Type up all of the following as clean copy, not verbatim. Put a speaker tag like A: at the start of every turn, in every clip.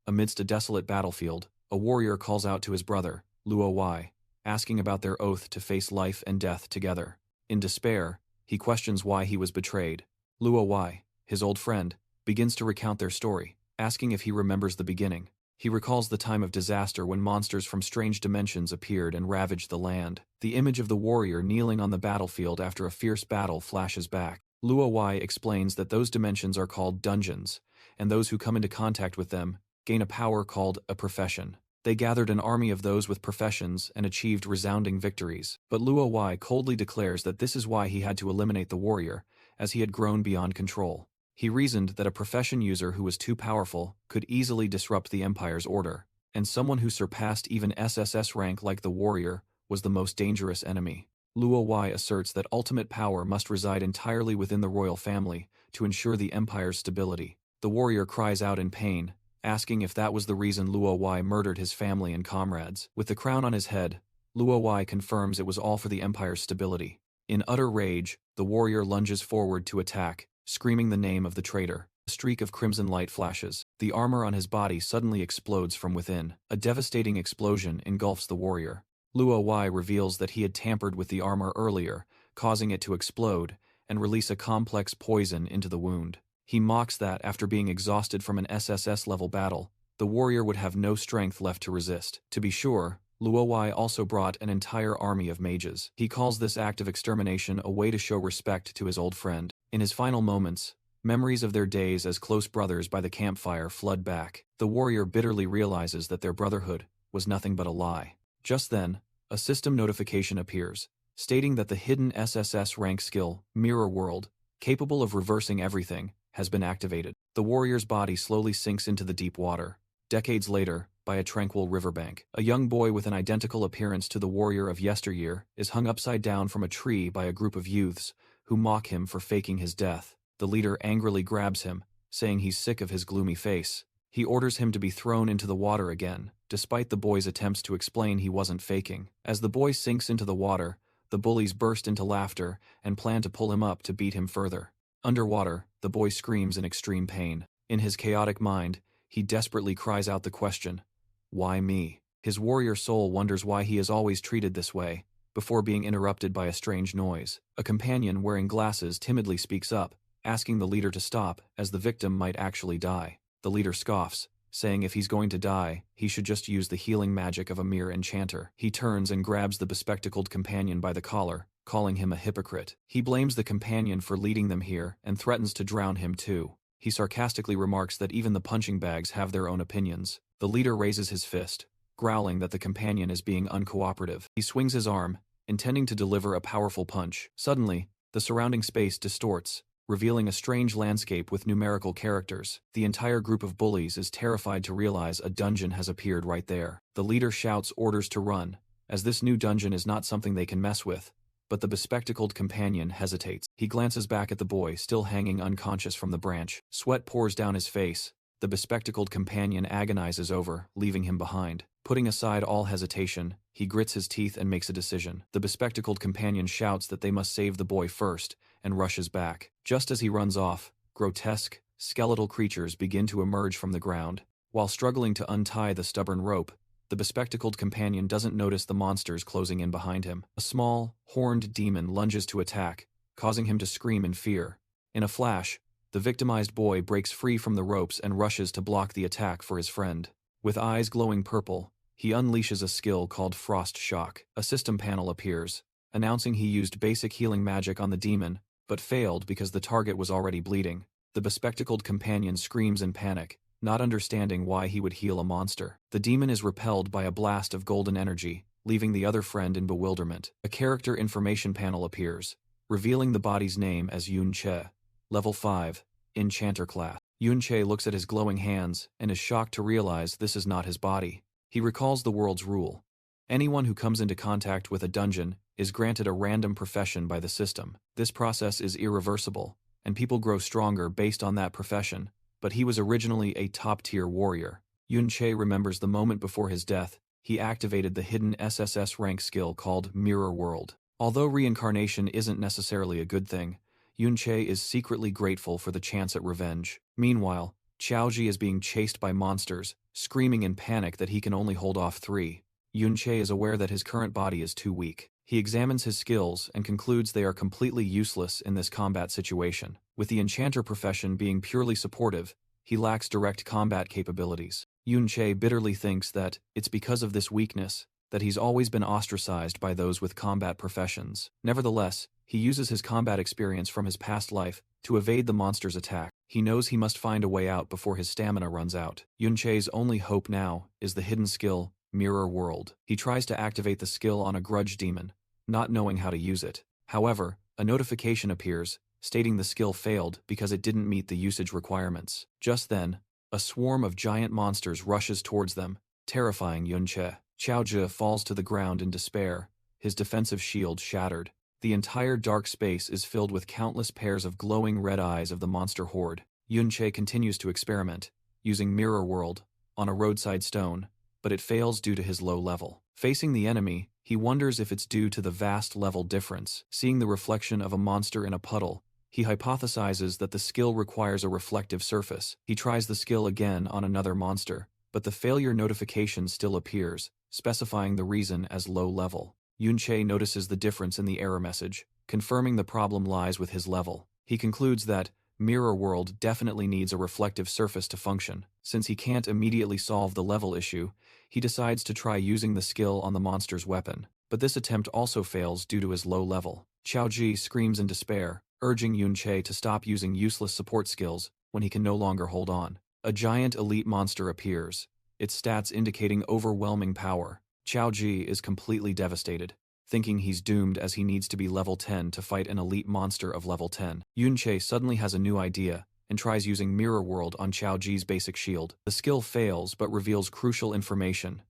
A: Amidst a desolate battlefield, a warrior calls out to his brother, Luo Wai, asking about their oath to face life and death together. In despair, he questions why he was betrayed. Luo Wai, his old friend, begins to recount their story, asking if he remembers the beginning. He recalls the time of disaster when monsters from strange dimensions appeared and ravaged the land. The image of the warrior kneeling on the battlefield after a fierce battle flashes back. Luo Wai explains that those dimensions are called dungeons, and those who come into contact with them gain a power called a profession. They gathered an army of those with professions and achieved resounding victories. But Luo Wai coldly declares that this is why he had to eliminate the warrior, as he had grown beyond control. He reasoned that a profession user who was too powerful could easily disrupt the Empire's order, and someone who surpassed even SSS rank like the warrior was the most dangerous enemy. Luo Wai asserts that ultimate power must reside entirely within the royal family to ensure the Empire's stability. The warrior cries out in pain, asking if that was the reason Luo Wai murdered his family and comrades. With the crown on his head, Luo Wai confirms it was all for the Empire's stability. In utter rage, the warrior lunges forward to attack, screaming the name of the traitor. A streak of crimson light flashes. The armor on his body suddenly explodes from within. A devastating explosion engulfs the warrior. Luo Wai reveals that he had tampered with the armor earlier, causing it to explode and release a complex poison into the wound. He mocks that after being exhausted from an SSS-level battle, the warrior would have no strength left to resist. To be sure, Luo Wai also brought an entire army of mages. He calls this act of extermination a way to show respect to his old friend. In his final moments, memories of their days as close brothers by the campfire flood back. The warrior bitterly realizes that their brotherhood was nothing but a lie. Just then, a system notification appears, stating that the hidden SSS rank skill, Mirror World, capable of reversing everything, has been activated. The warrior's body slowly sinks into the deep water. Decades later, by a tranquil riverbank, a young boy with an identical appearance to the warrior of yesteryear is hung upside down from a tree by a group of youths who mock him for faking his death. The leader angrily grabs him, saying he's sick of his gloomy face. He orders him to be thrown into the water again, despite the boy's attempts to explain he wasn't faking. As the boy sinks into the water, the bullies burst into laughter and plan to pull him up to beat him further. Underwater, the boy screams in extreme pain. In his chaotic mind, he desperately cries out the question, "Why me?" His warrior soul wonders why he is always treated this way, before being interrupted by a strange noise. A companion wearing glasses timidly speaks up, asking the leader to stop, as the victim might actually die. The leader scoffs, saying if he's going to die, he should just use the healing magic of a mere enchanter. He turns and grabs the bespectacled companion by the collar, calling him a hypocrite. He blames the companion for leading them here and threatens to drown him too. He sarcastically remarks that even the punching bags have their own opinions. The leader raises his fist, growling that the companion is being uncooperative. He swings his arm, intending to deliver a powerful punch. Suddenly, the surrounding space distorts, revealing a strange landscape with numerical characters. The entire group of bullies is terrified to realize a dungeon has appeared right there. The leader shouts orders to run, as this new dungeon is not something they can mess with. But the bespectacled companion hesitates. He glances back at the boy still hanging unconscious from the branch. Sweat pours down his face. The bespectacled companion agonizes over, leaving him behind. Putting aside all hesitation, he grits his teeth and makes a decision. The bespectacled companion shouts that they must save the boy first, and rushes back. Just as he runs off, grotesque, skeletal creatures begin to emerge from the ground. While struggling to untie the stubborn rope, the bespectacled companion doesn't notice the monsters closing in behind him. A small, horned demon lunges to attack, causing him to scream in fear. In a flash, the victimized boy breaks free from the ropes and rushes to block the attack for his friend. With eyes glowing purple, he unleashes a skill called Frost Shock. A system panel appears, announcing he used basic healing magic on the demon, but failed because the target was already bleeding. The bespectacled companion screams in panic, not understanding why he would heal a monster. The demon is repelled by a blast of golden energy, leaving the other friend in bewilderment. A character information panel appears, revealing the body's name as Yun Che, level 5, Enchanter class. Yun Che looks at his glowing hands and is shocked to realize this is not his body. He recalls the world's rule. Anyone who comes into contact with a dungeon is granted a random profession by the system. This process is irreversible, and people grow stronger based on that profession, but he was originally a top-tier warrior. Yun Che remembers the moment before his death. He activated the hidden SSS rank skill called Mirror World. Although reincarnation isn't necessarily a good thing, Yun Che is secretly grateful for the chance at revenge. Meanwhile, Xiaoji is being chased by monsters, screaming in panic that he can only hold off 3. Yunche is aware that his current body is too weak. He examines his skills and concludes they are completely useless in this combat situation. With the enchanter profession being purely supportive, he lacks direct combat capabilities. Yunche bitterly thinks that it's because of this weakness that he's always been ostracized by those with combat professions. Nevertheless, he uses his combat experience from his past life to evade the monster's attack. He knows he must find a way out before his stamina runs out. Yunche's only hope now is the hidden skill, Mirror World. He tries to activate the skill on a grudge demon, not knowing how to use it. However, a notification appears, stating the skill failed because it didn't meet the usage requirements. Just then, a swarm of giant monsters rushes towards them, terrifying Yunche. Xiaozhi falls to the ground in despair, his defensive shield shattered. The entire dark space is filled with countless pairs of glowing red eyes of the monster horde. Yunche continues to experiment, using Mirror World, on a roadside stone, but it fails due to his low level. Facing the enemy, he wonders if it's due to the vast level difference. Seeing the reflection of a monster in a puddle, he hypothesizes that the skill requires a reflective surface. He tries the skill again on another monster, but the failure notification still appears, specifying the reason as low level. Yunche notices the difference in the error message, confirming the problem lies with his level. He concludes that Mirror World definitely needs a reflective surface to function. Since he can't immediately solve the level issue, he decides to try using the skill on the monster's weapon. But this attempt also fails due to his low level. Xiaozhi screams in despair, urging Yunche to stop using useless support skills when he can no longer hold on. A giant elite monster appears, its stats indicating overwhelming power. Xiaozhi is completely devastated, thinking he's doomed as he needs to be level 10 to fight an elite monster of level 10. Yunche suddenly has a new idea and tries using Mirror World on Xiaozhi's basic shield. The skill fails but reveals crucial information.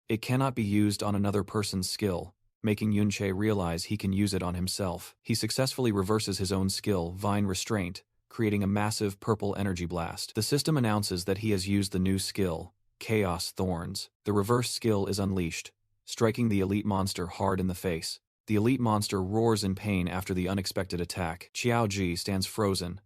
A: It cannot be used on another person's skill, making Yunche realize he can use it on himself. He successfully reverses his own skill, Vine Restraint, creating a massive purple energy blast. The system announces that he has used the new skill, Chaos Thorns. The reverse skill is unleashed, striking the elite monster hard in the face. The elite monster roars in pain after the unexpected attack. Xiaozhi stands frozen,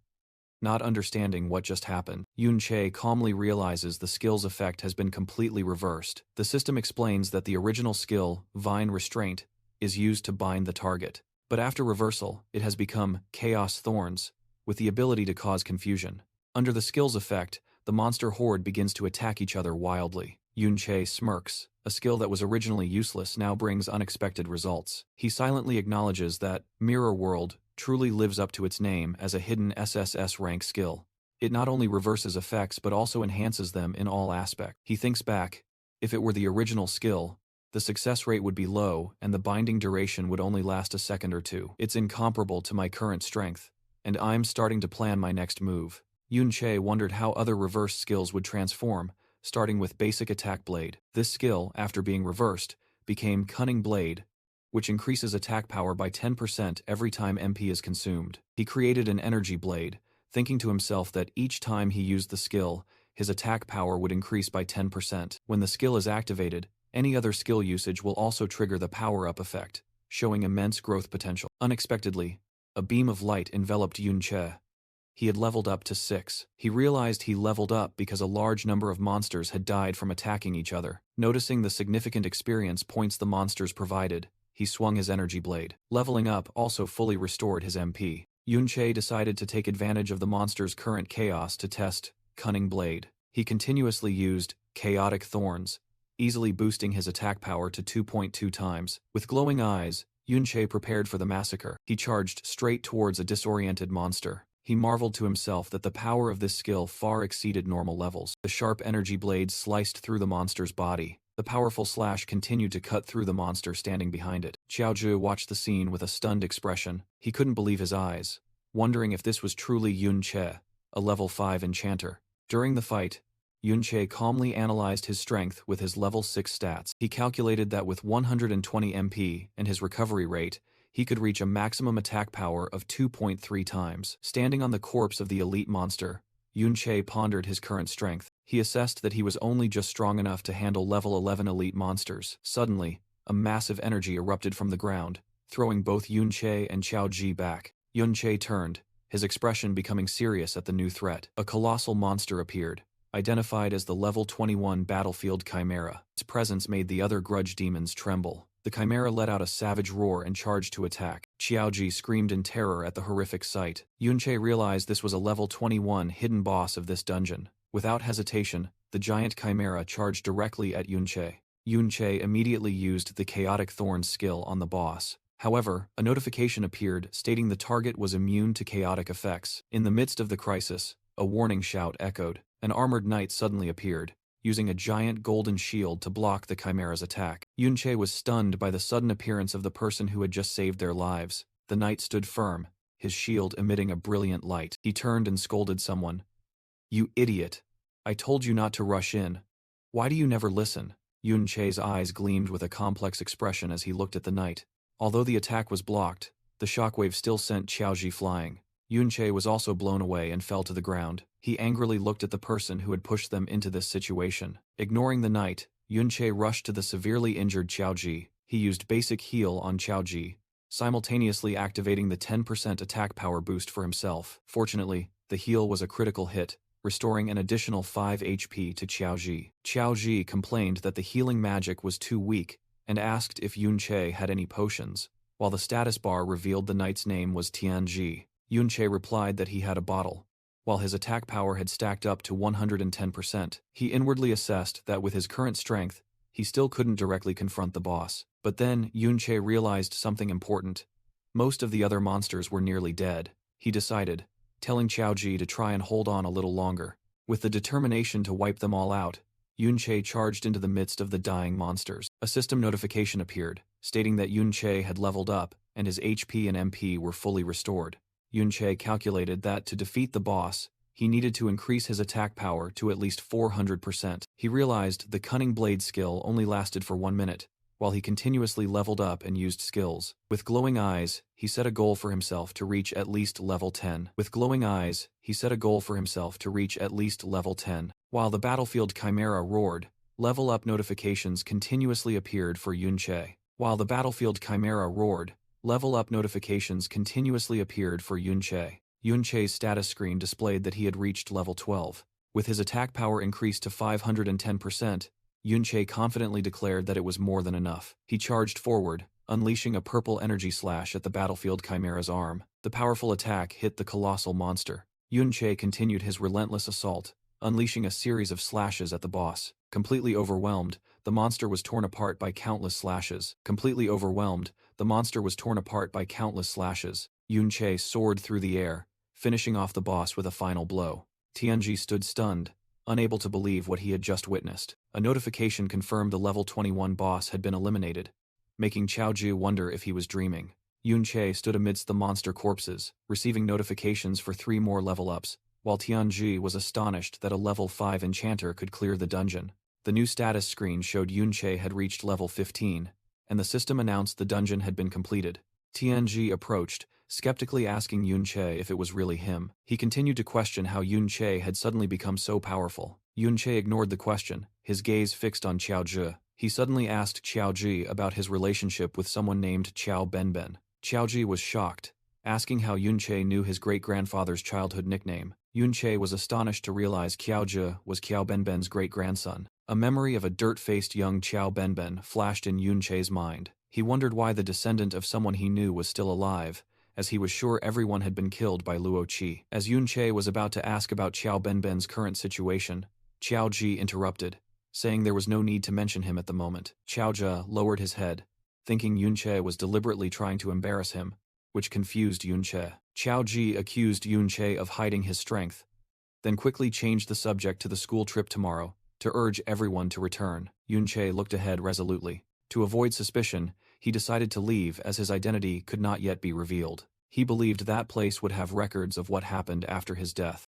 A: not understanding what just happened. Yunche calmly realizes the skill's effect has been completely reversed. The system explains that the original skill, Vine Restraint, is used to bind the target. But after reversal, it has become Chaos Thorns, with the ability to cause confusion. Under the skill's effect, the monster horde begins to attack each other wildly. Yunche smirks. A skill that was originally useless now brings unexpected results. He silently acknowledges that Mirror World truly lives up to its name as a hidden SSS-Rank skill. It not only reverses effects but also enhances them in all aspects. He thinks back, if it were the original skill, the success rate would be low and the binding duration would only last a second or two. It's incomparable to my current strength, and I'm starting to plan my next move. Yunche wondered how other reverse skills would transform, starting with Basic Attack Blade. This skill, after being reversed, became Cunning Blade, which increases attack power by 10% every time MP is consumed. He created an Energy Blade, thinking to himself that each time he used the skill, his attack power would increase by 10%. When the skill is activated, any other skill usage will also trigger the power-up effect, showing immense growth potential. Unexpectedly, a beam of light enveloped Yunche. He had leveled up to 6. He realized he leveled up because a large number of monsters had died from attacking each other. Noticing the significant experience points the monsters provided, he swung his energy blade. Leveling up also fully restored his MP. Yunche decided to take advantage of the monster's current chaos to test Cunning Blade. He continuously used Chaotic Thorns, easily boosting his attack power to 2.2 times. With glowing eyes, Yunche prepared for the massacre. He charged straight towards a disoriented monster. He marveled to himself that the power of this skill far exceeded normal levels. The sharp energy blade sliced through the monster's body. The powerful slash continued to cut through the monster standing behind it. Xiaozhi watched the scene with a stunned expression. He couldn't believe his eyes, wondering if this was truly Yunche, a level 5 enchanter. During the fight, Yunche calmly analyzed his strength with his level 6 stats. He calculated that with 120 MP and his recovery rate, he could reach a maximum attack power of 2.3 times. Standing on the corpse of the elite monster, Yunche pondered his current strength. He assessed that he was only just strong enough to handle level 11 elite monsters. Suddenly, a massive energy erupted from the ground, throwing both Yunche and Xiaozhi back. Yunche turned, his expression becoming serious at the new threat. A colossal monster appeared, identified as the level 21 battlefield chimera. Its presence made the other grudge demons tremble. The chimera let out a savage roar and charged to attack. Qiaoji screamed in terror at the horrific sight. Yunche realized this was a level 21 hidden boss of this dungeon. Without hesitation, the giant chimera charged directly at Yunche. Yunche immediately used the Chaotic Thorns skill on the boss. However, a notification appeared stating the target was immune to chaotic effects. In the midst of the crisis, a warning shout echoed. An armored knight suddenly appeared, using a giant golden shield to block the chimera's attack. Yunche was stunned by the sudden appearance of the person who had just saved their lives. The knight stood firm, his shield emitting a brilliant light. He turned and scolded someone. "You idiot! I told you not to rush in. Why do you never listen?" Yunche's eyes gleamed with a complex expression as he looked at the knight. Although the attack was blocked, the shockwave still sent Qiaoji flying. Yunche was also blown away and fell to the ground. He angrily looked at the person who had pushed them into this situation. Ignoring the knight, Yunche rushed to the severely injured Qiaoji. He used basic heal on Qiaoji, simultaneously activating the 10% attack power boost for himself. Fortunately, the heal was a critical hit, restoring an additional 5 HP to Qiaoji. Qiaoji complained that the healing magic was too weak and asked if Yunche had any potions, while the status bar revealed the knight's name was Tianji. Yunche replied that he had a bottle. While his attack power had stacked up to 110%, he inwardly assessed that with his current strength, he still couldn't directly confront the boss. But then, Yunche realized something important. Most of the other monsters were nearly dead. He decided, telling Qiaoji to try and hold on a little longer. With the determination to wipe them all out, Yunche charged into the midst of the dying monsters. A system notification appeared, stating that Yunche had leveled up, and his HP and MP were fully restored. Yunche calculated that to defeat the boss, he needed to increase his attack power to at least 400%. He realized the Cunning Blade skill only lasted for 1 minute, while he continuously leveled up and used skills. With glowing eyes, he set a goal for himself to reach at least level 10. While the battlefield chimera roared, level up notifications continuously appeared for Yunche. Yunche's status screen displayed that he had reached level 12. With his attack power increased to 510%, Yunche confidently declared that it was more than enough. He charged forward, unleashing a purple energy slash at the battlefield chimera's arm. The powerful attack hit the colossal monster. Yunche continued his relentless assault, unleashing a series of slashes at the boss. Completely overwhelmed, the monster was torn apart by countless slashes. Yunche soared through the air, finishing off the boss with a final blow. Tianji stood stunned, unable to believe what he had just witnessed. A notification confirmed the level 21 boss had been eliminated, making Qiaoji wonder if he was dreaming. Yunche stood amidst the monster corpses, receiving notifications for 3 more level ups, while Tianji was astonished that a level 5 enchanter could clear the dungeon. The new status screen showed Yunche had reached level 15, and the system announced the dungeon had been completed. Tianji approached, skeptically asking Yunche if it was really him. He continued to question how Yunche had suddenly become so powerful. Yunche ignored the question, his gaze fixed on Qiaoji. He suddenly asked Qiaoji about his relationship with someone named Qiao Benben. Qiaoji was shocked, asking how Yunche knew his great-grandfather's childhood nickname. Yunche was astonished to realize Qiaoji was Qiao Benben's great-grandson. A memory of a dirt-faced young Qiao Benben flashed in Yunche's mind. He wondered why the descendant of someone he knew was still alive, as he was sure everyone had been killed by Luo Qi. As Yunche was about to ask about Qiao Benben's current situation, Qiaoji interrupted, saying there was no need to mention him at the moment. Qiaoji lowered his head, thinking Yunche was deliberately trying to embarrass him, which confused Yunche. Qiaoji accused Yunche of hiding his strength, then quickly changed the subject to the school trip tomorrow, to urge everyone to return. Yunche looked ahead resolutely. To avoid suspicion, he decided to leave as his identity could not yet be revealed. He believed that place would have records of what happened after his death.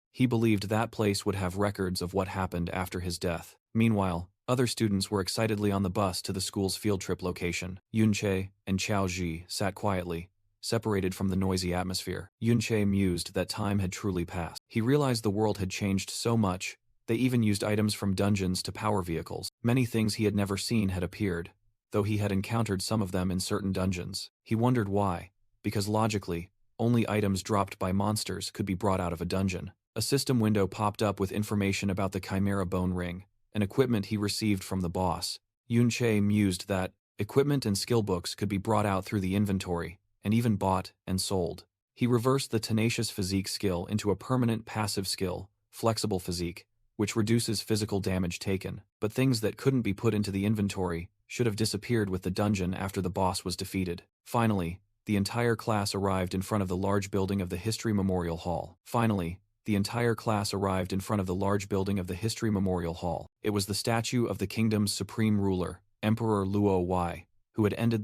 A: Meanwhile, other students were excitedly on the bus to the school's field trip location. Yunche and Qiaoji sat quietly, separated from the noisy atmosphere. Yunche mused that time had truly passed. He realized the world had changed so much, they even used items from dungeons to power vehicles. Many things he had never seen had appeared, though he had encountered some of them in certain dungeons. He wondered why, because logically, only items dropped by monsters could be brought out of a dungeon. A system window popped up with information about the Chimera Bone Ring, and equipment he received from the boss. Yunche mused that equipment and skill books could be brought out through the inventory, and even bought and sold. He reversed the Tenacious Physique skill into a permanent passive skill, Flexible Physique, which reduces physical damage taken, but things that couldn't be put into the inventory should have disappeared with the dungeon after the boss was defeated. Finally, the entire class arrived in front of the large building of the History Memorial Hall. It was the statue of the kingdom's supreme ruler, Emperor Luo Wei, who had ended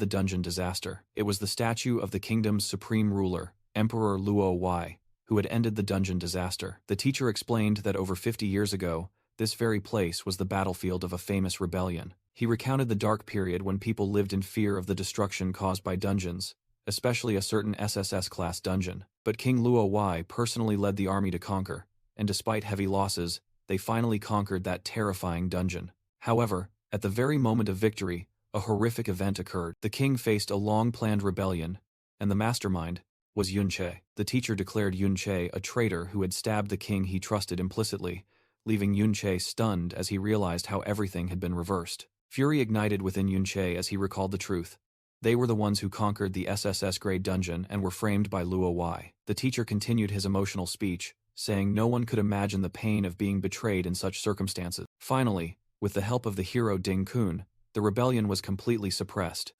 A: the dungeon disaster. The teacher explained that over 50 years ago, this very place was the battlefield of a famous rebellion. He recounted the dark period when people lived in fear of the destruction caused by dungeons, especially a certain SSS-class dungeon. But King Luo Wei personally led the army to conquer, and despite heavy losses, they finally conquered that terrifying dungeon. However, at the very moment of victory, a horrific event occurred. The king faced a long-planned rebellion, and the mastermind was Yunche. The teacher declared Yunche a traitor who had stabbed the king he trusted implicitly, leaving Yunche stunned as he realized how everything had been reversed. Fury ignited within Yunche as he recalled the truth. They were the ones who conquered the SSS grade dungeon and were framed by Luo Wei. The teacher continued his emotional speech, saying no one could imagine the pain of being betrayed in such circumstances. Finally, with the help of the hero Ding Kun, the rebellion was completely suppressed.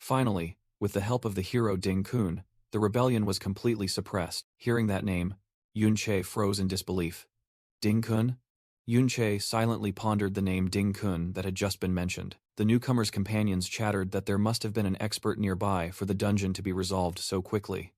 A: Hearing that name, Yunche froze in disbelief. Ding Kun? Yunche silently pondered the name Ding Kun that had just been mentioned. The newcomer's companions chattered that there must have been an expert nearby for the dungeon to be resolved so quickly.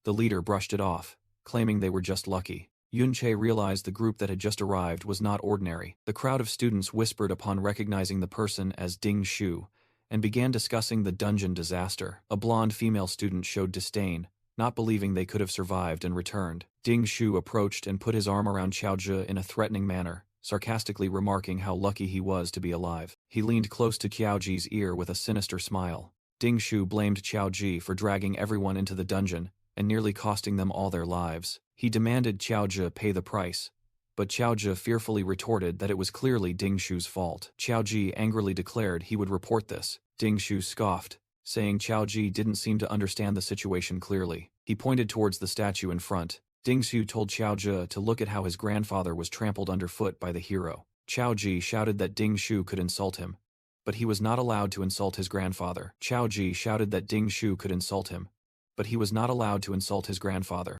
A: The leader brushed it off, claiming they were just lucky. Yunche realized the group that had just arrived was not ordinary. The crowd of students whispered upon recognizing the person as Ding Shu, and began discussing the dungeon disaster. A blonde female student showed disdain, not believing they could have survived and returned. Ding Shu approached and put his arm around Qiaozhi in a threatening manner, sarcastically remarking how lucky he was to be alive. He leaned close to Qiaozhi's ear with a sinister smile. Ding Shu blamed Qiaozhi for dragging everyone into the dungeon and nearly costing them all their lives. He demanded Qiaozhi pay the price, but Qiaozhi fearfully retorted that it was clearly Ding Shu's fault. Qiaozhi angrily declared he would report this. Ding Shu scoffed, saying Qiaozhi didn't seem to understand the situation clearly. He pointed towards the statue in front. Ding Shu told Qiaozhi to look at how his grandfather was trampled underfoot by the hero. Qiaozhi shouted that Ding Shu could insult him, but he was not allowed to insult his grandfather.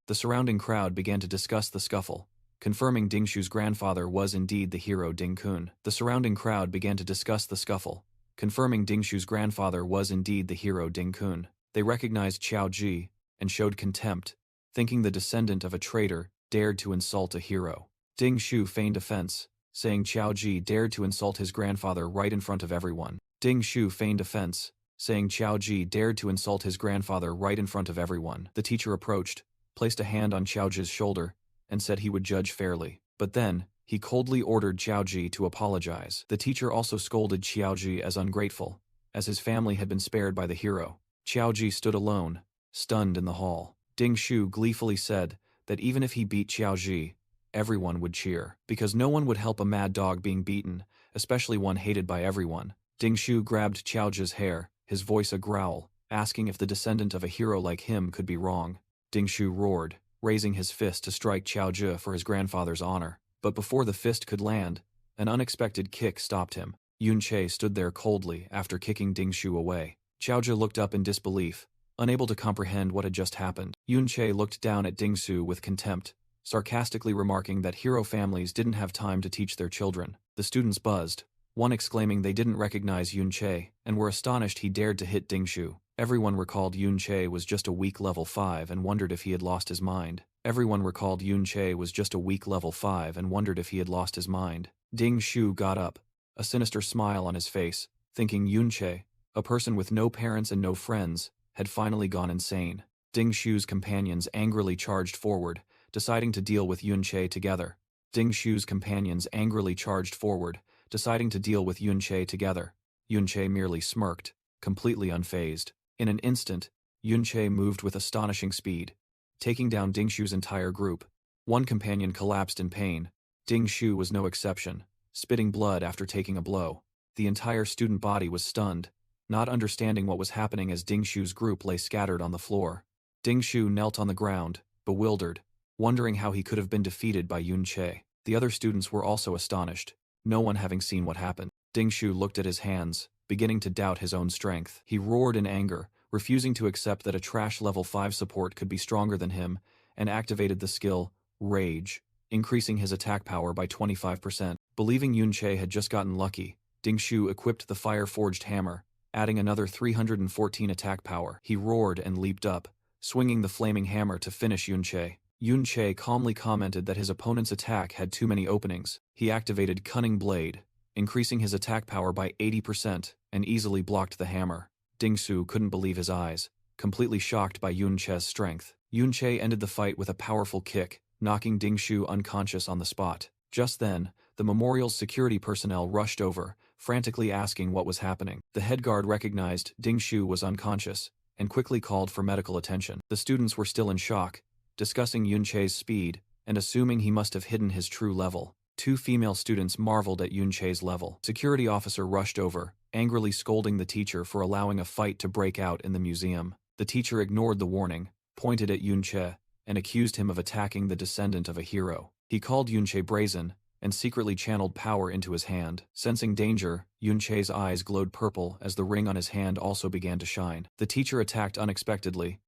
A: The surrounding crowd began to discuss the scuffle, confirming Ding Shu's grandfather was indeed the hero Ding Kun. They recognized Qiaozhi and showed contempt, thinking the descendant of a traitor dared to insult a hero. Ding Shu feigned offense, saying Qiaozhi dared to insult his grandfather right in front of everyone. The teacher approached, placed a hand on Qiaozhi's shoulder, and said he would judge fairly. But then, he coldly ordered Qiaozhi to apologize. The teacher also scolded Qiaozhi as ungrateful, as his family had been spared by the hero. Qiaozhi stood alone, stunned in the hall. Ding Shu gleefully said that even if he beat Qiaozhi, everyone would cheer, because no one would help a mad dog being beaten, especially one hated by everyone. Ding Shu grabbed Qiaozhi's hair, his voice a growl, asking if the descendant of a hero like him could be wrong. Ding Shu roared, raising his fist to strike Qiaozhi for his grandfather's honor. But before the fist could land, an unexpected kick stopped him. Yunche stood there coldly after kicking Ding Shu away. Qiaozhi looked up in disbelief, unable to comprehend what had just happened. Yunche looked down at Ding Shu with contempt, sarcastically remarking that hero families didn't have time to teach their children. The students buzzed, one exclaiming they didn't recognize Yunche and were astonished he dared to hit Ding Shu. Everyone recalled Yunche was just a weak level 5 and wondered if he had lost his mind. Ding Shu got up, a sinister smile on his face, thinking Yunche, a person with no parents and no friends, had finally gone insane. Ding Shu's companions angrily charged forward, deciding to deal with Yunche together. Yunche merely smirked, completely unfazed. In an instant, Yunche moved with astonishing speed, taking down Ding Shu's entire group. One companion collapsed in pain. Ding Shu was no exception, spitting blood after taking a blow. The entire student body was stunned, not understanding what was happening as Ding Shu's group lay scattered on the floor. Ding Shu knelt on the ground, bewildered, wondering how he could have been defeated by Yunche. The other students were also astonished, no one having seen what happened. Ding Shu looked at his hands, beginning to doubt his own strength. He roared in anger, refusing to accept that a trash level 5 support could be stronger than him, and activated the skill, Rage, increasing his attack power by 25%. Believing Yunche had just gotten lucky, Ding Shu equipped the fire-forged hammer, adding another 314 attack power. He roared and leaped up, swinging the flaming hammer to finish Yunche. Yunche calmly commented that his opponent's attack had too many openings. He activated Cunning Blade, increasing his attack power by 80%, and easily blocked the hammer. Ding Shu couldn't believe his eyes, completely shocked by Yunche's strength. Yunche ended the fight with a powerful kick, knocking Ding Shu unconscious on the spot. Just then, the memorial's security personnel rushed over, frantically asking what was happening. The head guard recognized Ding Shu was unconscious, and quickly called for medical attention. The students were still in shock, discussing Yunche's speed, and assuming he must have hidden his true level. Two female students marveled at Yunche's level. Security officer rushed over, angrily scolding the teacher for allowing a fight to break out in the museum. The teacher ignored the warning, pointed at Yunche, and accused him of attacking the descendant of a hero. He called Yunche brazen, and secretly channeled power into his hand. Sensing danger, Yunche's eyes glowed purple as the ring on his hand also began to shine. The teacher attacked unexpectedly,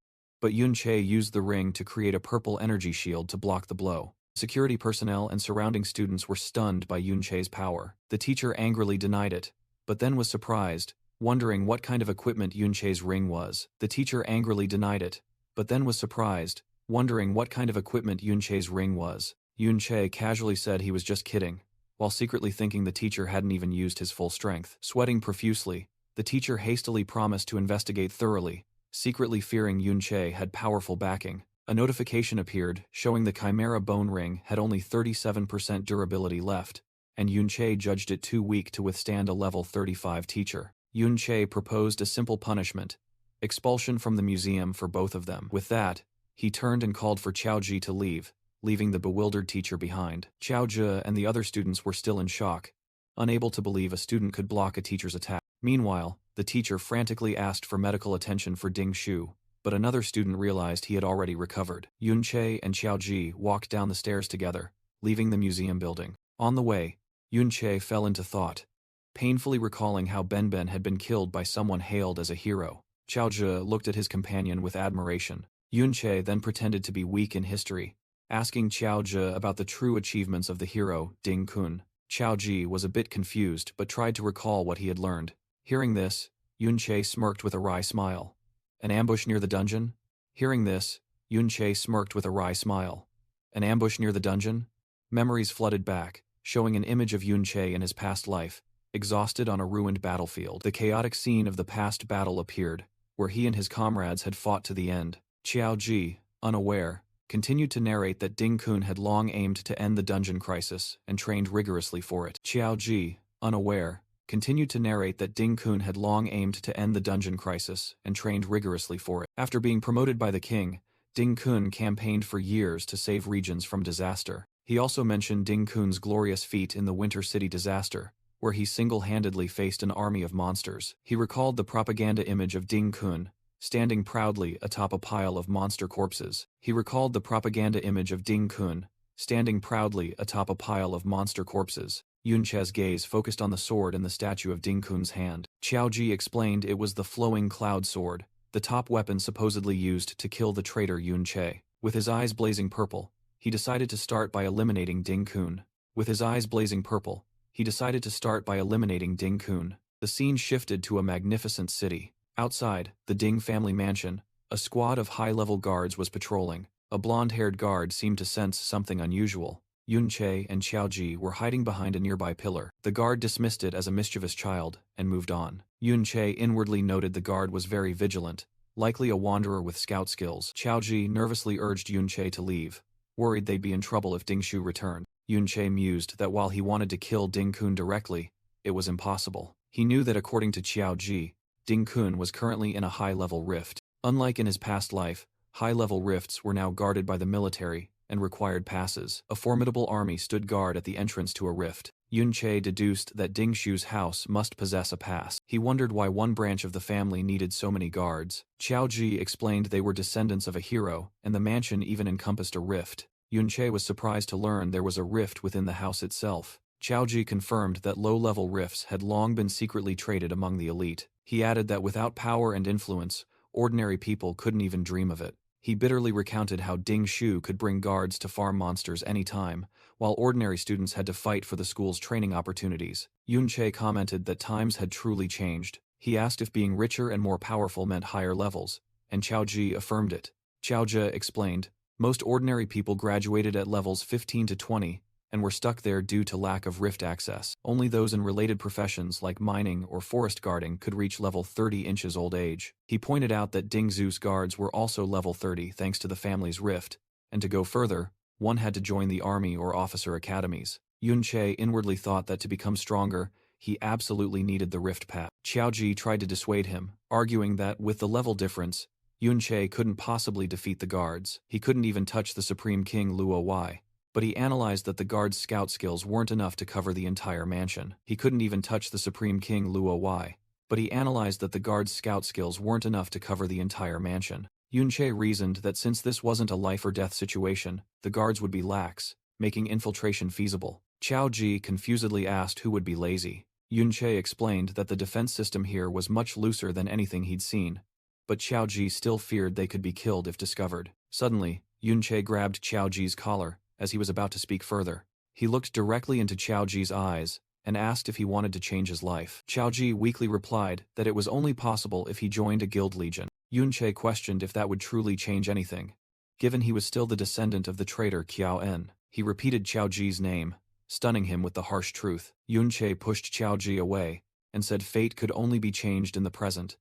A: but Yunche used the ring to create a purple energy shield to block the blow. Security personnel and surrounding students were stunned by Yunche's power. The teacher angrily denied it, but then was surprised, wondering what kind of equipment Yunche's ring was. The teacher angrily denied it, but then was surprised, wondering what kind of equipment Yunche's ring was. Yunche casually said he was just kidding, while secretly thinking the teacher hadn't even used his full strength. Sweating profusely, the teacher hastily promised to investigate thoroughly, secretly fearing Yunche had powerful backing. A notification appeared showing the Chimera Bone Ring had only 37% durability left, and Yunche judged it too weak to withstand a level 35 teacher. Yunche proposed a simple punishment: expulsion from the museum for both of them. With that, he turned and called for Qiaoji to leave, leaving the bewildered teacher behind. Qiaoji and the other students were still in shock, unable to believe a student could block a teacher's attack. Meanwhile, the teacher frantically asked for medical attention for Ding Shu, but another student realized he had already recovered. Yunche and Qiaoji walked down the stairs together, leaving the museum building. On the way, Yunche fell into thought, painfully recalling how Benben had been killed by someone hailed as a hero. Qiaoji looked at his companion with admiration. Yunche then pretended to be weak in history, asking Qiaoji about the true achievements of the hero, Ding Kun. Qiaoji was a bit confused but tried to recall what he had learned. Hearing this, Yunche smirked with a wry smile. An ambush near the dungeon? Hearing this, Yunche smirked with a wry smile. An ambush near the dungeon? Memories flooded back, showing an image of Yunche in his past life, exhausted on a ruined battlefield. The chaotic scene of the past battle appeared, where he and his comrades had fought to the end. Qiaoji, unaware, continued to narrate that Ding Kun had long aimed to end the dungeon crisis and trained rigorously for it. Qiaoji, unaware, continued to narrate that Ding Kun had long aimed to end the dungeon crisis and trained rigorously for it. After being promoted by the king, Ding Kun campaigned for years to save regions from disaster. He also mentioned Ding Kun's glorious feat in the Winter City disaster, where he single-handedly faced an army of monsters. He recalled the propaganda image of Ding Kun, standing proudly atop a pile of monster corpses. He recalled the propaganda image of Ding Kun, standing proudly atop a pile of monster corpses. Yunche's gaze focused on the sword in the statue of Ding Kun's hand. Qiaoji explained it was the flowing cloud sword, the top weapon supposedly used to kill the traitor Yunche. With his eyes blazing purple, he decided to start by eliminating Ding Kun. With his eyes blazing purple, he decided to start by eliminating Ding Kun. The scene shifted to a magnificent city. Outside the Ding family mansion, a squad of high-level guards was patrolling. A blonde-haired guard seemed to sense something unusual. Yunche and Qiaoji were hiding behind a nearby pillar. The guard dismissed it as a mischievous child and moved on. Yunche inwardly noted the guard was very vigilant, likely a wanderer with scout skills. Qiaoji nervously urged Yunche to leave, worried they'd be in trouble if Ding Shu returned. Yunche mused that while he wanted to kill Ding Kun directly, it was impossible. He knew that according to Qiaoji, Ding Kun was currently in a high-level rift. Unlike in his past life, high-level rifts were now guarded by the military and required passes. A formidable army stood guard at the entrance to a rift. Yun-che deduced that Ding Shu's house must possess a pass. He wondered why one branch of the family needed so many guards. Qiao Ji explained they were descendants of a hero, and the mansion even encompassed a rift. Yun-che was surprised to learn there was a rift within the house itself. Qiao Ji confirmed that low-level rifts had long been secretly traded among the elite. He added that without power and influence, ordinary people couldn't even dream of it. He bitterly recounted how Ding Shu could bring guards to farm monsters anytime, while ordinary students had to fight for the school's training opportunities. Yun-che commented that times had truly changed. He asked if being richer and more powerful meant higher levels, and Qiao Ji affirmed it. Qiao Ji explained, most ordinary people graduated at levels 15 to 20, and were stuck there due to lack of rift access. Only those in related professions like mining or forest guarding could reach level 30 inches old age. He pointed out that Ding Zhu's guards were also level 30 thanks to the family's rift, and to go further, one had to join the army or officer academies. Yun-che inwardly thought that to become stronger, he absolutely needed the rift path. Qiao Ji tried to dissuade him, arguing that with the level difference, Yun-che couldn't possibly defeat the guards. He couldn't even touch the Supreme King Luo Wai. But he analyzed that the guard's scout skills weren't enough to cover the entire mansion. He couldn't even touch the Supreme King Luo Wai. But he analyzed that the guard's scout skills weren't enough to cover the entire mansion. Yun-che reasoned that since this wasn't a life-or-death situation, the guards would be lax, making infiltration feasible. Qiao Ji confusedly asked who would be lazy. Yun-che explained that the defense system here was much looser than anything he'd seen, but Qiao Ji still feared they could be killed if discovered. Suddenly, Yun-che grabbed Qiao Ji's collar. As he was about to speak further, he looked directly into Qiao Ji's eyes and asked if he wanted to change his life. Qiao Ji weakly replied that it was only possible if he joined a guild legion. Yun-che questioned if that would truly change anything. Given he was still the descendant of the traitor Qiao En, he repeated Qiao Ji's name, stunning him with the harsh truth. Yun-che pushed Qiao Ji away and said fate could only be changed in the present,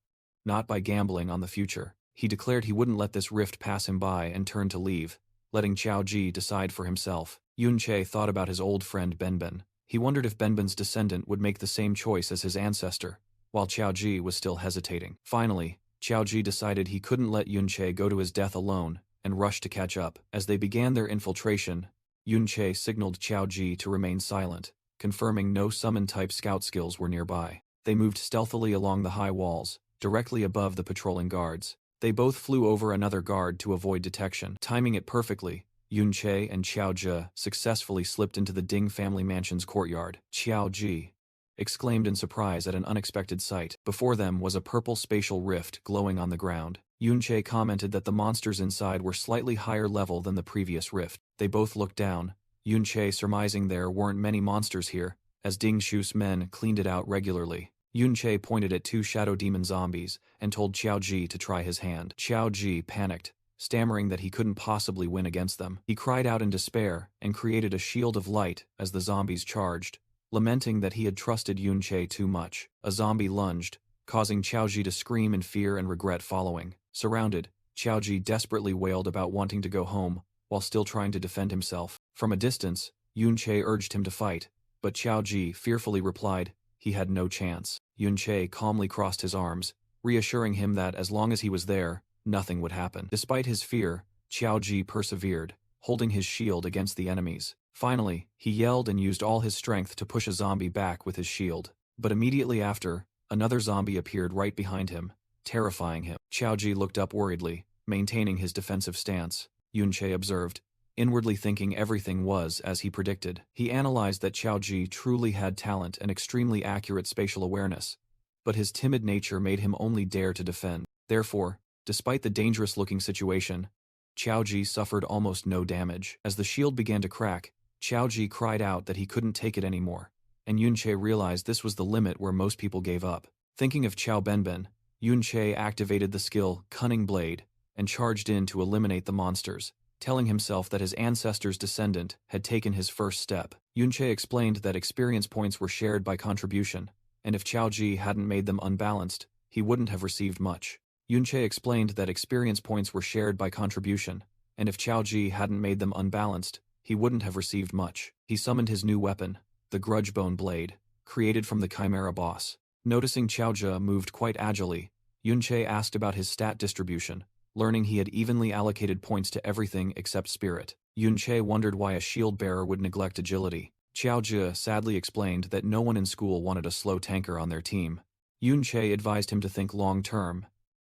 A: not by gambling on the future. He declared he wouldn't let this rift pass him by and turned to leave, letting Qiao Ji decide for himself. Yun-che thought about his old friend Benben. He wondered if Benben's descendant would make the same choice as his ancestor, while Qiao Ji was still hesitating. Finally, Qiao Ji decided he couldn't let Yun-che go to his death alone, and rushed to catch up. As they began their infiltration, Yun-che signaled Qiao Ji to remain silent, confirming no summon-type scout skills were nearby. They moved stealthily along the high walls, directly above the patrolling guards. They both flew over another guard to avoid detection. Timing it perfectly, Yun-che and Qiao Ji successfully slipped into the Ding family mansion's courtyard. Qiao Ji exclaimed in surprise at an unexpected sight. Before them was a purple spatial rift glowing on the ground. Yun-che commented that the monsters inside were slightly higher level than the previous rift. They both looked down, Yun-che surmising there weren't many monsters here, as Ding Shu's men cleaned it out regularly. Yun-che pointed at 2 shadow demon zombies and told Qiao Ji to try his hand. Qiao Ji panicked, stammering that he couldn't possibly win against them. He cried out in despair and created a shield of light as the zombies charged, lamenting that he had trusted Yun-che too much. A zombie lunged, causing Qiao Ji to scream in fear and regret following. Surrounded, Qiao Ji desperately wailed about wanting to go home, while still trying to defend himself. From a distance, Yun-che urged him to fight, but Qiao Ji fearfully replied he had no chance. Yun-che calmly crossed his arms, reassuring him that as long as he was there, nothing would happen. Despite his fear, Qiao Ji persevered, holding his shield against the enemies. Finally, he yelled and used all his strength to push a zombie back with his shield. But immediately after, another zombie appeared right behind him, terrifying him. Qiao Ji looked up worriedly, maintaining his defensive stance. Yun-che observed, inwardly thinking everything was as he predicted. He analyzed that Qiao Ji truly had talent and extremely accurate spatial awareness, but his timid nature made him only dare to defend. Therefore, despite the dangerous-looking situation, Qiao Ji suffered almost no damage. As the shield began to crack, Qiao Ji cried out that he couldn't take it anymore, and Yun-che realized this was the limit where most people gave up. Thinking of Qiao Benben, Yun-che activated the skill Cunning Blade and charged in to eliminate the monsters, telling himself that his ancestor's descendant had taken his first step. Yun-che explained that experience points were shared by contribution, and if Qiao Ji hadn't made them unbalanced, he wouldn't have received much. Yun-che explained that experience points were shared by contribution, and if Qiao Ji hadn't made them unbalanced, he wouldn't have received much. He summoned his new weapon, the Grudgebone Blade, created from the Chimera boss. Noticing Qiao Ji moved quite agilely, Yunche asked about his stat distribution, learning he had evenly allocated points to everything except spirit. Yunche wondered why a shield bearer would neglect agility. Xiao Jie sadly explained that no one in school wanted a slow tanker on their team. Yunche advised him to think long-term,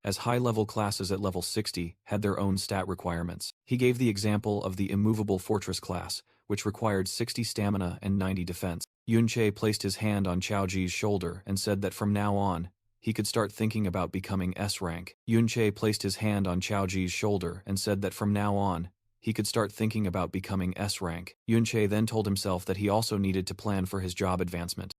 A: as high-level classes at level 60 had their own stat requirements. He gave the example of the immovable fortress class, which required 60 stamina and 90 defense. Yunche placed his hand on Xiao Ji's shoulder and said that from now on, he could start thinking about becoming S-rank. Yunche placed his hand on Xiao Ji's shoulder and said that from now on, he could start thinking about becoming S-rank. Yunche then told himself that he also needed to plan for his job advancement.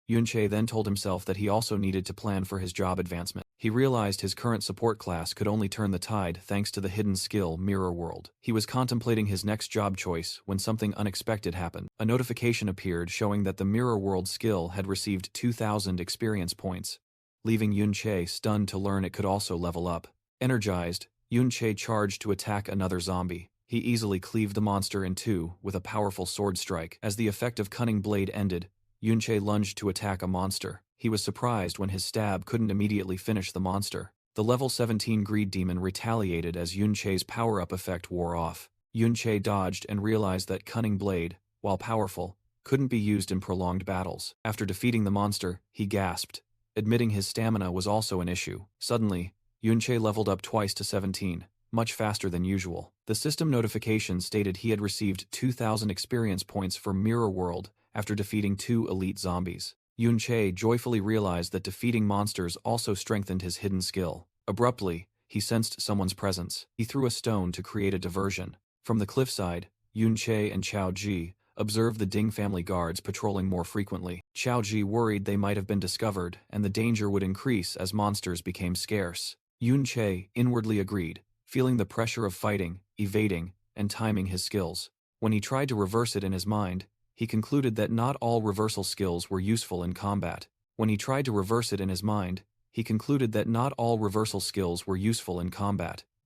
A: He realized his current support class could only turn the tide thanks to the hidden skill Mirror World. He was contemplating his next job choice when something unexpected happened. A notification appeared showing that the Mirror World skill had received 2,000 experience points, leaving Yunche stunned to learn it could also level up. Energized, Yunche charged to attack another zombie. He easily cleaved the monster in two with a powerful sword strike. As the effect of Cunning Blade ended, Yunche lunged to attack a monster. He was surprised when his stab couldn't immediately finish the monster. The level 17 Greed Demon retaliated as Yunche's power-up effect wore off. Yunche dodged and realized that Cunning Blade, while powerful, couldn't be used in prolonged battles. After defeating the monster, he gasped, admitting his stamina was also an issue. Suddenly, Yunche leveled up twice to 17. Much faster than usual. The system notification stated he had received 2,000 experience points for Mirror World after defeating 2 elite zombies. Yunche joyfully realized that defeating monsters also strengthened his hidden skill. Abruptly, he sensed someone's presence. He threw a stone to create a diversion. From the cliffside, Yunche and Xiao Ji observed the Ding family guards patrolling more frequently. Xiao Ji worried they might have been discovered and the danger would increase as monsters became scarce. Yunche inwardly agreed, feeling the pressure of fighting, evading, and timing his skills. When he tried to reverse it in his mind, he concluded that not all reversal skills were useful in combat.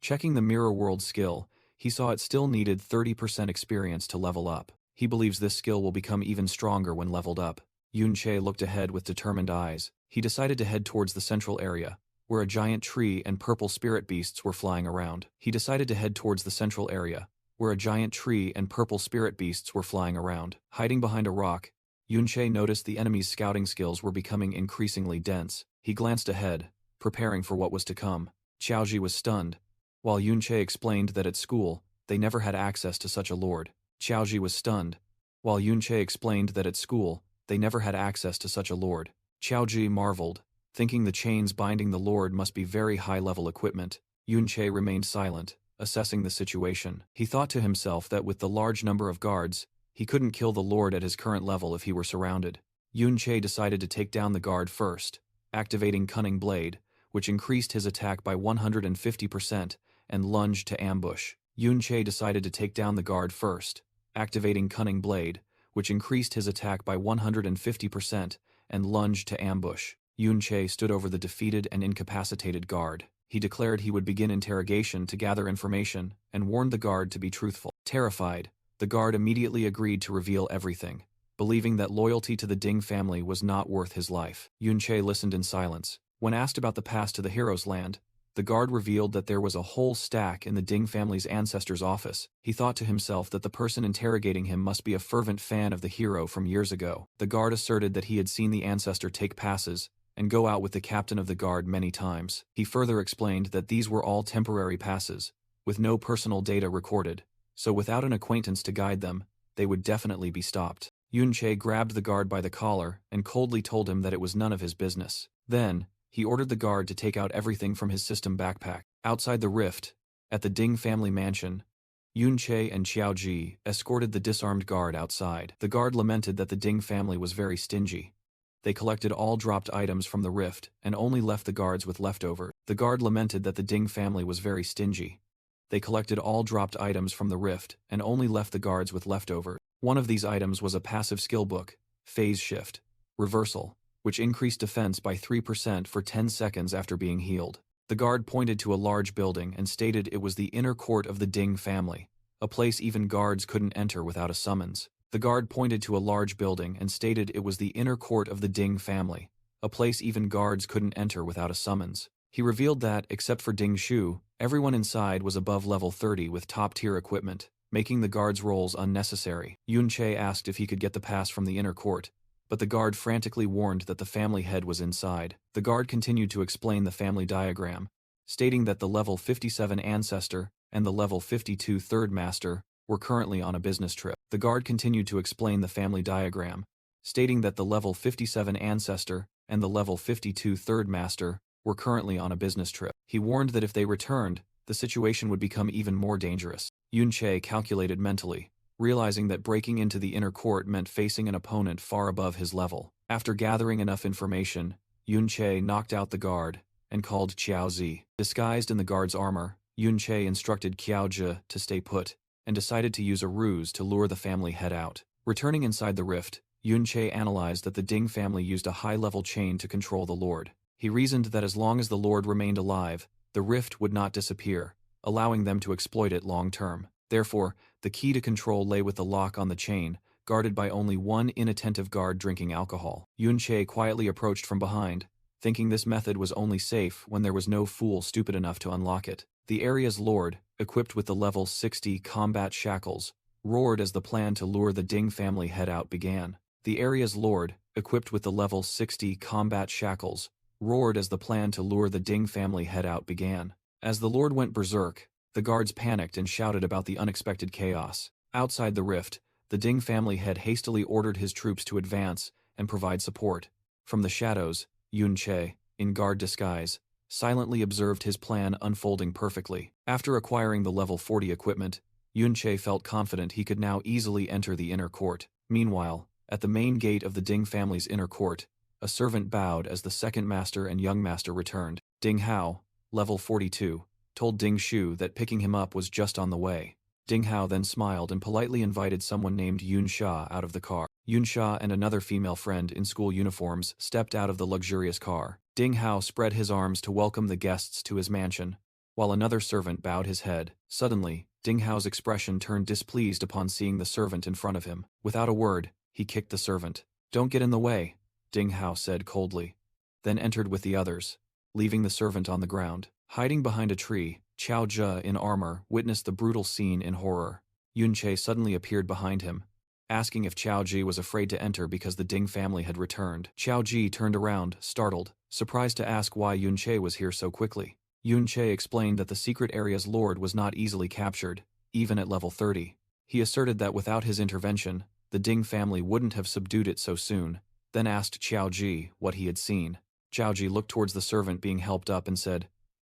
A: Checking the Mirror World skill, he saw it still needed 30% experience to level up. He believes this skill will become even stronger when leveled up. Yunche looked ahead with determined eyes. He decided to head towards the central area, where a giant tree and purple spirit beasts were flying around. Hiding behind a rock, Yunche noticed the enemy's scouting skills were becoming increasingly dense. He glanced ahead, preparing for what was to come. Xiaoji was stunned, while Yunche explained that at school, they never had access to such a lord. Xiaoji marveled, thinking the chains binding the lord must be very high-level equipment. Yunche remained silent, assessing the situation. He thought to himself that with the large number of guards, he couldn't kill the lord at his current level if he were surrounded. Yunche decided to take down the guard first, activating Cunning Blade, which increased his attack by 150%, and lunged to ambush. Yunche stood over the defeated and incapacitated guard. He declared he would begin interrogation to gather information and warned the guard to be truthful. Terrified, the guard immediately agreed to reveal everything, believing that loyalty to the Ding family was not worth his life. Yunche listened in silence. When asked about the pass to the hero's land, the guard revealed that there was a whole stack in the Ding family's ancestor's office. He thought to himself that the person interrogating him must be a fervent fan of the hero from years ago. The guard asserted that he had seen the ancestor take passes and go out with the captain of the guard many times. He further explained that these were all temporary passes, with no personal data recorded, so without an acquaintance to guide them, they would definitely be stopped. Yunche grabbed the guard by the collar and coldly told him that it was none of his business. Then, he ordered the guard to take out everything from his system backpack. Outside the rift, at the Ding family mansion, Yunche and Xiaoji escorted the disarmed guard outside. The guard lamented that the Ding family was very stingy. They collected all dropped items from the rift and only left the guards with leftovers. One of these items was a passive skill book, Phase Shift, Reversal, which increased defense by 3% for 10 seconds after being healed. The guard pointed to a large building and stated it was the inner court of the Ding family, a place even guards couldn't enter without a summons. He He revealed that, except for Ding Shu, everyone inside was above level 30 with top-tier equipment, making the guard's roles unnecessary. Yun Che asked if he could get the pass from the inner court, but the guard frantically warned that the family head was inside. The guard continued to explain the family diagram, stating that the level 57 ancestor and the level 52 third master were currently on a business trip. The guard continued to explain the family diagram, stating that the level 57 ancestor and the level 52 third master were currently on a business trip. He warned that if they returned, the situation would become even more dangerous. Yun Che calculated mentally, realizing that breaking into the inner court meant facing an opponent far above his level. After gathering enough information, Yun Che knocked out the guard and called Qiao Zi. Disguised in the guard's armor, Yun Che instructed Qiao Zhi to stay put and decided to use a ruse to lure the family head out. Returning inside the rift, Yun Che analyzed that the Ding family used a high-level chain to control the Lord. He reasoned that as long as the Lord remained alive, the rift would not disappear, allowing them to exploit it long-term. Therefore, the key to control lay with the lock on the chain, guarded by only one inattentive guard drinking alcohol. Yun Che quietly approached from behind, thinking this method was only safe when there was no fool stupid enough to unlock it. The area's Lord, equipped with the level 60 combat shackles, roared as the plan to lure the Ding family head out began. The area's Lord, equipped with the level 60 combat shackles, roared as the plan to lure the Ding family head out began. As the Lord went berserk, the guards panicked and shouted about the unexpected chaos. Outside the rift, the Ding family head hastily ordered his troops to advance and provide support. From the shadows, Yun Che, in guard disguise, silently observed his plan unfolding perfectly. After acquiring the level 40 equipment, Yun Che felt confident he could now easily enter the inner court. Meanwhile, at the main gate of the Ding family's inner court, a servant bowed as the second master and young master returned. Ding Hao, level 42, told Ding Shu that picking him up was just on the way. Ding Hao then smiled and politely invited someone named Yun Sha out of the car. Yun Sha and another female friend in school uniforms stepped out of the luxurious car. Ding Hao spread his arms to welcome the guests to his mansion, while another servant bowed his head. Suddenly, Ding Hao's expression turned displeased upon seeing the servant in front of him. Without a word, he kicked the servant. "Don't get in the way," Ding Hao said coldly, then entered with the others, leaving the servant on the ground. Hiding behind a tree, Qiao Zhi in armor witnessed the brutal scene in horror. Yun Che suddenly appeared behind him, asking if Qiao Zhi was afraid to enter because the Ding family had returned. Qiao Zhi turned around, startled, surprised to ask why Yun Che was here so quickly. Yun Che explained that the secret area's Lord was not easily captured, even at level 30. He asserted that without his intervention, the Ding family wouldn't have subdued it so soon, then asked Qiao Zhi what he had seen. Qiao Zhi looked towards the servant being helped up and said,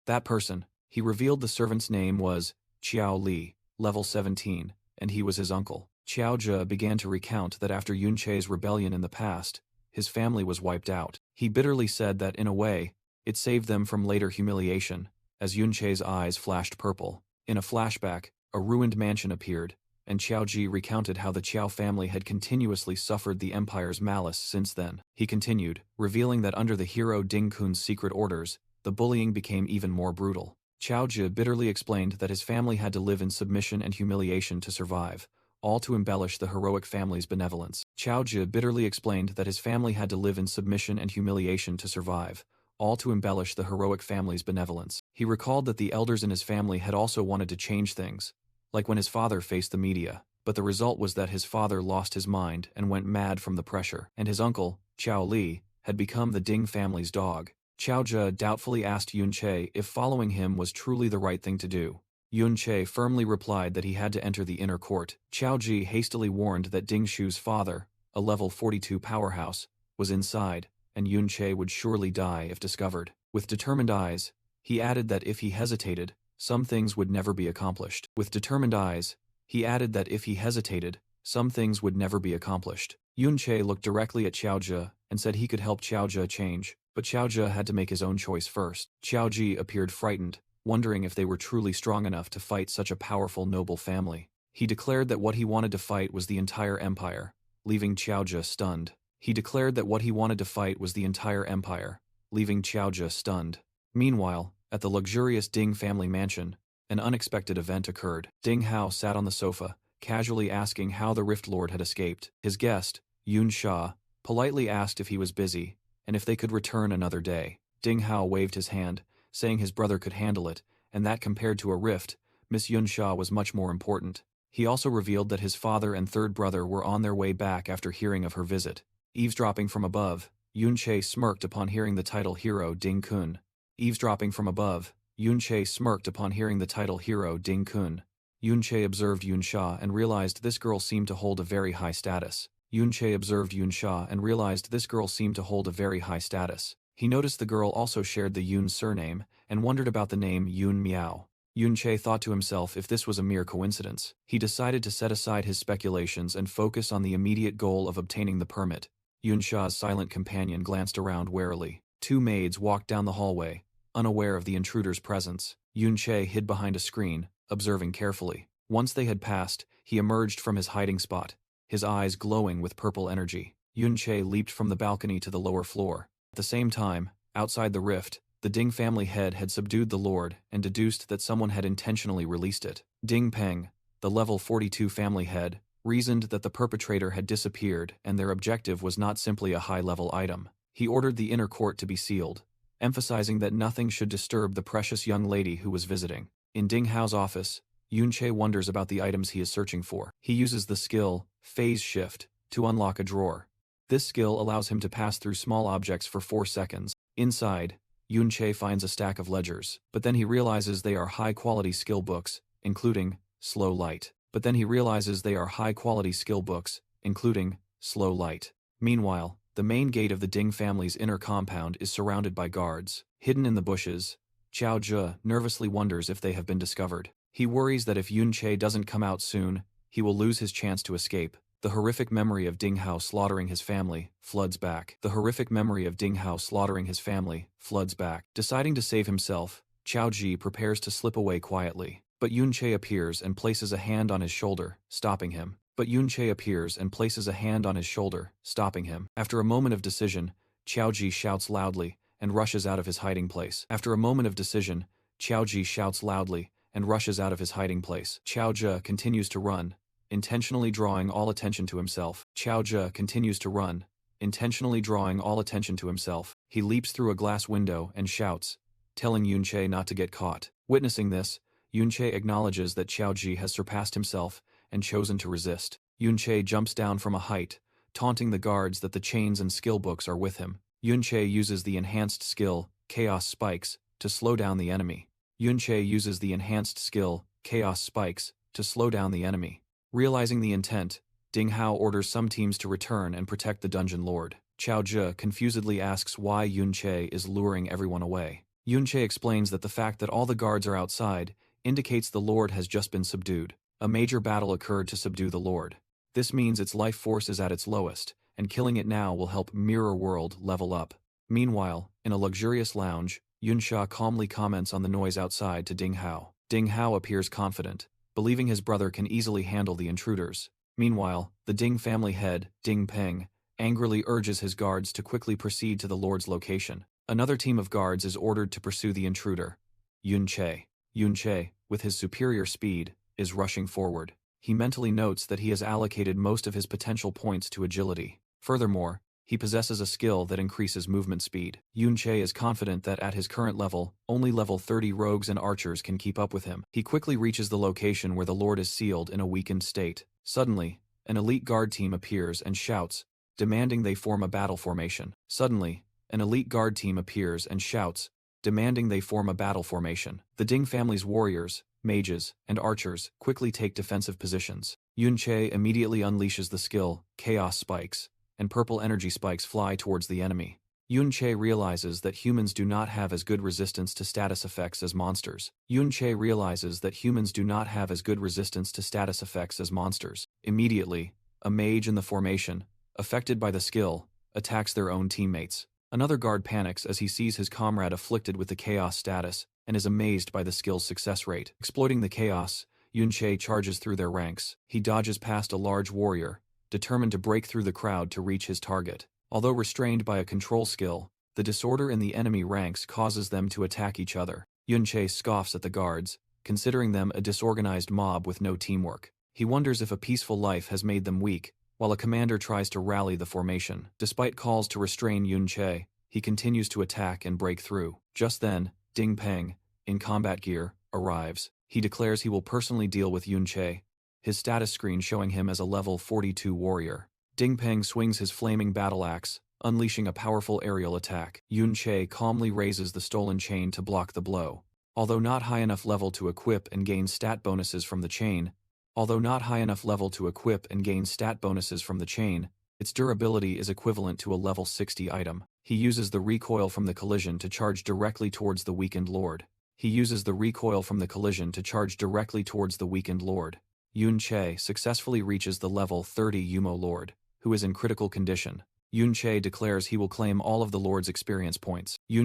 A: "That person." He revealed the servant's name was Qiao Li, level 17, and he was his uncle. Qiao Zhi began to recount that after Yun Che's rebellion in the past, his family was wiped out. He bitterly said that, in a way, it saved them from later humiliation. As Yun Che's eyes flashed purple, in a flashback, a ruined mansion appeared, and Qiao Zhi recounted how the Qiao family had continuously suffered the Empire's malice since then. He continued, revealing that under the hero Ding Kun's secret orders, the bullying became even more brutal. Qiao Zhi bitterly explained that his family had to live in submission and humiliation to survive, all to embellish the heroic family's benevolence. Qiao Zhi bitterly explained that his family had to live in submission and humiliation to survive, all to embellish the heroic family's benevolence. He recalled that the elders in his family had also wanted to change things, like when his father faced the media, but the result was that his father lost his mind and went mad from the pressure, and his uncle, Qiao Li, had become the Ding family's dog. Qiao Zhi doubtfully asked Yun Che if following him was truly the right thing to do. Yun Che firmly replied that he had to enter the inner court. Qiao Zhi hastily warned that Ding Shu's father, a level 42 powerhouse, was inside, and Yun Che would surely die if discovered. With determined eyes, he added that if he hesitated, some things would never be accomplished. With determined eyes, he added that if he hesitated, some things would never be accomplished. Yun Che looked directly at Qiao Zhi and said he could help Qiao Zhi change, but Qiao Zhi had to make his own choice first. Qiao Zhi appeared frightened, wondering if they were truly strong enough to fight such a powerful noble family. He declared that what he wanted to fight was the entire empire, leaving Qiao Zhi stunned. He declared that what he wanted to fight was the entire empire, leaving Qiao Zhi stunned. Meanwhile, at the luxurious Ding family mansion, an unexpected event occurred. Ding Hao sat on the sofa, casually asking how the Rift Lord had escaped. His guest, Yun Sha, politely asked if he was busy, and if they could return another day. Ding Hao waved his hand, saying his brother could handle it, and that compared to a rift, Miss Yunsha was much more important. He also revealed that his father and third brother were on their way back after hearing of her visit. Eavesdropping from above, Yunche smirked upon hearing the title hero Ding Kun. Eavesdropping from above, Yunche smirked upon hearing the title hero Ding Kun. Yunche observed Yunsha and realized this girl seemed to hold a very high status. Yunche observed Yunsha and realized this girl seemed to hold a very high status. He noticed the girl also shared the Yun surname, and wondered about the name Yun Miao. Yunche thought to himself if this was a mere coincidence. He decided to set aside his speculations and focus on the immediate goal of obtaining the permit. Yunsha's silent companion glanced around warily. Two maids walked down the hallway, unaware of the intruder's presence. Yunche hid behind a screen, observing carefully. Once they had passed, he emerged from his hiding spot, his eyes glowing with purple energy. Yunche leaped from the balcony to the lower floor. At the same time, outside the rift, the Ding family head had subdued the Lord and deduced that someone had intentionally released it. Ding Peng, the level 42 family head, reasoned that the perpetrator had disappeared and their objective was not simply a high-level item. He ordered the inner court to be sealed, emphasizing that nothing should disturb the precious young lady who was visiting. In Ding Hao's office, Yunche wonders about the items he is searching for. He uses the skill, Phase Shift, to unlock a drawer. This skill allows him to pass through small objects for 4 seconds. Inside, Yunche finds a stack of ledgers, but then he realizes they are high-quality skill books, including Slow Light. Meanwhile, the main gate of the Ding family's inner compound is surrounded by guards. Hidden in the bushes, Qiao Zhe nervously wonders if they have been discovered. He worries that if Yunche doesn't come out soon, he will lose his chance to escape. The horrific memory of Ding Hao slaughtering his family floods back. Deciding to save himself, Qiao Ji prepares to slip away quietly. But Yunche appears and places a hand on his shoulder, stopping him. After a moment of decision, Qiao Ji shouts loudly and rushes out of his hiding place. Qiao Zhe continues to run, intentionally drawing all attention to himself. He leaps through a glass window and shouts, telling Yunche not to get caught. Witnessing this, Yunche acknowledges that Qiao Ji has surpassed himself and chosen to resist. Yunche jumps down from a height, taunting the guards that the chains and skill books are with him. Yunche uses the enhanced skill, Chaos Spikes, to slow down the enemy. Realizing the intent, Ding Hao orders some teams to return and protect the dungeon lord. Qiao Zhe confusedly asks why Yunche is luring everyone away. Yunche explains that the fact that all the guards are outside indicates the lord has just been subdued. A major battle occurred to subdue the lord. This means its life force is at its lowest, and killing it now will help Mirror World level up. Meanwhile, in a luxurious lounge, Yunsha calmly comments on the noise outside to Ding Hao. Ding Hao appears confident, believing his brother can easily handle the intruders. Meanwhile, the Ding family head, Ding Peng, angrily urges his guards to quickly proceed to the lord's location. Another team of guards is ordered to pursue the intruder. Yunche, with his superior speed, is rushing forward. He mentally notes that he has allocated most of his potential points to agility. Furthermore, he possesses a skill that increases movement speed. Yunche is confident that at his current level, only level 30 rogues and archers can keep up with him. He quickly reaches the location where the lord is sealed in a weakened state. Suddenly, an elite guard team appears and shouts, demanding they form a battle formation. The Ding family's warriors, mages, and archers quickly take defensive positions. Yunche immediately unleashes the skill, Chaos Spikes, and purple energy spikes fly towards the enemy. Yunche realizes that humans do not have as good resistance to status effects as monsters. Immediately, a mage in the formation, affected by the skill, attacks their own teammates. Another guard panics as he sees his comrade afflicted with the chaos status and is amazed by the skill's success rate. Exploiting the chaos, Yunche charges through their ranks. He dodges past a large warrior, determined to break through the crowd to reach his target. Although restrained by a control skill, the disorder in the enemy ranks causes them to attack each other. Yunche scoffs at the guards, considering them a disorganized mob with no teamwork. He wonders if a peaceful life has made them weak, while a commander tries to rally the formation. Despite calls to restrain Yunche, he continues to attack and break through. Just then, Ding Peng, in combat gear, arrives. He declares he will personally deal with Yun Che, his status screen showing him as a level 42 warrior. Ding Peng swings his flaming battle axe, unleashing a powerful aerial attack. Yun Che calmly raises the stolen chain to block the blow. Although not high enough level to equip and gain stat bonuses from the chain, its durability is equivalent to a level 60 item. He uses the recoil from the collision to charge directly towards the weakened lord. Yun Che successfully reaches the level 30 Yumo Lord, who is in critical condition. Yun Che declares he will claim all of the Lord's experience points. He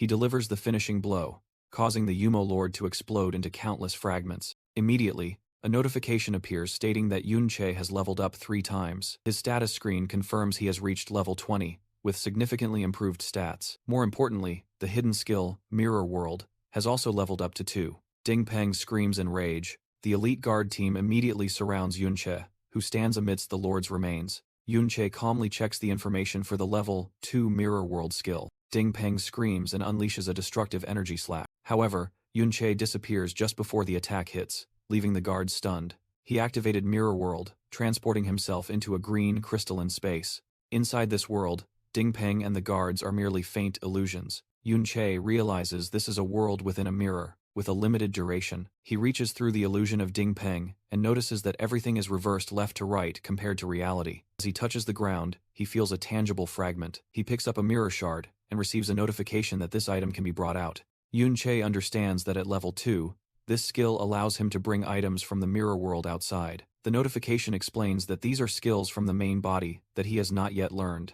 A: delivers the finishing blow, causing the Yumo Lord to explode into countless fragments. Immediately, a notification appears stating that Yun Che has leveled up 3 times. His status screen confirms he has reached level 20, with significantly improved stats. More importantly, the hidden skill, Mirror World, has also leveled up to 2. Ding Peng screams in rage. The elite guard team immediately surrounds Yun Che, who stands amidst the Lord's remains. Yun Che calmly checks the information for the level 2 Mirror World skill. Ding Peng screams and unleashes a destructive energy slap. However, Yun Che disappears just before the attack hits, leaving the guards stunned. He activated Mirror World, transporting himself into a green crystalline space. Inside this world, Ding Peng and the guards are merely faint illusions. Yun Che realizes this is a world within a mirror, with a limited duration. He reaches through the illusion of Ding Peng and notices that everything is reversed left to right compared to reality. As he touches the ground, he feels a tangible fragment. He picks up a mirror shard and receives a notification that this item can be brought out. Yun Che understands that at level 2, this skill allows him to bring items from the mirror world outside. The notification explains that these are skills from the main body that he has not yet learned.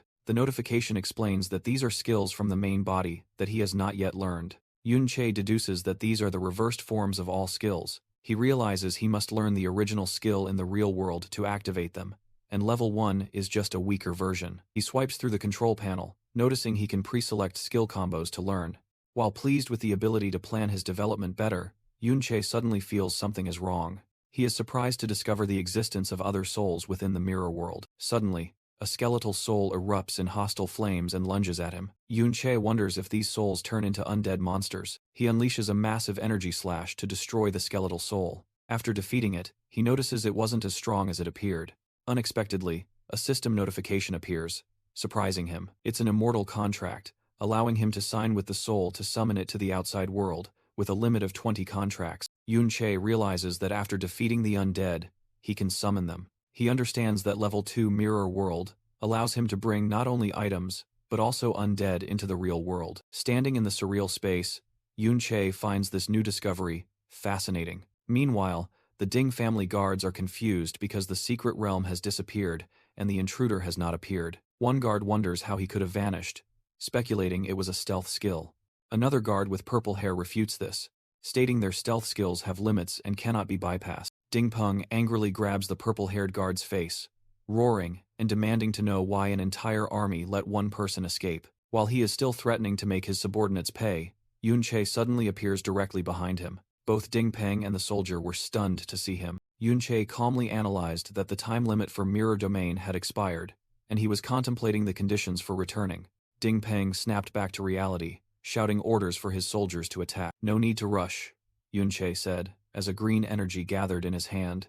A: Yun Che deduces that these are the reversed forms of all skills. He realizes he must learn the original skill in the real world to activate them, and level 1 is just a weaker version. He swipes through the control panel, noticing he can pre-select skill combos to learn. While pleased with the ability to plan his development better, Yun Che suddenly feels something is wrong. He is surprised to discover the existence of other souls within the mirror world. Suddenly, a skeletal soul erupts in hostile flames and lunges at him. Yun Che wonders if these souls turn into undead monsters. He unleashes a massive energy slash to destroy the skeletal soul. After defeating it, he notices it wasn't as strong as it appeared. Unexpectedly, a system notification appears, surprising him. It's an immortal contract, allowing him to sign with the soul to summon it to the outside world, with a limit of 20 contracts. Yun Che realizes that after defeating the undead, he can summon them. He understands that level 2 Mirror World allows him to bring not only items, but also undead into the real world. Standing in the surreal space, Yun Che finds this new discovery fascinating. Meanwhile, the Ding family guards are confused because the secret realm has disappeared and the intruder has not appeared. One guard wonders how he could have vanished, speculating it was a stealth skill. Another guard with purple hair refutes this, stating their stealth skills have limits and cannot be bypassed. Ding Peng angrily grabs the purple-haired guard's face, roaring and demanding to know why an entire army let one person escape. While he is still threatening to make his subordinates pay, Yun Che suddenly appears directly behind him. Both Ding Peng and the soldier were stunned to see him. Yun Che calmly analyzed that the time limit for mirror domain had expired, and he was contemplating the conditions for returning. Ding Peng snapped back to reality, shouting orders for his soldiers to attack. "No need to rush," Yun Che said, as a green energy gathered in his hand.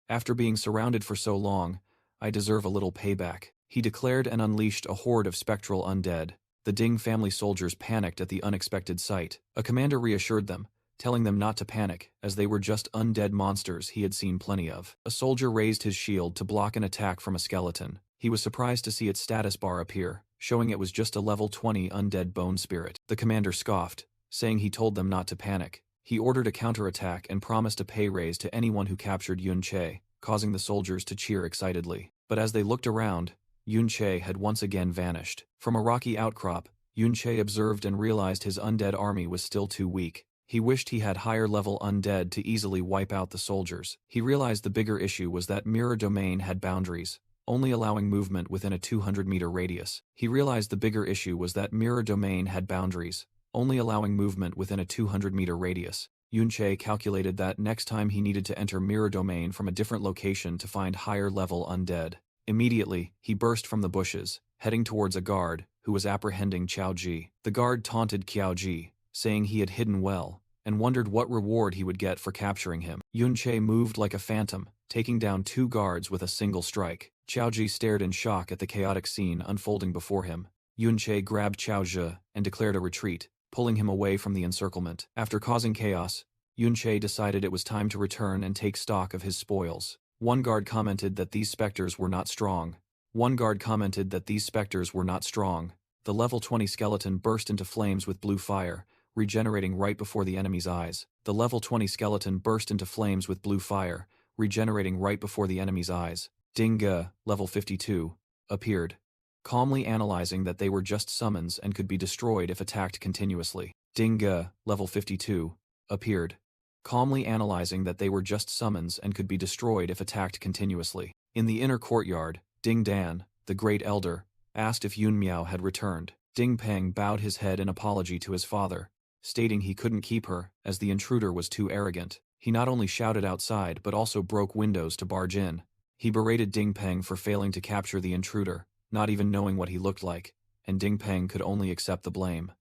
A: "After being surrounded for so long, I deserve a little payback," he declared and unleashed a horde of spectral undead. The Ding family soldiers panicked at the unexpected sight. A commander reassured them, telling them not to panic, as they were just undead monsters he had seen plenty of. A soldier raised his shield to block an attack from a skeleton. He was surprised to see its status bar appear, showing it was just a level 20 undead bone spirit. The commander scoffed, saying he told them not to panic. He ordered a counterattack and promised a pay raise to anyone who captured Yun Che, causing the soldiers to cheer excitedly. But as they looked around, Yun Che had once again vanished. From a rocky outcrop, Yun Che observed and realized his undead army was still too weak. He wished he had higher-level undead to easily wipe out the soldiers. He realized the bigger issue was that mirror domain had boundaries, only allowing movement within a 200-meter radius. Yun Che calculated that next time he needed to enter mirror domain from a different location to find higher-level undead. Immediately, he burst from the bushes, heading towards a guard, who was apprehending Qiao Ji. The guard taunted Qiao Ji, saying he had hidden well, and wondered what reward he would get for capturing him. Yun Che moved like a phantom, taking down 2 guards with a single strike. Qiao Ji stared in shock at the chaotic scene unfolding before him. Yun Che grabbed Qiao Ji and declared a retreat, pulling him away from the encirclement. After causing chaos, Yun Che decided it was time to return and take stock of his spoils. One guard commented that these specters were not strong. The level 20 skeleton burst into flames with blue fire, regenerating right before the enemy's eyes. Dinga, level 52, appeared, calmly analyzing that they were just summons and could be destroyed if attacked continuously. Dinga, level 52, appeared, calmly analyzing that they were just summons and could be destroyed if attacked continuously. In the inner courtyard, Ding Dan, the Great Elder, asked if Yun Miao had returned. Ding Peng bowed his head in apology to his father, stating he couldn't keep her, as the intruder was too arrogant. He not only shouted outside but also broke windows to barge in. He berated Ding Peng for failing to capture the intruder, not even knowing what he looked like, and Ding Peng could only accept the blame.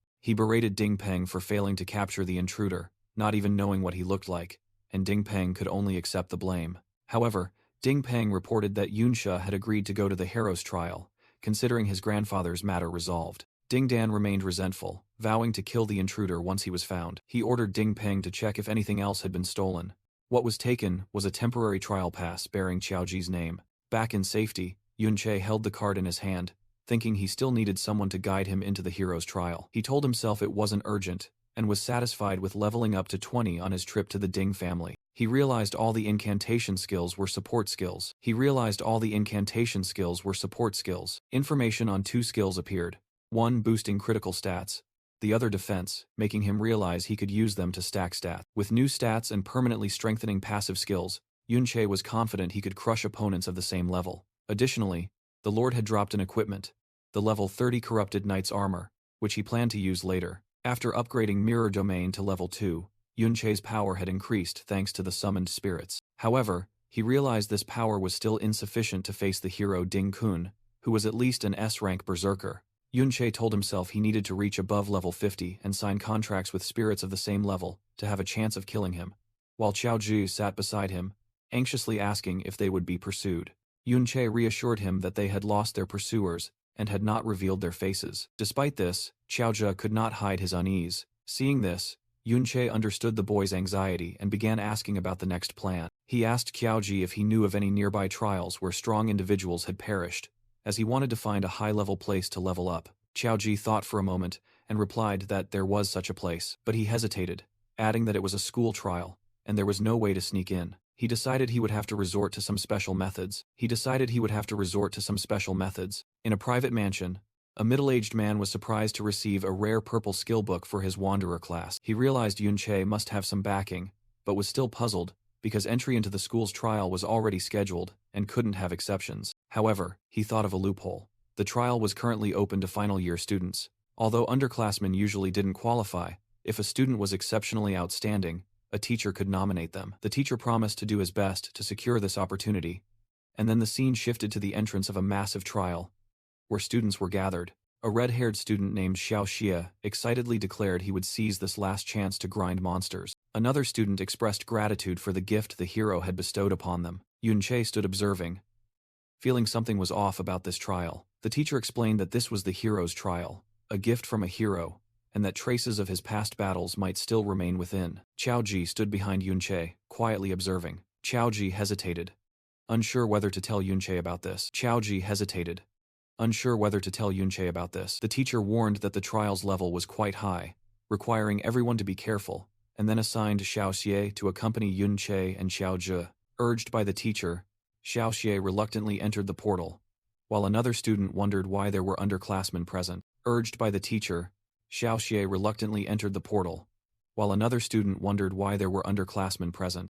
A: However, Ding Peng reported that Yunsha had agreed to go to the hero's trial, considering his grandfather's matter resolved. Ding Dan remained resentful, vowing to kill the intruder once he was found. He ordered Ding Peng to check if anything else had been stolen. What was taken was a temporary trial pass bearing Qiao Ji's name. Back in safety, Yun Che held the card in his hand, thinking he still needed someone to guide him into the hero's trial. He told himself it wasn't urgent, and was satisfied with leveling up to 20 on his trip to the Ding family. He realized all the incantation skills were support skills. Information on 2 skills appeared, one boosting critical stats, the other defense, making him realize he could use them to stack stats. With new stats and permanently strengthening passive skills, Yun Che was confident he could crush opponents of the same level. Additionally, the Lord had dropped an equipment, the level 30 Corrupted Knight's armor, which he planned to use later. After upgrading Mirror Domain to level 2, Yun Che's power had increased thanks to the summoned spirits. However, he realized this power was still insufficient to face the hero Ding Kun, who was at least an S-rank berserker. Yun Che told himself he needed to reach above level 50 and sign contracts with spirits of the same level to have a chance of killing him, while Qiao Ji sat beside him, anxiously asking if they would be pursued. Yun Che reassured him that they had lost their pursuers and had not revealed their faces. Despite this, Qiao Ji could not hide his unease. Seeing this, Yun Che understood the boy's anxiety and began asking about the next plan. He asked Qiao Ji if he knew of any nearby trials where strong individuals had perished, as he wanted to find a high-level place to level up. Qiao Ji thought for a moment and replied that there was such a place, but he hesitated, adding that it was a school trial, and there was no way to sneak in. He decided he would have to resort to some special methods. In a private mansion, a middle-aged man was surprised to receive a rare purple skill book for his Wanderer class. He realized Yun Che must have some backing, but was still puzzled, because entry into the school's trial was already scheduled and couldn't have exceptions. However, he thought of a loophole. The trial was currently open to final-year students. Although underclassmen usually didn't qualify, if a student was exceptionally outstanding, a teacher could nominate them. The teacher promised to do his best to secure this opportunity, and then the scene shifted to the entrance of a massive trial, where students were gathered. A red-haired student named Xiao Xie excitedly declared he would seize this last chance to grind monsters. Another student expressed gratitude for the gift the hero had bestowed upon them. Yun Che stood observing, feeling something was off about this trial. The teacher explained that this was the hero's trial, a gift from a hero, and that traces of his past battles might still remain within. Qiao Ji stood behind Yun Che, quietly observing. Qiao Ji hesitated, unsure whether to tell Yun Che about this. The teacher warned that the trial's level was quite high, requiring everyone to be careful, and then assigned Xiao Xie to accompany Yun Che and Xiao Zhe. Urged by the teacher, Xiao Xie reluctantly entered the portal, while another student wondered why there were underclassmen present.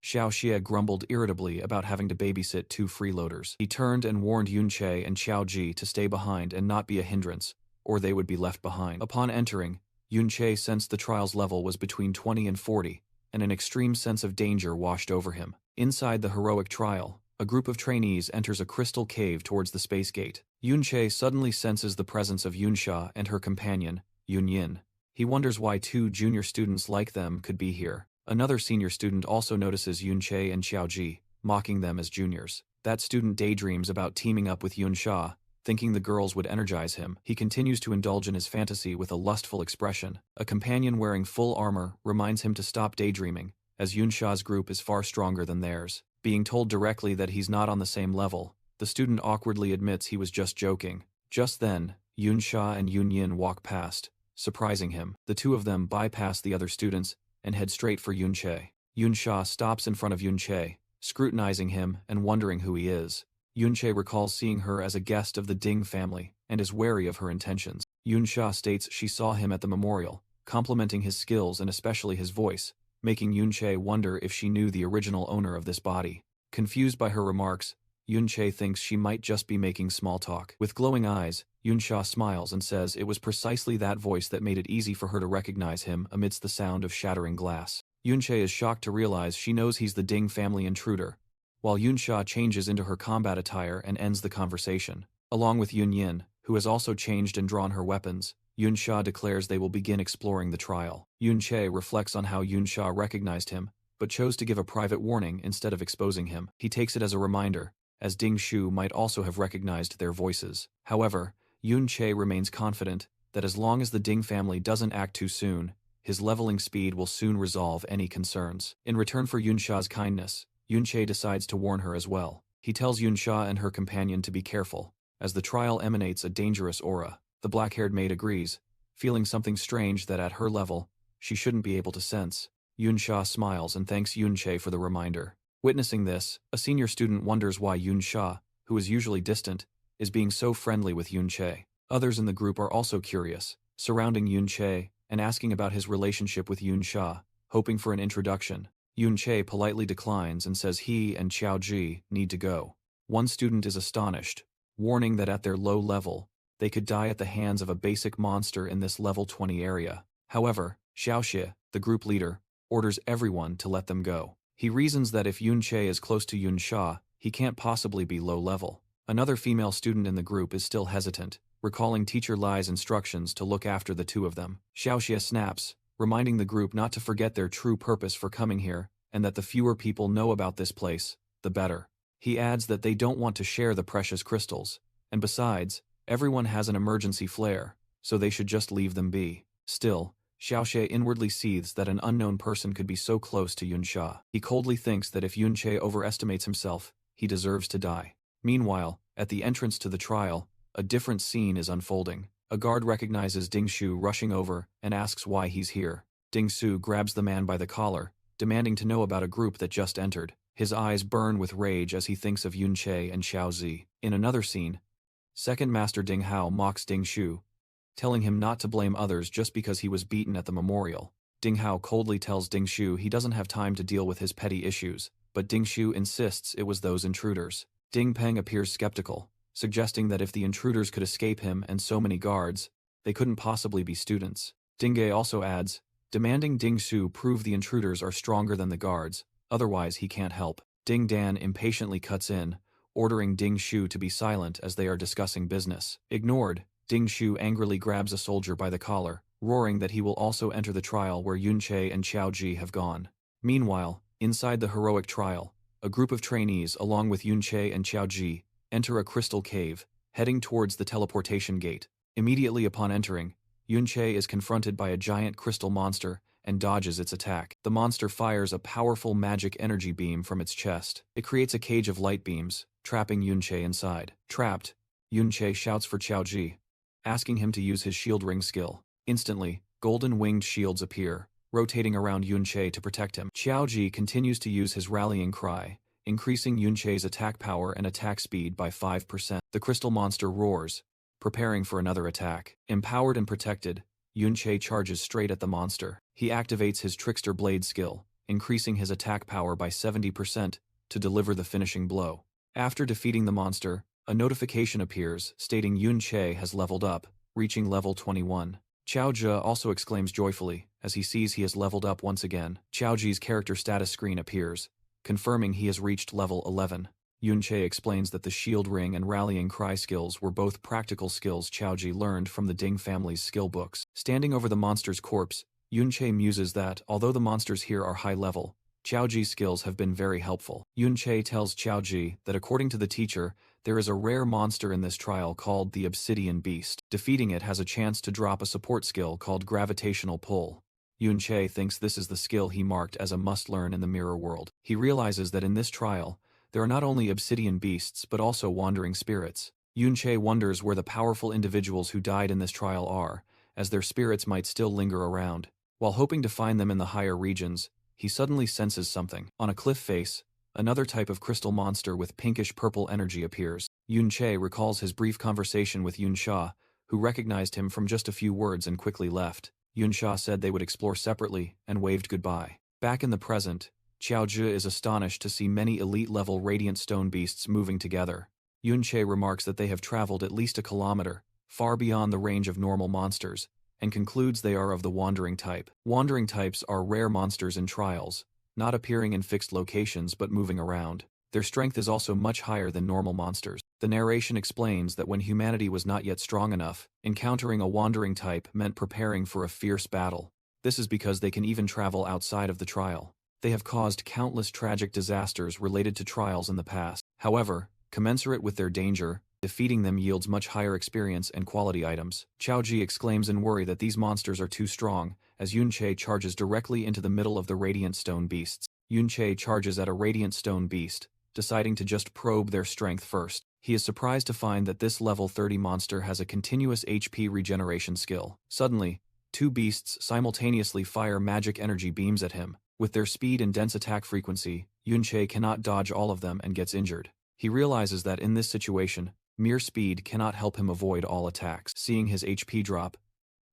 A: Xiao Xie grumbled irritably about having to babysit 2 freeloaders. He turned and warned Yun Che and Qiao Ji to stay behind and not be a hindrance, or they would be left behind. Upon entering, Yun Che sensed the trial's level was between 20 and 40, and an extreme sense of danger washed over him. Inside the heroic trial, a group of trainees enters a crystal cave towards the space gate. Yunche suddenly senses the presence of Yunsha and her companion, Yunyin. He wonders why two junior students like them could be here. Another senior student also notices Yunche and Xiaoji, mocking them as juniors. That student daydreams about teaming up with Yunsha, thinking the girls would energize him. He continues to indulge in his fantasy with a lustful expression. A companion wearing full armor reminds him to stop daydreaming, as Yunsha's group is far stronger than theirs. Being told directly that he's not on the same level, the student awkwardly admits he was just joking. Just then, Yunsha and Yunyin walk past, surprising him. The two of them bypass the other students and head straight for Yunche. Yunsha stops in front of Yunche, scrutinizing him and wondering who he is. Yunche recalls seeing her as a guest of the Ding family and is wary of her intentions. Yunsha states she saw him at the memorial, complimenting his skills and especially his voice, making Yunche wonder if she knew the original owner of this body. Confused by her remarks, Yunche thinks she might just be making small talk. With glowing eyes, Yunsha smiles and says it was precisely that voice that made it easy for her to recognize him amidst the sound of shattering glass. Yunche is shocked to realize she knows he's the Ding family intruder, while Yunsha changes into her combat attire and ends the conversation. Along with Yunyin, who has also changed and drawn her weapons, Yunsha declares they will begin exploring the trial. Yunche reflects on how Yunsha recognized him, but chose to give a private warning instead of exposing him. He takes it as a reminder, as Ding Shu might also have recognized their voices. However, Yunche remains confident that as long as the Ding family doesn't act too soon, his leveling speed will soon resolve any concerns. In return for Yunsha's kindness, Yunche decides to warn her as well. He tells Yunsha and her companion to be careful, as the trial emanates a dangerous aura. The black-haired maid agrees, feeling something strange that at her level, she shouldn't be able to sense. Yunsha smiles and thanks Yunche for the reminder. Witnessing this, a senior student wonders why Yunsha, who is usually distant, is being so friendly with Yunche. Others in the group are also curious, surrounding Yunche and asking about his relationship with Yunsha, hoping for an introduction. Yunche politely declines and says he and Xiaoji need to go. One student is astonished, warning that at their low level, they could die at the hands of a basic monster in this level 20 area. However, Xiaoxie, the group leader, orders everyone to let them go. He reasons that if Yunche is close to Yunsha, he can't possibly be low level. Another female student in the group is still hesitant, recalling Teacher Lai's instructions to look after the two of them. Xiaoxie snaps, reminding the group not to forget their true purpose for coming here, and that the fewer people know about this place, the better. He adds that they don't want to share the precious crystals, and besides, everyone has an emergency flare, so they should just leave them be. Still, Xiaoxie inwardly seethes that an unknown person could be so close to Yunsha. He coldly thinks that if Yunche overestimates himself, he deserves to die. Meanwhile, at the entrance to the trial, a different scene is unfolding. A guard recognizes Ding Shu rushing over and asks why he's here. Ding Su grabs the man by the collar, demanding to know about a group that just entered. His eyes burn with rage as he thinks of Yunche and Xiaozi. In another scene, Second Master Ding Hao mocks Ding Shu, telling him not to blame others just because he was beaten at the memorial. Ding Hao coldly tells Ding Shu he doesn't have time to deal with his petty issues, but Ding Shu insists it was those intruders. Ding Peng appears skeptical, suggesting that if the intruders could escape him and so many guards, they couldn't possibly be students. Ding Ge also adds, demanding Ding Su prove the intruders are stronger than the guards, otherwise he can't help. Ding Dan impatiently cuts in, ordering Ding Shu to be silent as they are discussing business. Ignored, Ding Shu angrily grabs a soldier by the collar, roaring that he will also enter the trial where Yunche and Xiaoji have gone. Meanwhile, inside the heroic trial, a group of trainees along with Yunche and Xiaoji enter a crystal cave, heading towards the teleportation gate. Immediately upon entering, Yunche is confronted by a giant crystal monster and dodges its attack. The monster fires a powerful magic energy beam from its chest. It creates a cage of light beams, trapping Yunche inside. Trapped, Yunche shouts for Xiaoji, asking him to use his shield ring skill. Instantly, golden winged shields appear, rotating around Yunche to protect him. Xiaoji continues to use his rallying cry, increasing Yunche's attack power and attack speed by 5%. The crystal monster roars, preparing for another attack. Empowered and protected, Yunche charges straight at the monster. He activates his trickster blade skill, increasing his attack power by 70% to deliver the finishing blow. After defeating the monster, a notification appears stating Yunche has leveled up, reaching level 21. Xiaozhe also exclaims joyfully as he sees he has leveled up once again. Xiaoji's character status screen appears, confirming he has reached level 11. Yunche explains that the shield ring and rallying cry skills were both practical skills Qiaoji learned from the Ding family's skill books. Standing over the monster's corpse, Yunche muses that, although the monsters here are high level, Qiaoji's skills have been very helpful. Yunche tells Qiaoji that according to the teacher, there is a rare monster in this trial called the Obsidian Beast. Defeating it has a chance to drop a support skill called Gravitational Pull. Yunche thinks this is the skill he marked as a must-learn in the mirror world. He realizes that in this trial, there are not only obsidian beasts but also wandering spirits. Yunche wonders where the powerful individuals who died in this trial are, as their spirits might still linger around. While hoping to find them in the higher regions, he suddenly senses something. On a cliff face, another type of crystal monster with pinkish-purple energy appears. Yunche recalls his brief conversation with Yunsha, who recognized him from just a few words and quickly left. Yunsha said they would explore separately and waved goodbye. Back in the present, Qiaozhi is astonished to see many elite-level radiant stone beasts moving together. Yunche remarks that they have traveled at least a kilometer, far beyond the range of normal monsters, and concludes they are of the wandering type. Wandering types are rare monsters in trials, not appearing in fixed locations but moving around. Their strength is also much higher than normal monsters. The narration explains that when humanity was not yet strong enough, encountering a wandering type meant preparing for a fierce battle. This is because they can even travel outside of the trial. They have caused countless tragic disasters related to trials in the past. However, commensurate with their danger, defeating them yields much higher experience and quality items. Qiaoji exclaims in worry that these monsters are too strong, as Yunche charges directly into the middle of the radiant stone beasts. Yunche charges at a radiant stone beast, deciding to just probe their strength first. He is surprised to find that this level 30 monster has a continuous HP regeneration skill. Suddenly, two beasts simultaneously fire magic energy beams at him. With their speed and dense attack frequency, Yunche cannot dodge all of them and gets injured. He realizes that in this situation, mere speed cannot help him avoid all attacks. Seeing his HP drop,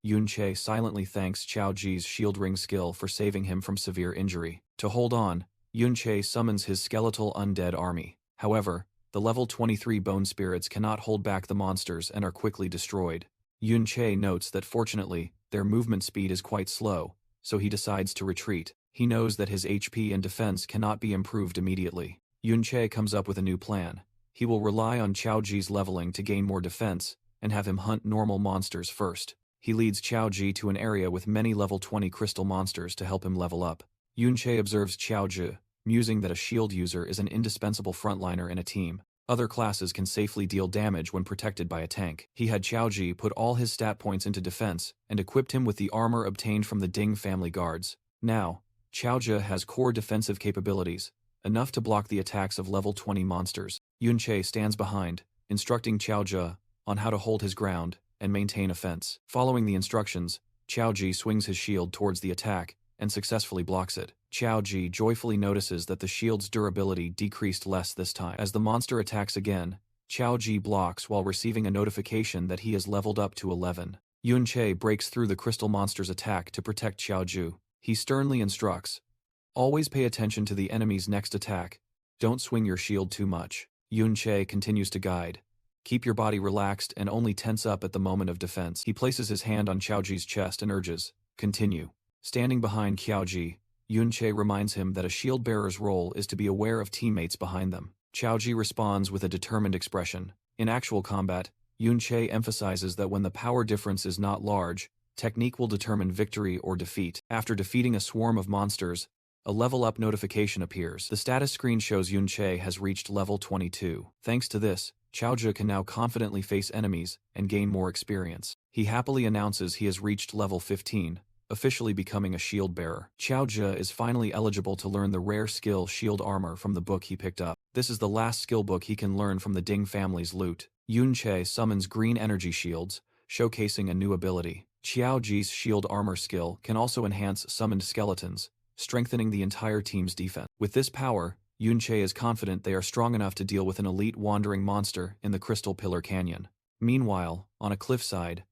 A: Yunche silently thanks Qiaoji's shield ring skill for saving him from severe injury. To hold on, Yunche summons his skeletal undead army. However, the level 23 bone spirits cannot hold back the monsters and are quickly destroyed. Yunche notes that fortunately, their movement speed is quite slow, so he decides to retreat. He knows that his HP and defense cannot be improved immediately. Yunche comes up with a new plan. He will rely on Qiaoji's leveling to gain more defense, and have him hunt normal monsters first. He leads Qiaoji to an area with many level 20 crystal monsters to help him level up. Yunche observes Qiaoji, musing that a shield user is an indispensable frontliner in a team. Other classes can safely deal damage when protected by a tank. He had Qiaoji put all his stat points into defense, and equipped him with the armor obtained from the Ding family guards. Now, Qiaoji has core defensive capabilities, enough to block the attacks of level 20 monsters. Yunche stands behind, instructing Qiaoji on how to hold his ground and maintain offense. Following the instructions, Qiaoji swings his shield towards the attack and successfully blocks it. Qiaoji joyfully notices that the shield's durability decreased less this time. As the monster attacks again, Qiaoji blocks while receiving a notification that he is leveled up to 11. Yunche breaks through the crystal monster's attack to protect Qiaoji. He sternly instructs, "Always pay attention to the enemy's next attack. Don't swing your shield too much." Yunche continues to guide. "Keep your body relaxed and only tense up at the moment of defense." He places his hand on Qiaoji's chest and urges, "Continue." Standing behind Qiaoji, Yunche reminds him that a shield bearer's role is to be aware of teammates behind them. Qiaoji responds with a determined expression. In actual combat, Yunche emphasizes that when the power difference is not large, technique will determine victory or defeat. After defeating a swarm of monsters, a level-up notification appears. The status screen shows Yunche has reached level 22. Thanks to this, Qiaoji can now confidently face enemies and gain more experience. He happily announces he has reached level 15, officially becoming a shield bearer. Qiaoji is finally eligible to learn the rare skill Shield Armor from the book he picked up. This is the last skill book he can learn from the Ding family's loot. Yunche summons green energy shields, showcasing a new ability. Qiaoji's Shield Armor skill can also enhance summoned skeletons, strengthening the entire team's defense. With this power, Yunche is confident they are strong enough to deal with an elite wandering monster in the Crystal Pillar Canyon. Meanwhile, on a cliffside,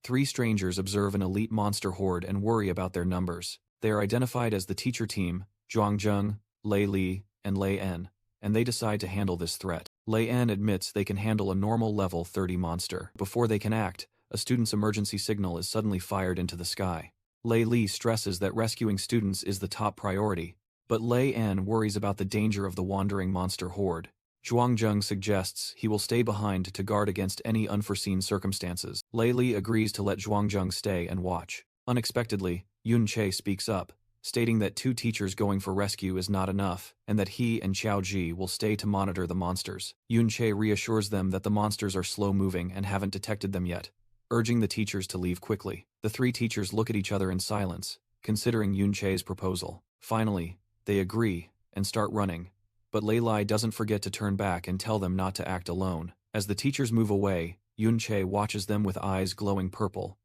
A: three strangers observe an elite monster horde and worry about their numbers. They are identified as the teacher team, Zhuangzheng, Lei Li, and Lei En, and they decide to handle this threat. Lei En admits they can handle a normal level 30 monster. Before they can act, a student's emergency signal is suddenly fired into the sky. Lei Li stresses that rescuing students is the top priority, but Lei En worries about the danger of the wandering monster horde. Zhuangjung suggests he will stay behind to guard against any unforeseen circumstances. Lei Li agrees to let Zhuangjung stay and watch. Unexpectedly, Yun Che speaks up, stating that 2 teachers going for rescue is not enough, and that he and Qiao Ji will stay to monitor the monsters. Yun Che reassures them that the monsters are slow-moving and haven't detected them yet, urging the teachers to leave quickly. The 3 teachers look at each other in silence, considering Yun Che's proposal. Finally, they agree and start running, but Lei Li doesn't forget to turn back and tell them not to act alone. As the teachers move away, Yun Che watches them with eyes glowing purple,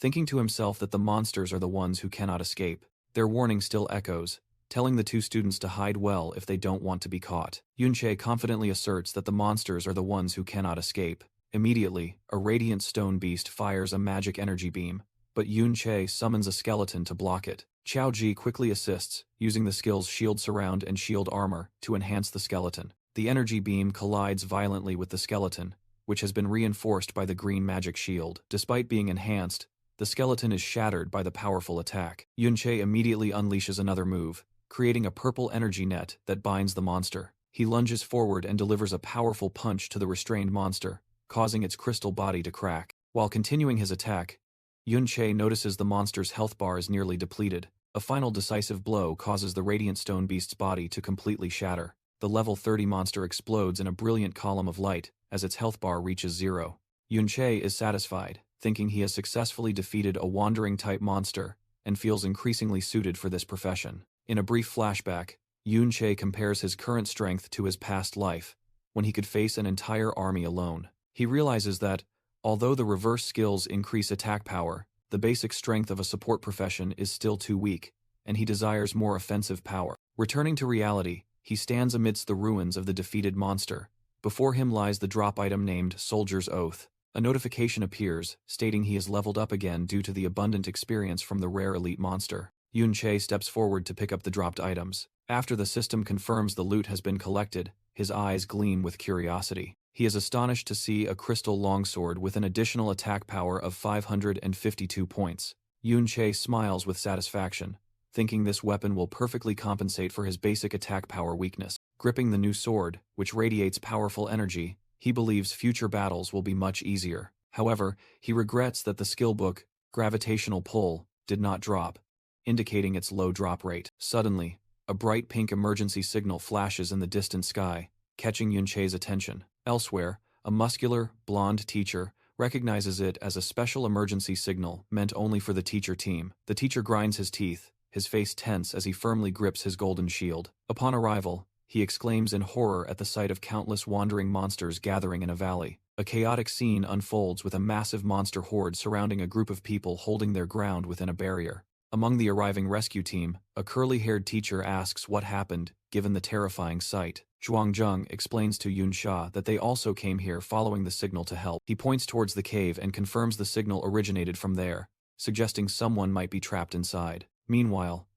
A: thinking to himself that the monsters are the ones who cannot escape. Their warning still echoes, telling the 2 students to hide well if they don't want to be caught. Yun Che confidently asserts that the monsters are the ones who cannot escape. Immediately, a radiant stone beast fires a magic energy beam, but Yun Che summons a skeleton to block it. Qiao Ji quickly assists, using the skills Shield Surround and Shield Armor to enhance the skeleton. The energy beam collides violently with the skeleton, which has been reinforced by the green magic shield. Despite being enhanced, the skeleton is shattered by the powerful attack. Yun Che immediately unleashes another move, creating a purple energy net that binds the monster. He lunges forward and delivers a powerful punch to the restrained monster, causing its crystal body to crack. While continuing his attack, Yun Che notices the monster's health bar is nearly depleted. A final decisive blow causes the radiant stone beast's body to completely shatter. The level 30 monster explodes in a brilliant column of light as its health bar reaches 0. Yun Che is satisfied, thinking he has successfully defeated a wandering-type monster and feels increasingly suited for this profession. In a brief flashback, Yun Che compares his current strength to his past life, when he could face an entire army alone. He realizes that, although the reverse skills increase attack power, the basic strength of a support profession is still too weak, and he desires more offensive power. Returning to reality, he stands amidst the ruins of the defeated monster. Before him lies the drop item named Soldier's Oath. A notification appears, stating he is leveled up again due to the abundant experience from the rare elite monster. Yun Che steps forward to pick up the dropped items. After the system confirms the loot has been collected, his eyes gleam with curiosity. He is astonished to see a crystal longsword with an additional attack power of 552 points. Yun Che smiles with satisfaction, thinking this weapon will perfectly compensate for his basic attack power weakness. Gripping the new sword, which radiates powerful energy, he believes future battles will be much easier. However, he regrets that the skill book, Gravitational Pull, did not drop, indicating its low drop rate. Suddenly, a bright pink emergency signal flashes in the distant sky, catching Yun Che's attention. Elsewhere, a muscular, blonde teacher recognizes it as a special emergency signal meant only for the teacher team. The teacher grinds his teeth, his face tense as he firmly grips his golden shield. Upon arrival, he exclaims in horror at the sight of countless wandering monsters gathering in a valley. A chaotic scene unfolds with a massive monster horde surrounding a group of people holding their ground within a barrier. Among the arriving rescue team, a curly-haired teacher asks what happened, given the terrifying sight. Zhuangjung explains to Yun Sha that they also came here following the signal to help. He points towards the cave and confirms the signal originated from there, suggesting someone might be trapped inside. Meanwhile,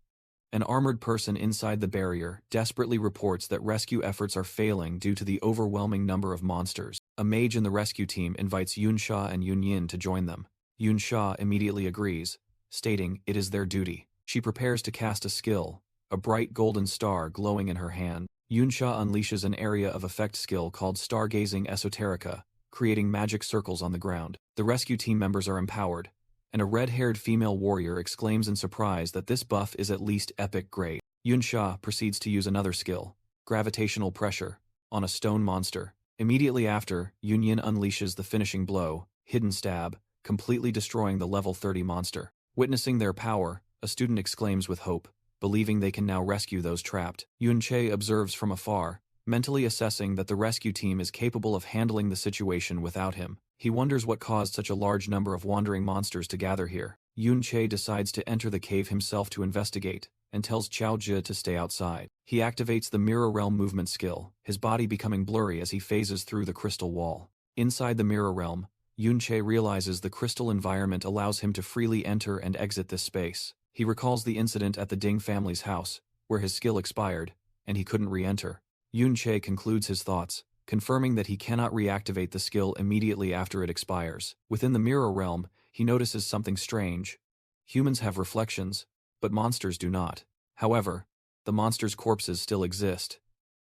A: an armored person inside the barrier desperately reports that rescue efforts are failing due to the overwhelming number of monsters. A mage in the rescue team invites Yun Sha and Yun Yin to join them. Yun Sha immediately agrees, stating it is their duty. She prepares to cast a skill, a bright golden star glowing in her hand. Yun Sha unleashes an area of effect skill called Stargazing Esoterica, creating magic circles on the ground. The rescue team members are empowered, and a red-haired female warrior exclaims in surprise that this buff is at least epic grade. Yun Sha proceeds to use another skill, Gravitational Pressure, on a stone monster. Immediately after, Yun Yin unleashes the finishing blow, Hidden Stab, completely destroying the level 30 monster. Witnessing their power, a student exclaims with hope, believing they can now rescue those trapped. Yun Che observes from afar, mentally assessing that the rescue team is capable of handling the situation without him. He wonders what caused such a large number of wandering monsters to gather here. Yun Che decides to enter the cave himself to investigate, and tells Qiao Zhi to stay outside. He activates the Mirror Realm movement skill, his body becoming blurry as he phases through the crystal wall. Inside the Mirror Realm, Yun Che realizes the crystal environment allows him to freely enter and exit this space. He recalls the incident at the Ding family's house, where his skill expired, and he couldn't re-enter. Yun Che concludes his thoughts, confirming that he cannot reactivate the skill immediately after it expires. Within the Mirror Realm, he notices something strange. Humans have reflections, but monsters do not. However, the monsters' corpses still exist,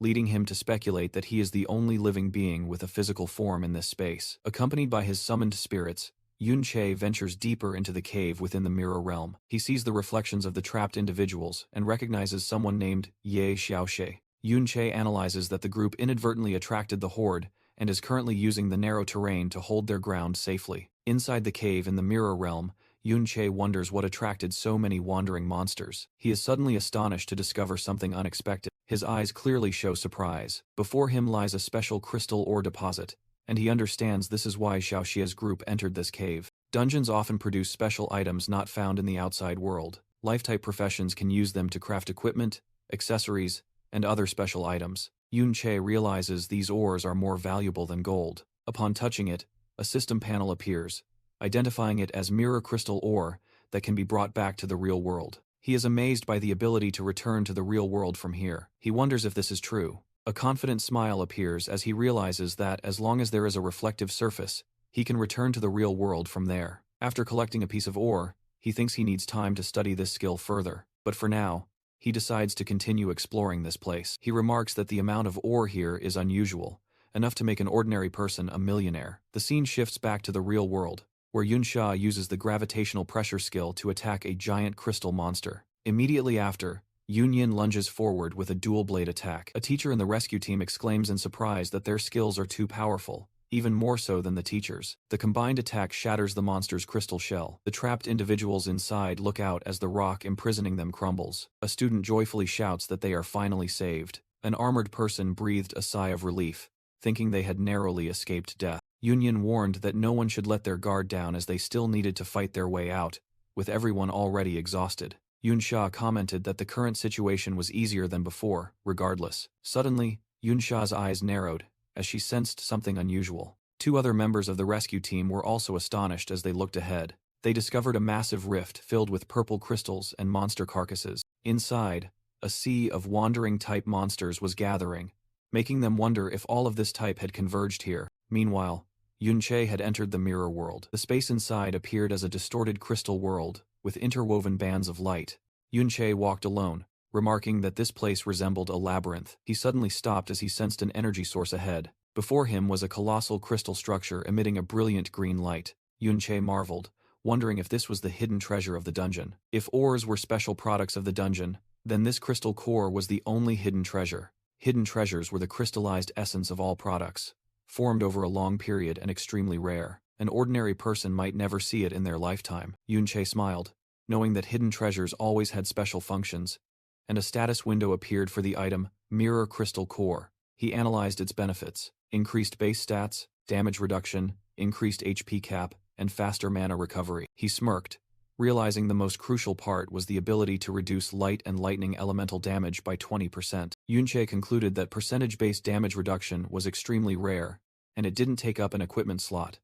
A: leading him to speculate that he is the only living being with a physical form in this space. Accompanied by his summoned spirits, Yun-Che ventures deeper into the cave within the mirror realm. He sees the reflections of the trapped individuals and recognizes someone named Ye Xiaoxie. Yun-Che analyzes that the group inadvertently attracted the horde and is currently using the narrow terrain to hold their ground safely. Inside the cave in the mirror realm, Yun-Che wonders what attracted so many wandering monsters. He is suddenly astonished to discover something unexpected. His eyes clearly show surprise. Before him lies a special crystal ore deposit, and he understands this is why Xiaoxie's group entered this cave. Dungeons often produce special items not found in the outside world. Life-type professions can use them to craft equipment, accessories, and other special items. Yun-Che realizes these ores are more valuable than gold. Upon touching it, a system panel appears, identifying it as mirror crystal ore that can be brought back to the real world. He is amazed by the ability to return to the real world from here. He wonders if this is true. A confident smile appears as he realizes that as long as there is a reflective surface, he can return to the real world from there. After collecting a piece of ore, he thinks he needs time to study this skill further, but for now, he decides to continue exploring this place. He remarks that the amount of ore here is unusual, enough to make an ordinary person a millionaire. The scene shifts back to the real world, where Yun-Sha uses the gravitational pressure skill to attack a giant crystal monster. Immediately after, Yun-Yin lunges forward with a dual-blade attack. A teacher in the rescue team exclaims in surprise that their skills are too powerful, even more so than the teacher's. The combined attack shatters the monster's crystal shell. The trapped individuals inside look out as the rock imprisoning them crumbles. A student joyfully shouts that they are finally saved. An armored person breathed a sigh of relief, thinking they had narrowly escaped death. Yun-Yin warned that no one should let their guard down as they still needed to fight their way out, with everyone already exhausted. Yun-Sha commented that the current situation was easier than before, regardless. Suddenly, Yun-Sha's eyes narrowed, as she sensed something unusual. Two other members of the rescue team were also astonished as they looked ahead. They discovered a massive rift filled with purple crystals and monster carcasses. Inside, a sea of wandering-type monsters was gathering, making them wonder if all of this type had converged here. Meanwhile, Yun-Che had entered the mirror world. The space inside appeared as a distorted crystal world, with interwoven bands of light. Yun-Che walked alone, remarking that this place resembled a labyrinth. He suddenly stopped as he sensed an energy source ahead. Before him was a colossal crystal structure emitting a brilliant green light. Yun-Che marveled, wondering if this was the hidden treasure of the dungeon. If ores were special products of the dungeon, then this crystal core was the only hidden treasure. Hidden treasures were the crystallized essence of all products, formed over a long period and extremely rare. An ordinary person might never see it in their lifetime. Yun-Che smiled, knowing that hidden treasures always had special functions, and a status window appeared for the item, Mirror Crystal Core. He analyzed its benefits: increased base stats, damage reduction, increased HP cap, and faster mana recovery. He smirked, realizing the most crucial part was the ability to reduce light and lightning elemental damage by 20%. Yun-Che concluded that percentage-based damage reduction was extremely rare, and it didn't take up an equipment slot.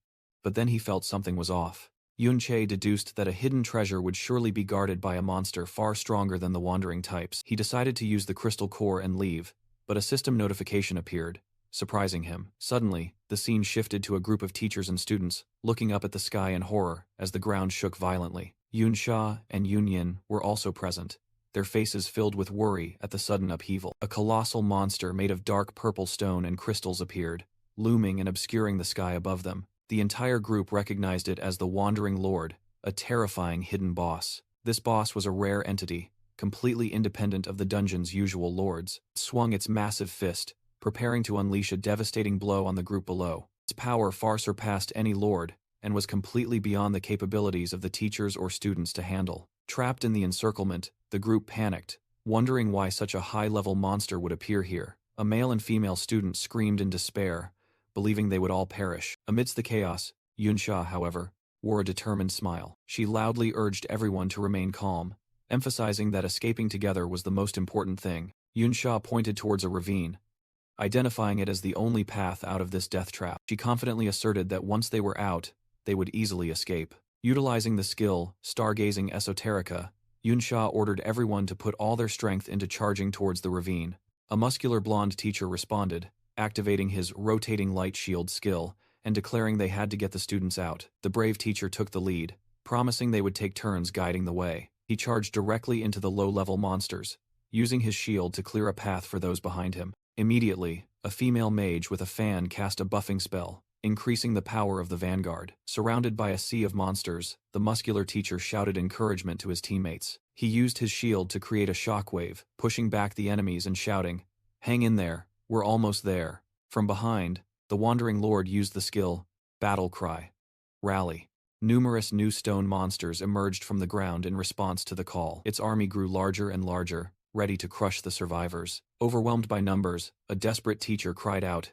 A: But then he felt something was off. Yun-Che deduced that a hidden treasure would surely be guarded by a monster far stronger than the wandering types. He decided to use the crystal core and leave, but a system notification appeared, surprising him. Suddenly, the scene shifted to a group of teachers and students, looking up at the sky in horror as the ground shook violently. Yun-Sha and Yun-Yin were also present, their faces filled with worry at the sudden upheaval. A colossal monster made of dark purple stone and crystals appeared, looming and obscuring the sky above them. The entire group recognized it as the Wandering Lord, a terrifying hidden boss. This boss was a rare entity, completely independent of the dungeon's usual lords. It swung its massive fist, preparing to unleash a devastating blow on the group below. Its power far surpassed any lord, and was completely beyond the capabilities of the teachers or students to handle. Trapped in the encirclement, the group panicked, wondering why such a high-level monster would appear here. A male and female student screamed in despair, believing they would all perish. Amidst the chaos, Yun-Sha, however, wore a determined smile. She loudly urged everyone to remain calm, emphasizing that escaping together was the most important thing. Yun-Sha pointed towards a ravine, identifying it as the only path out of this death trap. She confidently asserted that once they were out, they would easily escape. Utilizing the skill, Stargazing Esoterica, Yun-Sha ordered everyone to put all their strength into charging towards the ravine. A muscular blonde teacher responded, activating his rotating light shield skill and declaring they had to get the students out. The brave teacher took the lead, promising they would take turns guiding the way. He charged directly into the low-level monsters, using his shield to clear a path for those behind him. Immediately, a female mage with a fan cast a buffing spell, increasing the power of the vanguard. Surrounded by a sea of monsters, the muscular teacher shouted encouragement to his teammates. He used his shield to create a shockwave, pushing back the enemies and shouting, "Hang in there, we're almost there." From behind, the Wandering Lord used the skill, Battle Cry. Rally. Numerous new stone monsters emerged from the ground in response to the call. Its army grew larger and larger, ready to crush the survivors. Overwhelmed by numbers, a desperate teacher cried out,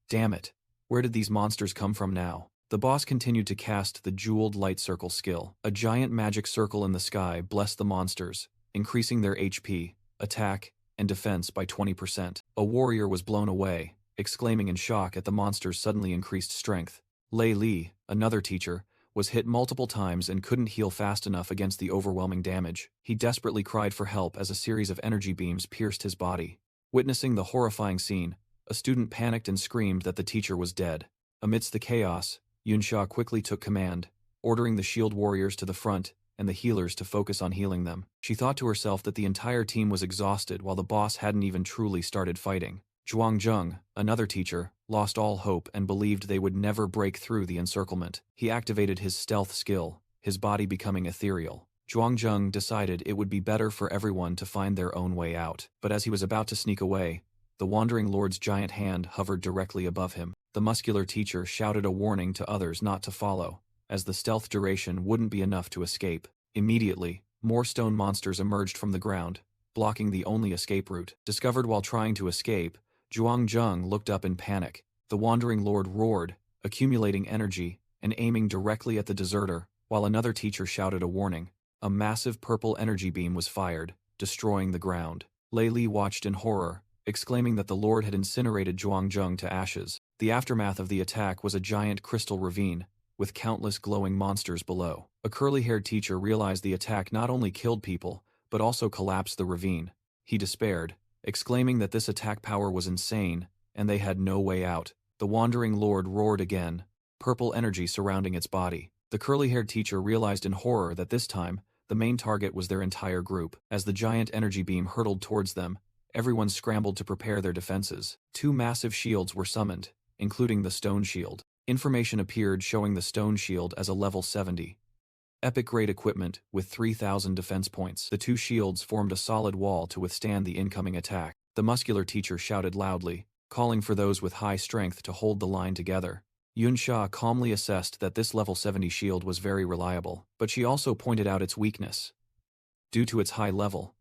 A: "Damn it! Where did these monsters come from now?" The boss continued to cast the jeweled light circle skill. A giant magic circle in the sky blessed the monsters, increasing their HP, attack, and defense by 20%. A warrior was blown away, exclaiming in shock at the monster's suddenly increased strength. Lei Li, another teacher, was hit multiple times and couldn't heal fast enough against the overwhelming damage. He desperately cried for help as a series of energy beams pierced his body. Witnessing the horrifying scene, a student panicked and screamed that the teacher was dead. Amidst the chaos, Yunsha quickly took command, ordering the shield warriors to the front and the healers to focus on healing them. She thought to herself that the entire team was exhausted while the boss hadn't even truly started fighting. Zhuangzheng, another teacher, lost all hope and believed they would never break through the encirclement. He activated his stealth skill, his body becoming ethereal. Zhuangzheng decided it would be better for everyone to find their own way out. But as he was about to sneak away, the Wandering Lord's giant hand hovered directly above him. The muscular teacher shouted a warning to others not to follow, as the stealth duration wouldn't be enough to escape. Immediately, more stone monsters emerged from the ground, blocking the only escape route. Discovered while trying to escape, Zhuangzheng looked up in panic. The Wandering Lord roared, accumulating energy and aiming directly at the deserter, while another teacher shouted a warning. A massive purple energy beam was fired, destroying the ground. Lei Li watched in horror, exclaiming that the Lord had incinerated Zhuangzheng to ashes. The aftermath of the attack was a giant crystal ravine, with countless glowing monsters below. A curly-haired teacher realized the attack not only killed people, but also collapsed the ravine. He despaired, exclaiming that this attack power was insane, and they had no way out. The Wandering Lord roared again, purple energy surrounding its body. The curly-haired teacher realized in horror that this time, the main target was their entire group. As the giant energy beam hurtled towards them, everyone scrambled to prepare their defenses. 2 massive shields were summoned, including the stone shield. Information appeared showing the stone shield as a level 70. Epic-grade equipment with 3,000 defense points. The 2 shields formed a solid wall to withstand the incoming attack. The muscular teacher shouted loudly, calling for those with high strength to hold the line together. Yunsha calmly assessed that this level 70 shield was very reliable, but she also pointed out its weakness. Due to its high level,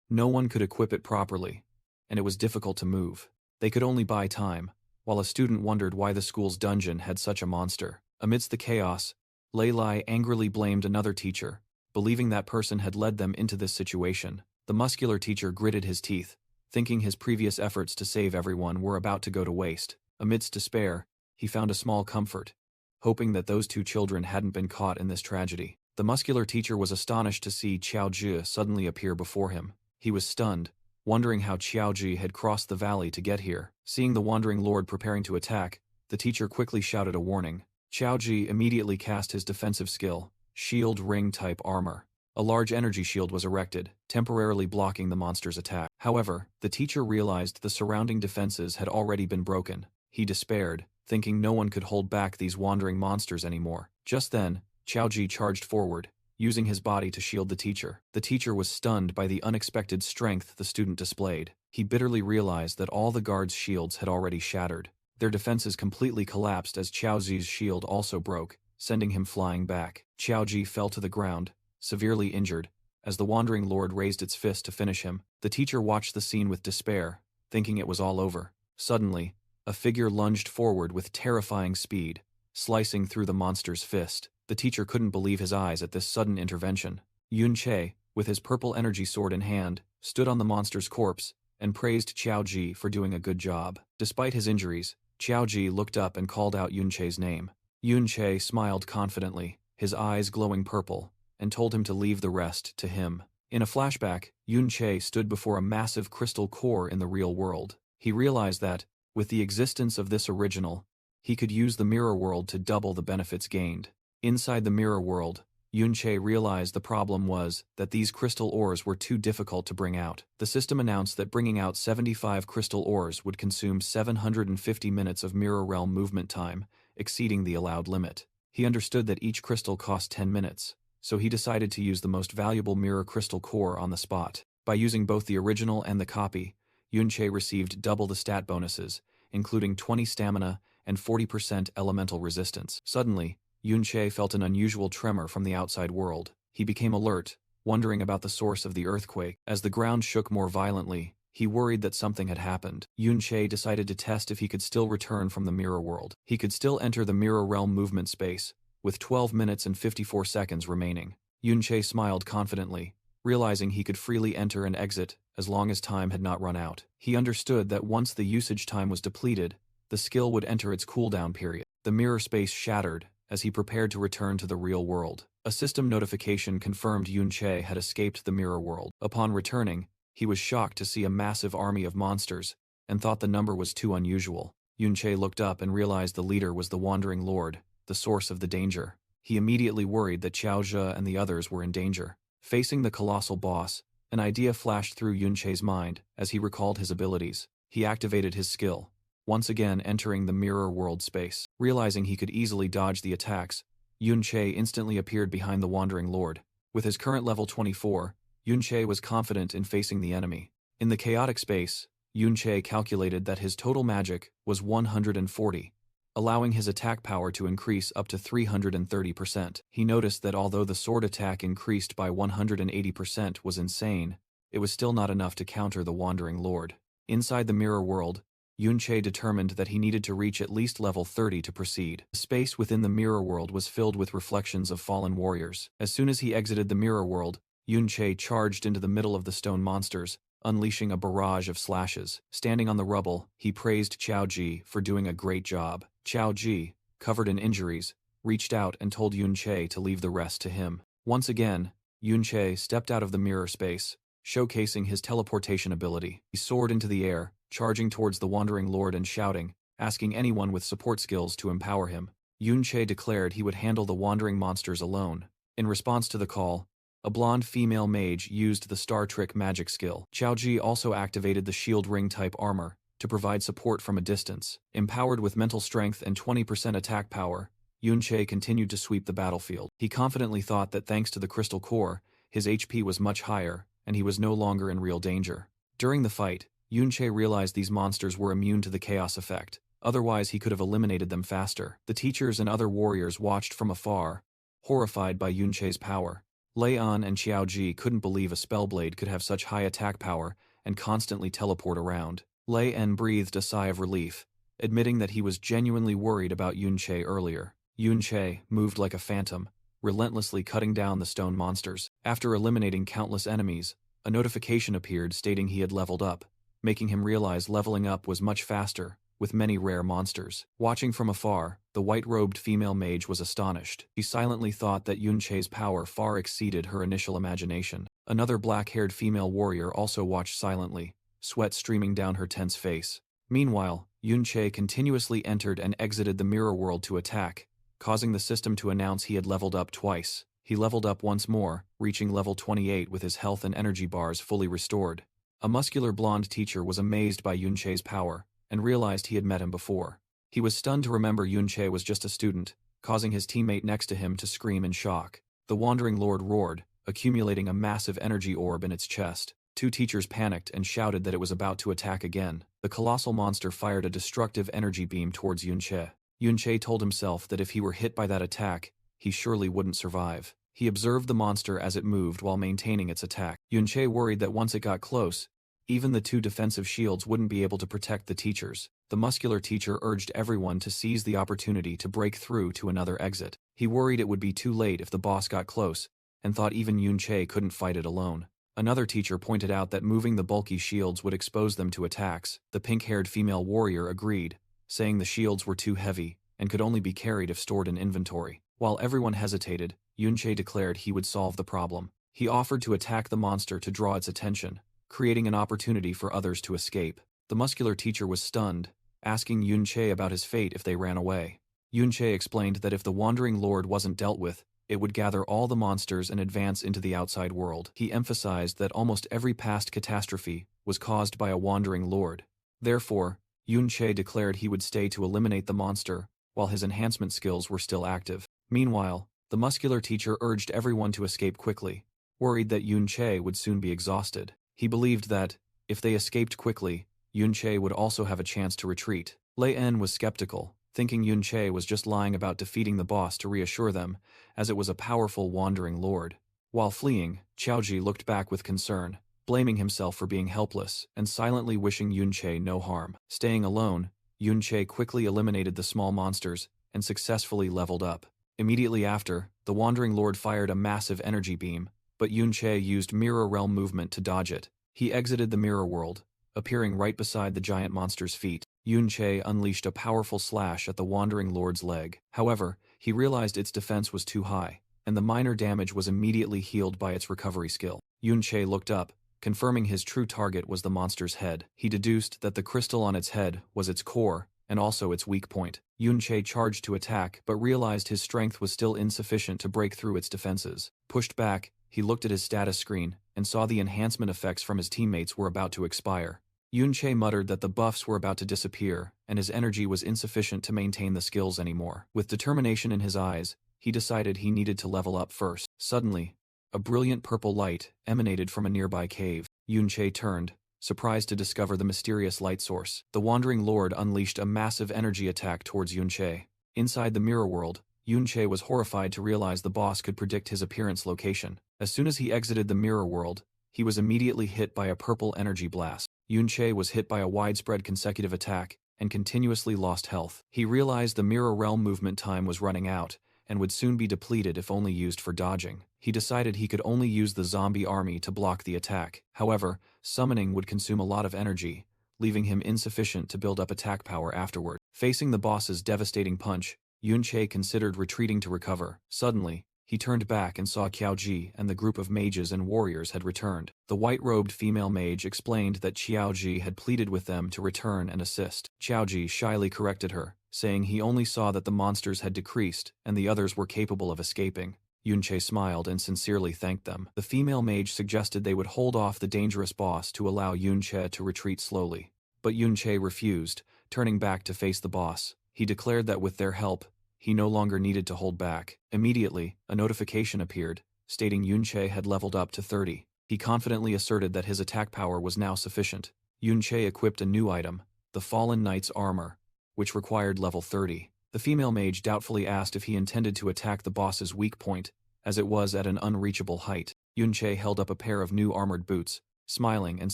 A: no one could equip it properly, and it was difficult to move. They could only buy time, while a student wondered why the school's dungeon had such a monster. Amidst the chaos, Lei Li angrily blamed another teacher, believing that person had led them into this situation. The muscular teacher gritted his teeth, thinking his previous efforts to save everyone were about to go to waste. Amidst despair, he found a small comfort, hoping that those 2 children hadn't been caught in this tragedy. The muscular teacher was astonished to see Qiaozhi suddenly appear before him. He was stunned, wondering how Qiaozhi had crossed the valley to get here. Seeing the Wandering Lord preparing to attack, the teacher quickly shouted a warning. Qiaozhi immediately cast his defensive skill, Shield Ring-type armor. A large energy shield was erected, temporarily blocking the monster's attack. However, the teacher realized the surrounding defenses had already been broken. He despaired, thinking no one could hold back these wandering monsters anymore. Just then, Qiaozhi charged forward, using his body to shield the teacher. The teacher was stunned by the unexpected strength the student displayed. He bitterly realized that all the guards' shields had already shattered. Their defenses completely collapsed as Qiaozhi's shield also broke, sending him flying back. Qiaozhi fell to the ground, severely injured, as the Wandering Lord raised its fist to finish him. The teacher watched the scene with despair, thinking it was all over. Suddenly, a figure lunged forward with terrifying speed, slicing through the monster's fist. The teacher couldn't believe his eyes at this sudden intervention. Yun Che, with his purple energy sword in hand, stood on the monster's corpse and praised Qiaozhi for doing a good job. Despite his injuries, Qiaozhi looked up and called out Yun Che's name. Yun Che smiled confidently, his eyes glowing purple, and told him to leave the rest to him. In a flashback, Yun Che stood before a massive crystal core in the real world. He realized that, with the existence of this original, he could use the mirror world to double the benefits gained. Inside the mirror world, Yunche realized the problem was that these crystal ores were too difficult to bring out. The system announced that bringing out 75 crystal ores would consume 750 minutes of mirror realm movement time, exceeding the allowed limit. He understood that each crystal cost 10 minutes, so he decided to use the most valuable mirror crystal core on the spot. By using both the original and the copy, Yunche received double the stat bonuses, including 20 stamina and 40% elemental resistance. Suddenly, Yunche felt an unusual tremor from the outside world. He became alert, wondering about the source of the earthquake. As the ground shook more violently, he worried that something had happened. Yunche decided to test if he could still return from the mirror world. He could still enter the mirror realm movement space, with 12 minutes and 54 seconds remaining. Yunche smiled confidently, realizing he could freely enter and exit as long as time had not run out. He understood that once the usage time was depleted, the skill would enter its cooldown period. The mirror space shattered as he prepared to return to the real world. A system notification confirmed Yunche had escaped the mirror world. Upon returning, he was shocked to see a massive army of monsters and thought the number was too unusual. Yunche looked up and realized the leader was the Wandering Lord, the source of the danger. He immediately worried that Xiaozhe and the others were in danger. Facing the colossal boss, an idea flashed through Yunche's mind as he recalled his abilities. He activated his skill, once again entering the mirror world space. Realizing he could easily dodge the attacks, Yunche instantly appeared behind the Wandering Lord. With his current level 24, Yunche was confident in facing the enemy. In the chaotic space, Yunche calculated that his total magic was 140, allowing his attack power to increase up to 330%. He noticed that although the sword attack increased by 180% was insane, it was still not enough to counter the Wandering Lord. Inside the mirror world, Yunche determined that he needed to reach at least level 30 to proceed. The space within the mirror world was filled with reflections of fallen warriors. As soon as he exited the mirror world, Yunche charged into the middle of the stone monsters, unleashing a barrage of slashes. Standing on the rubble, he praised Xiaoji for doing a great job. Xiaoji, covered in injuries, reached out and told Yunche to leave the rest to him. Once again, Yunche stepped out of the mirror space, showcasing his teleportation ability. He soared into the air, charging towards the Wandering Lord and shouting, asking anyone with support skills to empower him. Yunche declared he would handle the wandering monsters alone. In response to the call, a blonde female mage used the Star Trick magic skill. Xiaoji also activated the shield ring type armor to provide support from a distance. Empowered with mental strength and 20% attack power, Yunche continued to sweep the battlefield. He confidently thought that thanks to the crystal core, his HP was much higher, and he was no longer in real danger. During the fight, Yunche realized these monsters were immune to the chaos effect, otherwise he could have eliminated them faster. The teachers and other warriors watched from afar, horrified by Yunche's power. Lei An and Xiaoji couldn't believe a spellblade could have such high attack power and constantly teleport around. Lei An breathed a sigh of relief, admitting that he was genuinely worried about Yunche earlier. Yunche moved like a phantom, relentlessly cutting down the stone monsters. After eliminating countless enemies, a notification appeared stating he had leveled up, making him realize leveling up was much faster, with many rare monsters. Watching from afar, the white-robed female mage was astonished. She silently thought that Yunche's power far exceeded her initial imagination. Another black-haired female warrior also watched silently, sweat streaming down her tense face. Meanwhile, Yunche continuously entered and exited the mirror world to attack, causing the system to announce he had leveled up twice. He leveled up once more, reaching level 28 with his health and energy bars fully restored. A muscular blonde teacher was amazed by Yunche's power, and realized he had met him before. He was stunned to remember Yunche was just a student, causing his teammate next to him to scream in shock. The Wandering Lord roared, accumulating a massive energy orb in its chest. Two teachers panicked and shouted that it was about to attack again. The colossal monster fired a destructive energy beam towards Yunche. Yunche told himself that if he were hit by that attack, he surely wouldn't survive. He observed the monster as it moved while maintaining its attack. Yunche worried that once it got close, even the two defensive shields wouldn't be able to protect the teachers. The muscular teacher urged everyone to seize the opportunity to break through to another exit. He worried it would be too late if the boss got close, and thought even Yunche couldn't fight it alone. Another teacher pointed out that moving the bulky shields would expose them to attacks. The pink-haired female warrior agreed, saying the shields were too heavy and could only be carried if stored in inventory. While everyone hesitated, Yunche declared he would solve the problem. He offered to attack the monster to draw its attention, creating an opportunity for others to escape. The muscular teacher was stunned, asking Yunche about his fate if they ran away. Yunche explained that if the Wandering Lord wasn't dealt with, it would gather all the monsters and advance into the outside world. He emphasized that almost every past catastrophe was caused by a wandering lord. Therefore, Yun-che declared he would stay to eliminate the monster, while his enhancement skills were still active. Meanwhile, the muscular teacher urged everyone to escape quickly, worried that Yun-che would soon be exhausted. He believed that, if they escaped quickly, Yun-che would also have a chance to retreat. Lei-en was skeptical, thinking Yun-che was just lying about defeating the boss to reassure them, as it was a powerful wandering lord. While fleeing, Qiaoji looked back with concern, blaming himself for being helpless and silently wishing Yun-che no harm. Staying alone, Yun-che quickly eliminated the small monsters and successfully leveled up. Immediately after, the wandering lord fired a massive energy beam, but Yun-che used mirror realm movement to dodge it. He exited the mirror world, appearing right beside the giant monster's feet. Yun-che unleashed a powerful slash at the wandering lord's leg. However, he realized its defense was too high, and the minor damage was immediately healed by its recovery skill. Yun-che looked up, confirming his true target was the monster's head. He deduced that the crystal on its head was its core, and also its weak point. Yun-che charged to attack but realized his strength was still insufficient to break through its defenses. Pushed back, he looked at his status screen and saw the enhancement effects from his teammates were about to expire. Yun-che muttered that the buffs were about to disappear, and his energy was insufficient to maintain the skills anymore. With determination in his eyes, he decided he needed to level up first. Suddenly, a brilliant purple light emanated from a nearby cave. Yun-che turned, surprised to discover the mysterious light source. The wandering lord unleashed a massive energy attack towards Yun-che. Inside the mirror world, Yun-che was horrified to realize the boss could predict his appearance location. As soon as he exited the mirror world, he was immediately hit by a purple energy blast. Yun-che was hit by a widespread consecutive attack and continuously lost health. He realized the mirror realm movement time was running out and would soon be depleted if only used for dodging. He decided he could only use the zombie army to block the attack. However, summoning would consume a lot of energy, leaving him insufficient to build up attack power afterward. Facing the boss's devastating punch, Yun-che considered retreating to recover. Suddenly, he turned back and saw Qiaoji and the group of mages and warriors had returned. The white-robed female mage explained that Qiaoji had pleaded with them to return and assist. Qiaoji shyly corrected her, saying he only saw that the monsters had decreased and the others were capable of escaping. Yun-che smiled and sincerely thanked them. The female mage suggested they would hold off the dangerous boss to allow Yun-che to retreat slowly. But Yun-che refused, turning back to face the boss. He declared that with their help, he no longer needed to hold back. Immediately, a notification appeared, stating Yun-che had leveled up to 30. He confidently asserted that his attack power was now sufficient. Yun-che equipped a new item, the Fallen Knight's armor, which required level 30. The female mage doubtfully asked if he intended to attack the boss's weak point, as it was at an unreachable height. Yun-che held up a pair of new armored boots, smiling and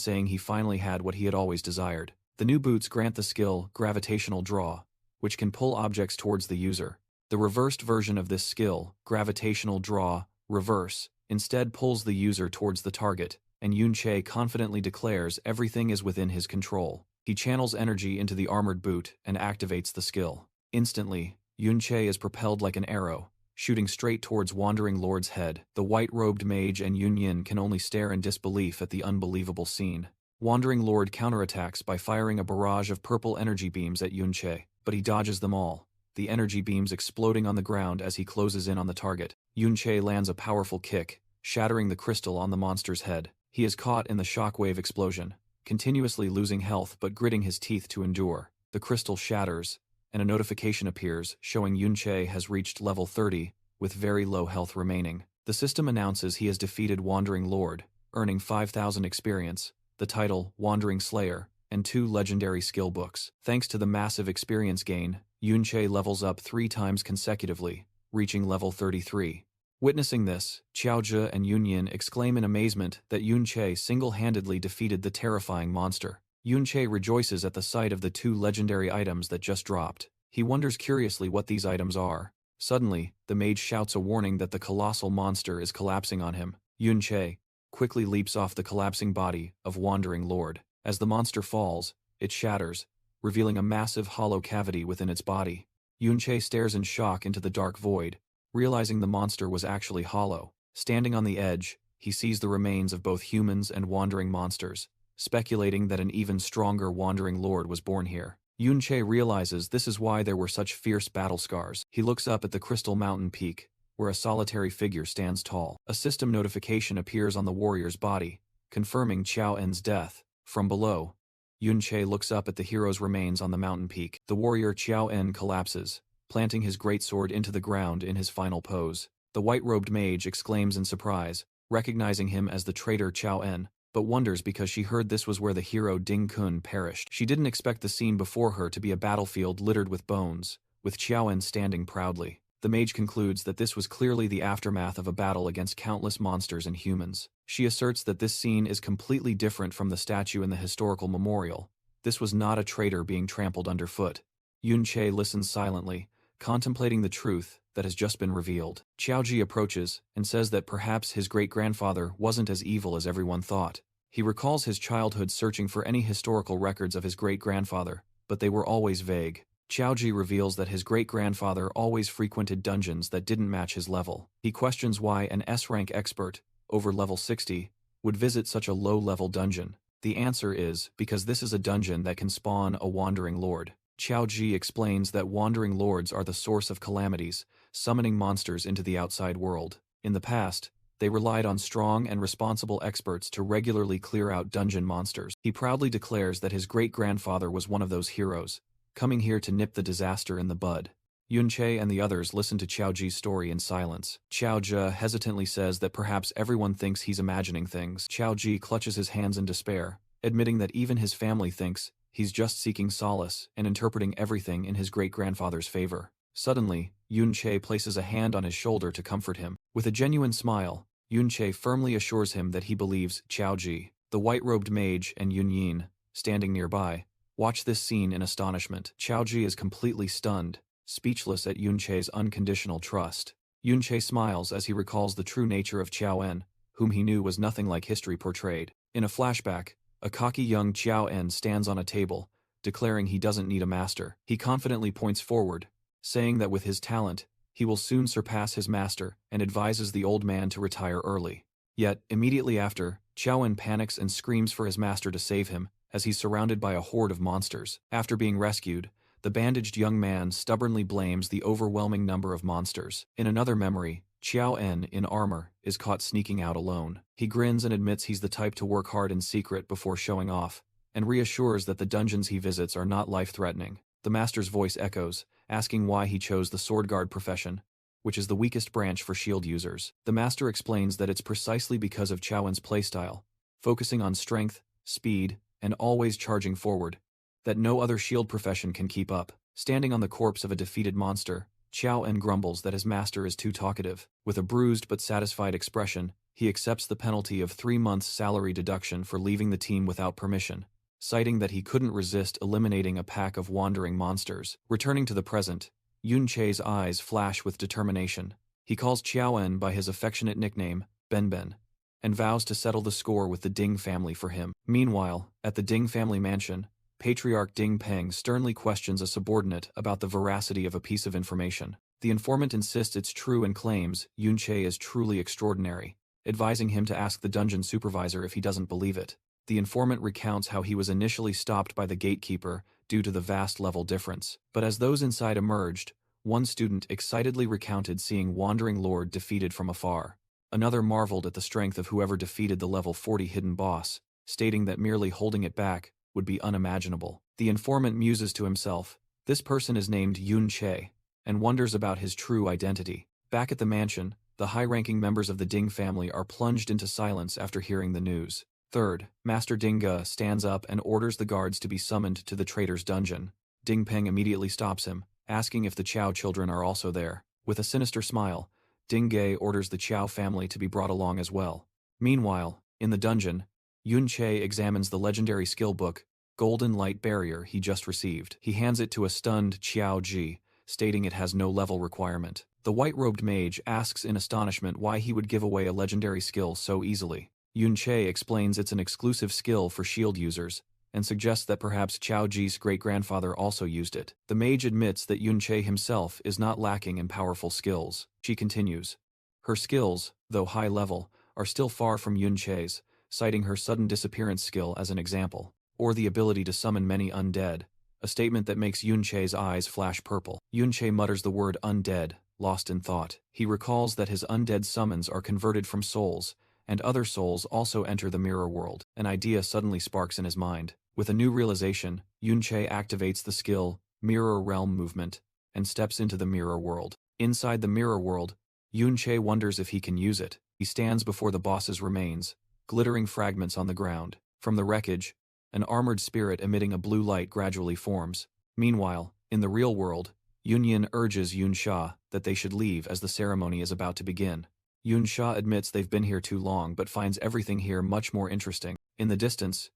A: saying he finally had what he had always desired. The new boots grant the skill Gravitational Draw, which can pull objects towards the user. The reversed version of this skill, Gravitational Draw, Reverse, instead pulls the user towards the target, and Yun-che confidently declares everything is within his control. He channels energy into the armored boot and activates the skill. Instantly, Yun-che is propelled like an arrow, shooting straight towards Wandering Lord's head. The white-robed mage and Yun-yin can only stare in disbelief at the unbelievable scene. Wandering Lord counterattacks by firing a barrage of purple energy beams at Yun-che, but he dodges them all, the energy beams exploding on the ground as he closes in on the target. Yun-che lands a powerful kick, shattering the crystal on the monster's head. He is caught in the shockwave explosion, continuously losing health but gritting his teeth to endure. The crystal shatters, and a notification appears showing Yun-che has reached level 30, with very low health remaining. The system announces he has defeated Wandering Lord, earning 5,000 experience, the title Wandering Slayer, and 2 legendary skill books. Thanks to the massive experience gain, Yun-che levels up 3 times consecutively, reaching level 33. Witnessing this, Qiaozhi and Yun-yin exclaim in amazement that Yun-che single-handedly defeated the terrifying monster. Yun-che rejoices at the sight of the 2 legendary items that just dropped. He wonders curiously what these items are. Suddenly, the mage shouts a warning that the colossal monster is collapsing on him. Yun-che quickly leaps off the collapsing body of Wandering Lord. As the monster falls, it shatters, revealing a massive hollow cavity within its body. Yun-che stares in shock into the dark void, realizing the monster was actually hollow. Standing on the edge, he sees the remains of both humans and wandering monsters, speculating that an even stronger Wandering Lord was born here. Yun-che realizes this is why there were such fierce battle scars. He looks up at the Crystal Mountain peak, where a solitary figure stands tall. A system notification appears on the warrior's body, confirming Qiao En's death. From below, Yun-Che looks up at the hero's remains on the mountain peak. The warrior Qiao En collapses, planting his greatsword into the ground in his final pose. The white-robed mage exclaims in surprise, recognizing him as the traitor Qiao En, but wonders because she heard this was where the hero Ding Kun perished. She didn't expect the scene before her to be a battlefield littered with bones, with Qiao En standing proudly. The mage concludes that this was clearly the aftermath of a battle against countless monsters and humans. She asserts that this scene is completely different from the statue in the historical memorial. This was not a traitor being trampled underfoot. Yun-Che listens silently, contemplating the truth that has just been revealed. Qiaoji approaches and says that perhaps his great-grandfather wasn't as evil as everyone thought. He recalls his childhood searching for any historical records of his great-grandfather, but they were always vague. Qiaoji reveals that his great-grandfather always frequented dungeons that didn't match his level. He questions why an S-rank expert, over level 60, would visit such a low-level dungeon. The answer is because this is a dungeon that can spawn a wandering lord. Qiaoji explains that wandering lords are the source of calamities, summoning monsters into the outside world. In the past, they relied on strong and responsible experts to regularly clear out dungeon monsters. He proudly declares that his great-grandfather was one of those heroes, coming here to nip the disaster in the bud. Yun-Che and the others listen to Qiaoji's story in silence. Qiaoji hesitantly says that perhaps everyone thinks he's imagining things. Qiaoji clutches his hands in despair, admitting that even his family thinks he's just seeking solace and interpreting everything in his great-grandfather's favor. Suddenly, Yun-Che places a hand on his shoulder to comfort him. With a genuine smile, Yun-Che firmly assures him that he believes Qiaoji. The white-robed mage and Yun-Yin, standing nearby, watch this scene in astonishment. Qiaoji is completely stunned, speechless at Yun-Che's unconditional trust. Yun-Che smiles as he recalls the true nature of Qiao En, whom he knew was nothing like history portrayed. In a flashback, a cocky young Qiao En stands on a table, declaring he doesn't need a master. He confidently points forward, saying that with his talent, he will soon surpass his master, and advises the old man to retire early. Yet, immediately after, Qiao En panics and screams for his master to save him, as he's surrounded by a horde of monsters. After being rescued, the bandaged young man stubbornly blames the overwhelming number of monsters. In another memory, Qiao En, in armor, is caught sneaking out alone. He grins and admits he's the type to work hard in secret before showing off, and reassures that the dungeons he visits are not life-threatening. The master's voice echoes, asking why he chose the sword guard profession, which is the weakest branch for shield users. The master explains that it's precisely because of Qiao En's playstyle, focusing on strength, speed, and always charging forward, that no other shield profession can keep up. Standing on the corpse of a defeated monster, Qiao En grumbles that his master is too talkative. With a bruised but satisfied expression, he accepts the penalty of 3 months' salary deduction for leaving the team without permission, citing that he couldn't resist eliminating a pack of wandering monsters. Returning to the present, Yun-Che's eyes flash with determination. He calls Qiao En by his affectionate nickname, Ben, and vows to settle the score with the Ding family for him. Meanwhile, at the Ding family mansion, Patriarch Ding Peng sternly questions a subordinate about the veracity of a piece of information. The informant insists it's true and claims Yun-Che is truly extraordinary, advising him to ask the dungeon supervisor if he doesn't believe it. The informant recounts how he was initially stopped by the gatekeeper due to the vast level difference, but as those inside emerged, one student excitedly recounted seeing Wandering Lord defeated from afar. Another marveled at the strength of whoever defeated the level 40 hidden boss, stating that merely holding it back would be unimaginable. The informant muses to himself, this person is named Yun-Che, and wonders about his true identity. Back at the mansion, the high-ranking members of the Ding family are plunged into silence after hearing the news. Third, Master Dinga stands up and orders the guards to be summoned to the traitor's dungeon. Ding Peng immediately stops him, asking if the Qiao children are also there. With a sinister smile, Ding Ge orders the Qiao family to be brought along as well. Meanwhile, in the dungeon, Yun-Che examines the legendary skill book, Golden Light Barrier, he just received. He hands it to a stunned Qiao-Ji, stating it has no level requirement. The white-robed mage asks in astonishment why he would give away a legendary skill so easily. Yun-Che explains it's an exclusive skill for shield users, and suggests that perhaps Qiao-Ji's great-grandfather also used it. The mage admits that Yun-Che himself is not lacking in powerful skills. She continues. Her skills, though high level, are still far from Yun-Che's, citing her sudden disappearance skill as an example, or the ability to summon many undead, a statement that makes Yun-Che's eyes flash purple. Yun-Che mutters the word undead, lost in thought. He recalls that his undead summons are converted from souls, and other souls also enter the mirror world. An idea suddenly sparks in his mind. With a new realization, Yunche activates the skill, Mirror Realm Movement, and steps into the mirror world. Inside the mirror world, Yunche wonders if he can use it. He stands before the boss's remains, glittering fragments on the ground. From the wreckage, an armored spirit emitting a blue light gradually forms. Meanwhile, in the real world, Yunyan urges Yunsha that they should leave as the ceremony is about to begin. Yunsha admits they've been here too long but finds everything here much more interesting. In the distance,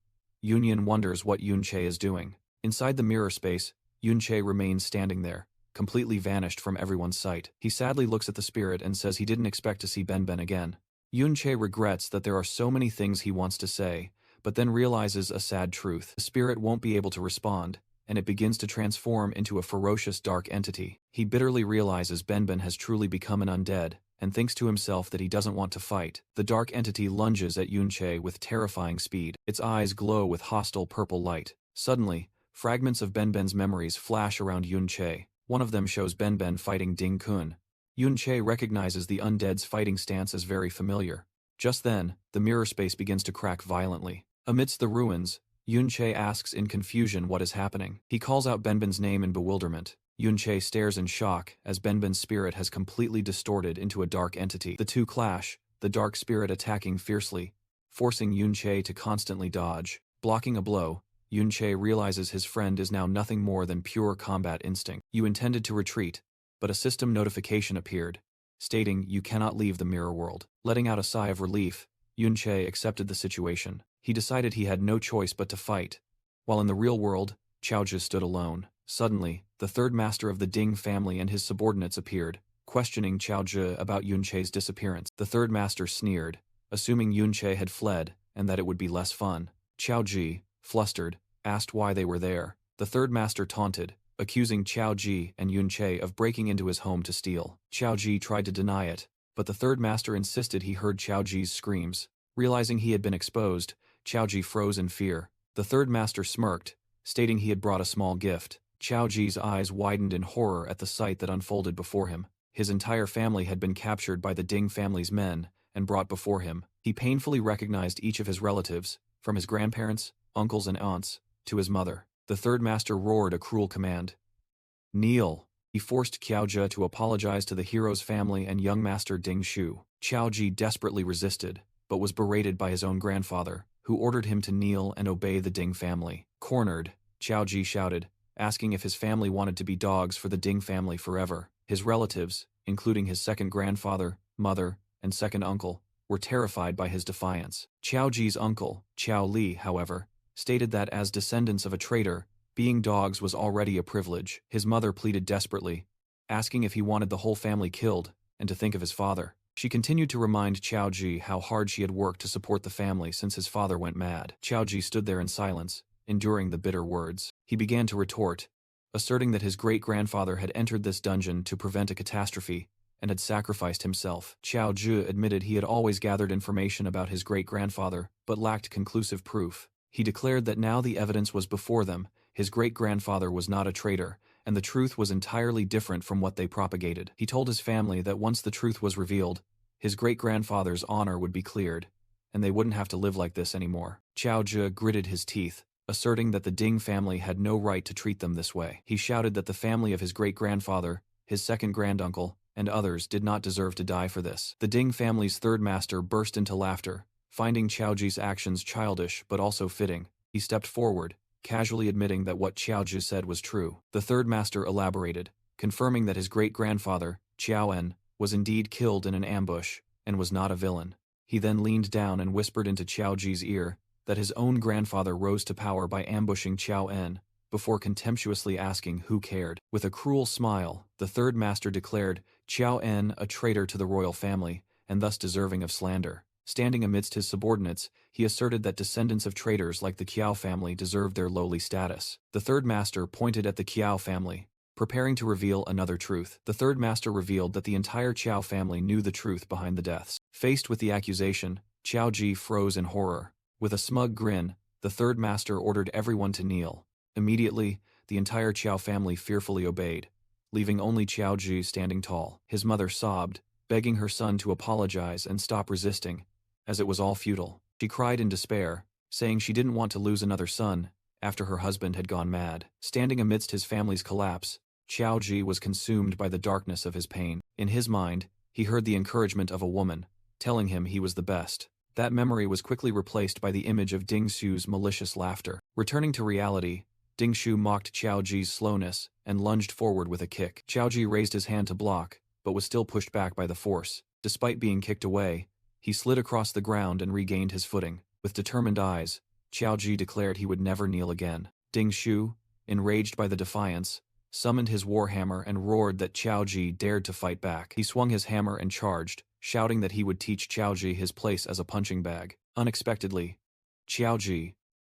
A: Yunyan wonders what Yunche is doing. Inside the mirror space, Yunche remains standing there, completely vanished from everyone's sight. He sadly looks at the spirit and says he didn't expect to see Benben again. Yunche regrets that there are so many things he wants to say, but then realizes a sad truth. The spirit won't be able to respond, and it begins to transform into a ferocious dark entity. He bitterly realizes Benben has truly become an undead, and thinks to himself that he doesn't want to fight. The dark entity lunges at Yunche with terrifying speed. Its eyes glow with hostile purple light. Suddenly, fragments of Benben's memories flash around Yunche. One of them shows Benben fighting Ding Kun. Yunche recognizes the undead's fighting stance as very familiar. Just then, the mirror space begins to crack violently. Amidst the ruins, Yunche asks in confusion what is happening. He calls out Benben's name in bewilderment. Yunche stares in shock as Benben's spirit has completely distorted into a dark entity. The two clash, the dark spirit attacking fiercely, forcing Yunche to constantly dodge. Blocking a blow, Yunche realizes his friend is now nothing more than pure combat instinct. You intended to retreat, but a system notification appeared, stating you cannot leave the mirror world. Letting out a sigh of relief, Yunche accepted the situation. He decided he had no choice but to fight. While in the real world, Chaozhi stood alone. Suddenly, the third master of the Ding family and his subordinates appeared, questioning Chaozhi about Yunche's disappearance. The third master sneered, assuming Yunche had fled and that it would be less fun. Chaozhi, flustered, asked why they were there. The third master taunted, accusing Chaozhi and Yunche of breaking into his home to steal. Chaozhi tried to deny it, but the third master insisted he heard Chaozhi's screams. Realizing he had been exposed, Chaozhi froze in fear. The third master smirked, stating he had brought a small gift. Chaozhi's eyes widened in horror at the sight that unfolded before him. His entire family had been captured by the Ding family's men and brought before him. He painfully recognized each of his relatives, from his grandparents, uncles and aunts, to his mother. The third master roared a cruel command. Kneel. He forced Chaozhi to apologize to the hero's family and young master Ding Shu. Chaozhi desperately resisted, but was berated by his own grandfather, who ordered him to kneel and obey the Ding family. Cornered, Chaozhi shouted, asking if his family wanted to be dogs for the Ding family forever. His relatives, including his second grandfather, mother, and second uncle, were terrified by his defiance. Chaozhi's uncle, Chao Li, however, stated that as descendants of a traitor, being dogs was already a privilege. His mother pleaded desperately, asking if he wanted the whole family killed, and to think of his father. She continued to remind Chaozhi how hard she had worked to support the family since his father went mad. Chaozhi stood there in silence, enduring the bitter words. He began to retort, asserting that his great-grandfather had entered this dungeon to prevent a catastrophe and had sacrificed himself. Chaozhi admitted he had always gathered information about his great-grandfather, but lacked conclusive proof. He declared that now the evidence was before them, his great-grandfather was not a traitor, and the truth was entirely different from what they propagated. He told his family that once the truth was revealed, his great-grandfather's honor would be cleared, and they wouldn't have to live like this anymore. Chaozhi gritted his teeth, asserting that the Ding family had no right to treat them this way. He shouted that the family of his great-grandfather, his second granduncle, and others did not deserve to die for this. The Ding family's third master burst into laughter, finding Chaozhi's actions childish but also fitting. He stepped forward, casually admitting that what Chaozhi said was true. The third master elaborated, confirming that his great-grandfather, Qiaoen, was indeed killed in an ambush, and was not a villain. He then leaned down and whispered into Chaozhi's ear that his own grandfather rose to power by ambushing Qiaoen, before contemptuously asking who cared. With a cruel smile, the third master declared Qiaoen a traitor to the royal family, and thus deserving of slander. Standing amidst his subordinates, he asserted that descendants of traitors like the Qiao family deserved their lowly status. The third master pointed at the Qiao family, preparing to reveal another truth. The third master revealed that the entire Qiao family knew the truth behind the deaths. Faced with the accusation, Chaozhi froze in horror. With a smug grin, the third master ordered everyone to kneel. Immediately, the entire Qiao family fearfully obeyed, leaving only Qiao Ji standing tall. His mother sobbed, begging her son to apologize and stop resisting, as it was all futile. She cried in despair, saying she didn't want to lose another son after her husband had gone mad. Standing amidst his family's collapse, Qiao Ji was consumed by the darkness of his pain. In his mind, he heard the encouragement of a woman, telling him he was the best. That memory was quickly replaced by the image of Ding Shu's malicious laughter. Returning to reality, Ding Shu mocked Qiao Ji's slowness and lunged forward with a kick. Qiao Ji raised his hand to block, but was still pushed back by the force. Despite being kicked away, he slid across the ground and regained his footing. With determined eyes, Qiao Ji declared he would never kneel again. Ding Shu, enraged by the defiance, summoned his warhammer and roared that Qiao Ji dared to fight back. He swung his hammer and charged, shouting that he would teach Qiao Ji his place as a punching bag. Unexpectedly, Qiao Ji,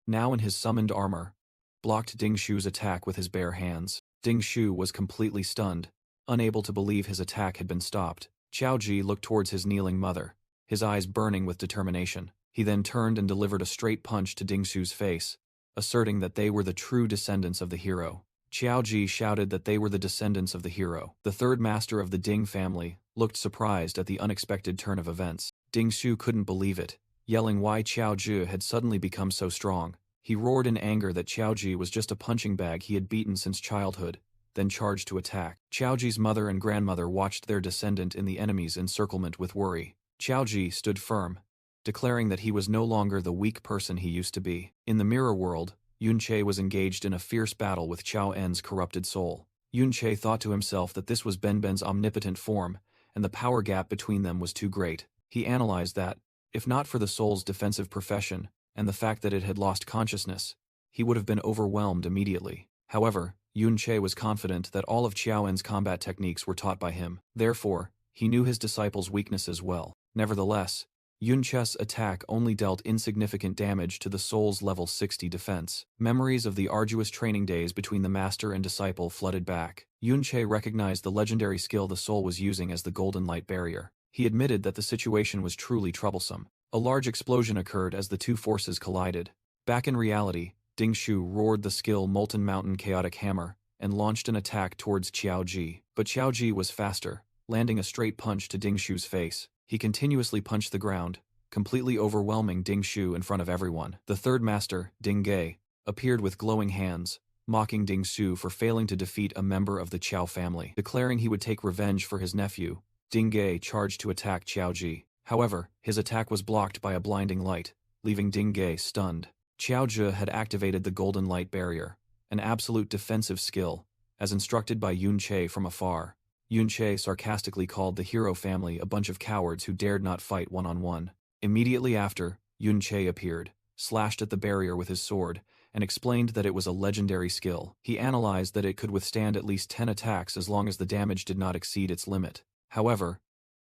A: now in his summoned armor, blocked Ding Shu's attack with his bare hands. Ding Shu was completely stunned, unable to believe his attack had been stopped. Qiao Ji looked towards his kneeling mother, his eyes burning with determination. He then turned and delivered a straight punch to Ding Shu's face, asserting that they were the true descendants of the hero. Qiao Ji shouted that they were the descendants of the hero. The third master of the Ding family looked surprised at the unexpected turn of events. Ding Shu couldn't believe it, yelling why Qiao Ji had suddenly become so strong. He roared in anger that Qiao Ji was just a punching bag he had beaten since childhood, then charged to attack. Qiao Ji's mother and grandmother watched their descendant in the enemy's encirclement with worry. Qiao Ji stood firm, declaring that he was no longer the weak person he used to be. In the mirror world, Yunche was engaged in a fierce battle with Qiao En's corrupted soul. Yunche thought to himself that this was Benben's omnipotent form, and the power gap between them was too great. He analyzed that, if not for the soul's defensive profession, and the fact that it had lost consciousness, he would have been overwhelmed immediately. However, Yunche was confident that all of Qiao En's combat techniques were taught by him. Therefore, he knew his disciple's weaknesses well. Nevertheless, Yunche's attack only dealt insignificant damage to the soul's level 60 defense. Memories of the arduous training days between the master and disciple flooded back. Yunche recognized the legendary skill the soul was using as the golden light barrier. He admitted that the situation was truly troublesome. A large explosion occurred as the two forces collided. Back in reality, Ding Shu roared the skill Molten Mountain Chaotic Hammer and launched an attack towards Qiao Ji. But Qiao Ji was faster, landing a straight punch to Ding Shu's face. He continuously punched the ground, completely overwhelming Ding Shu in front of everyone. The third master, Ding Ge, appeared with glowing hands, mocking Ding Shu for failing to defeat a member of the Qiao family. Declaring he would take revenge for his nephew, Ding Ge charged to attack Qiao Ji. However, his attack was blocked by a blinding light, leaving Ding Ge stunned. Qiao Ji had activated the golden light barrier, an absolute defensive skill, as instructed by Yunche from afar. Yunche sarcastically called the hero family a bunch of cowards who dared not fight one-on-one. Immediately after, Yunche appeared, slashed at the barrier with his sword, and explained that it was a legendary skill. He analyzed that it could withstand at least 10 attacks as long as the damage did not exceed its limit. However,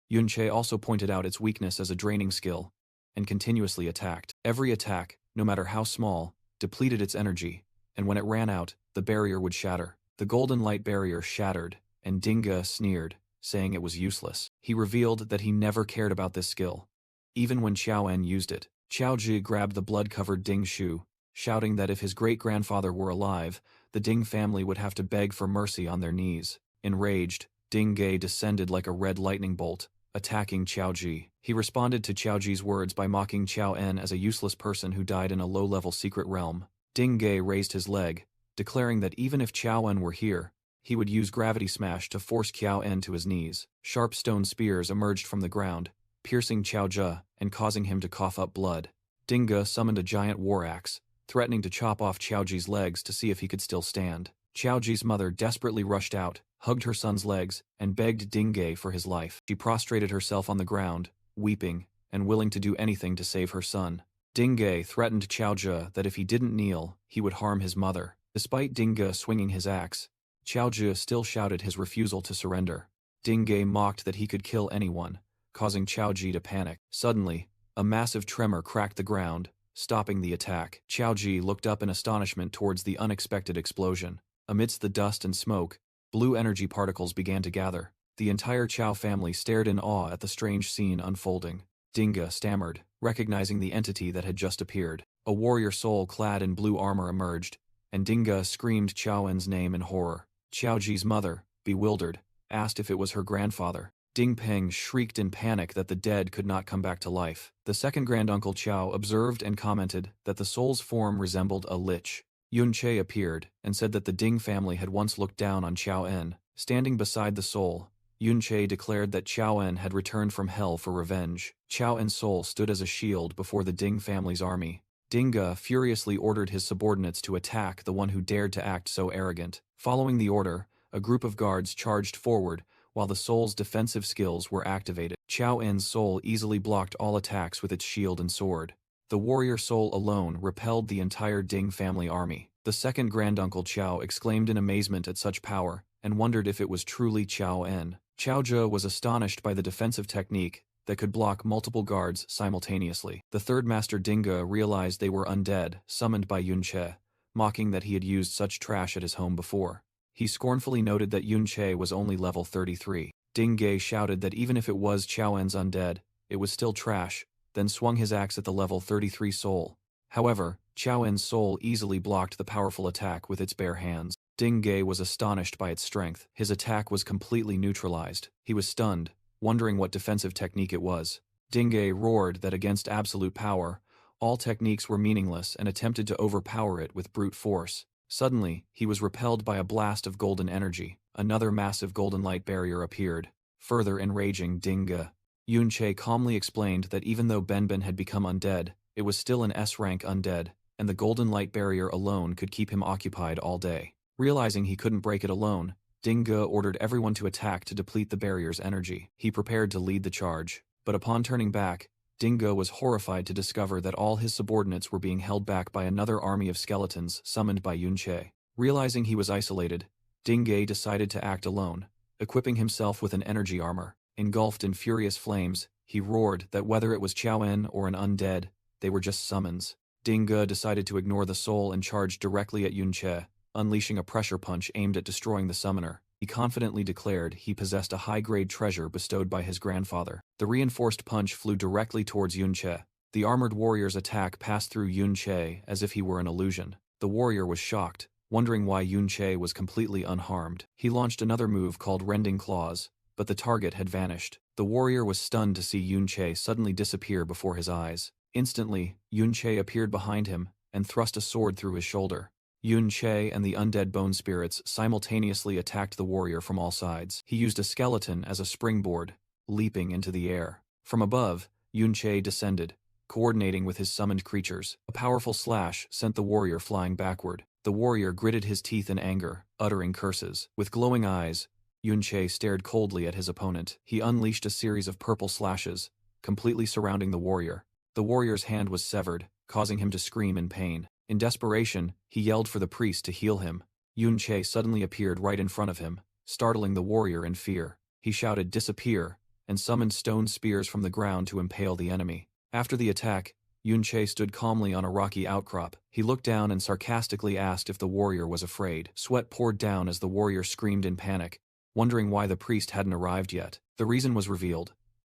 A: Yunche also pointed out its weakness as a draining skill, and continuously attacked. Every attack, no matter how small, depleted its energy, and when it ran out, the barrier would shatter. The golden light barrier shattered, and Dinga sneered, saying it was useless. He revealed that he never cared about this skill, even when Qiao En used it. Qiao Ji grabbed the blood-covered Ding Shu, shouting that if his great-grandfather were alive, the Ding family would have to beg for mercy on their knees. Enraged, Ding Ge descended like a red lightning bolt, attacking Qiao Ji. He responded to Qiao Ji's words by mocking Qiao En as a useless person who died in a low-level secret realm. Ding Ge raised his leg, declaring that even if Qiao En were here, he would use Gravity Smash to force Qiao En to his knees. Sharp stone spears emerged from the ground, piercing Qiao Ji and causing him to cough up blood. Ding Ge summoned a giant war axe, threatening to chop off Qiao Ji's legs to see if he could still stand. Qiao Ji's mother desperately rushed out, hugged her son's legs, and begged Ding Ge for his life. She prostrated herself on the ground, weeping, and willing to do anything to save her son. Ding Ge threatened Qiao Ji that if he didn't kneel, he would harm his mother. Despite Ding Ge swinging his axe, Qiao Ji still shouted his refusal to surrender. Ding Ge mocked that he could kill anyone, causing Qiao Ji to panic. Suddenly, a massive tremor cracked the ground, stopping the attack. Qiao Ji looked up in astonishment towards the unexpected explosion. Amidst the dust and smoke, blue energy particles began to gather. The entire Qiao family stared in awe at the strange scene unfolding. Ding Ge stammered, recognizing the entity that had just appeared. A warrior soul clad in blue armor emerged, and Ding Ge screamed Qiao En's name in horror. Qiao Ji's mother, bewildered, asked if it was her grandfather. Ding Peng shrieked in panic that the dead could not come back to life. The second granduncle Qiao observed and commented that the soul's form resembled a lich. Yun Che appeared and said that the Ding family had once looked down on Qiao En. Standing beside the soul, Yun Che declared that Qiao En had returned from hell for revenge. Qiao En's soul stood as a shield before the Ding family's army. Dinga furiously ordered his subordinates to attack the one who dared to act so arrogant. Following the order, a group of guards charged forward, while the soul's defensive skills were activated. Qiao En's soul easily blocked all attacks with its shield and sword. The warrior soul alone repelled the entire Ding family army. The second granduncle Qiao exclaimed in amazement at such power, and wondered if it was truly Qiao En. Qiao Zhe was astonished by the defensive technique that could block multiple guards simultaneously. The third master Dinga realized they were undead, summoned by Yun Che, mocking that he had used such trash at his home before. He scornfully noted that Yun Che was only level 33. Ding Ge shouted that even if it was Qiao En's undead, it was still trash, then swung his axe at the level 33 soul. However, Qiao En's soul easily blocked the powerful attack with its bare hands. Ding Ge was astonished by its strength. His attack was completely neutralized. He was stunned, wondering what defensive technique it was. Ding Ge roared that against absolute power, all techniques were meaningless and attempted to overpower it with brute force. Suddenly, he was repelled by a blast of golden energy. Another massive golden light barrier appeared, further enraging Ding Ge. Yun Che calmly explained that even though Benben had become undead, it was still an S-rank undead, and the golden light barrier alone could keep him occupied all day. Realizing he couldn't break it alone, Ding Ge ordered everyone to attack to deplete the barrier's energy. He prepared to lead the charge, but upon turning back, Ding Ge was horrified to discover that all his subordinates were being held back by another army of skeletons summoned by Yun Che. Realizing he was isolated, Ding Ge decided to act alone, equipping himself with an energy armor. Engulfed in furious flames, he roared that whether it was Qiao En or an undead, they were just summons. Ding Ge decided to ignore the soul and charged directly at Yun Che, unleashing a pressure punch aimed at destroying the summoner. He confidently declared he possessed a high-grade treasure bestowed by his grandfather. The reinforced punch flew directly towards Yun Che. The armored warrior's attack passed through Yun Che as if he were an illusion. The warrior was shocked, wondering why Yun Che was completely unharmed. He launched another move called Rending Claws, but the target had vanished. The warrior was stunned to see Yun Che suddenly disappear before his eyes. Instantly, Yun Che appeared behind him and thrust a sword through his shoulder. Yun Che and the undead bone spirits simultaneously attacked the warrior from all sides. He used a skeleton as a springboard, leaping into the air. From above, Yun Che descended, coordinating with his summoned creatures. A powerful slash sent the warrior flying backward. The warrior gritted his teeth in anger, uttering curses. With glowing eyes, Yun Che stared coldly at his opponent. He unleashed a series of purple slashes, completely surrounding the warrior. The warrior's hand was severed, causing him to scream in pain. In desperation, he yelled for the priest to heal him. Yun Che suddenly appeared right in front of him, startling the warrior in fear. He shouted, "Disappear," and summoned stone spears from the ground to impale the enemy. After the attack, Yun Che stood calmly on a rocky outcrop. He looked down and sarcastically asked if the warrior was afraid. Sweat poured down as the warrior screamed in panic, wondering why the priest hadn't arrived yet. The reason was revealed.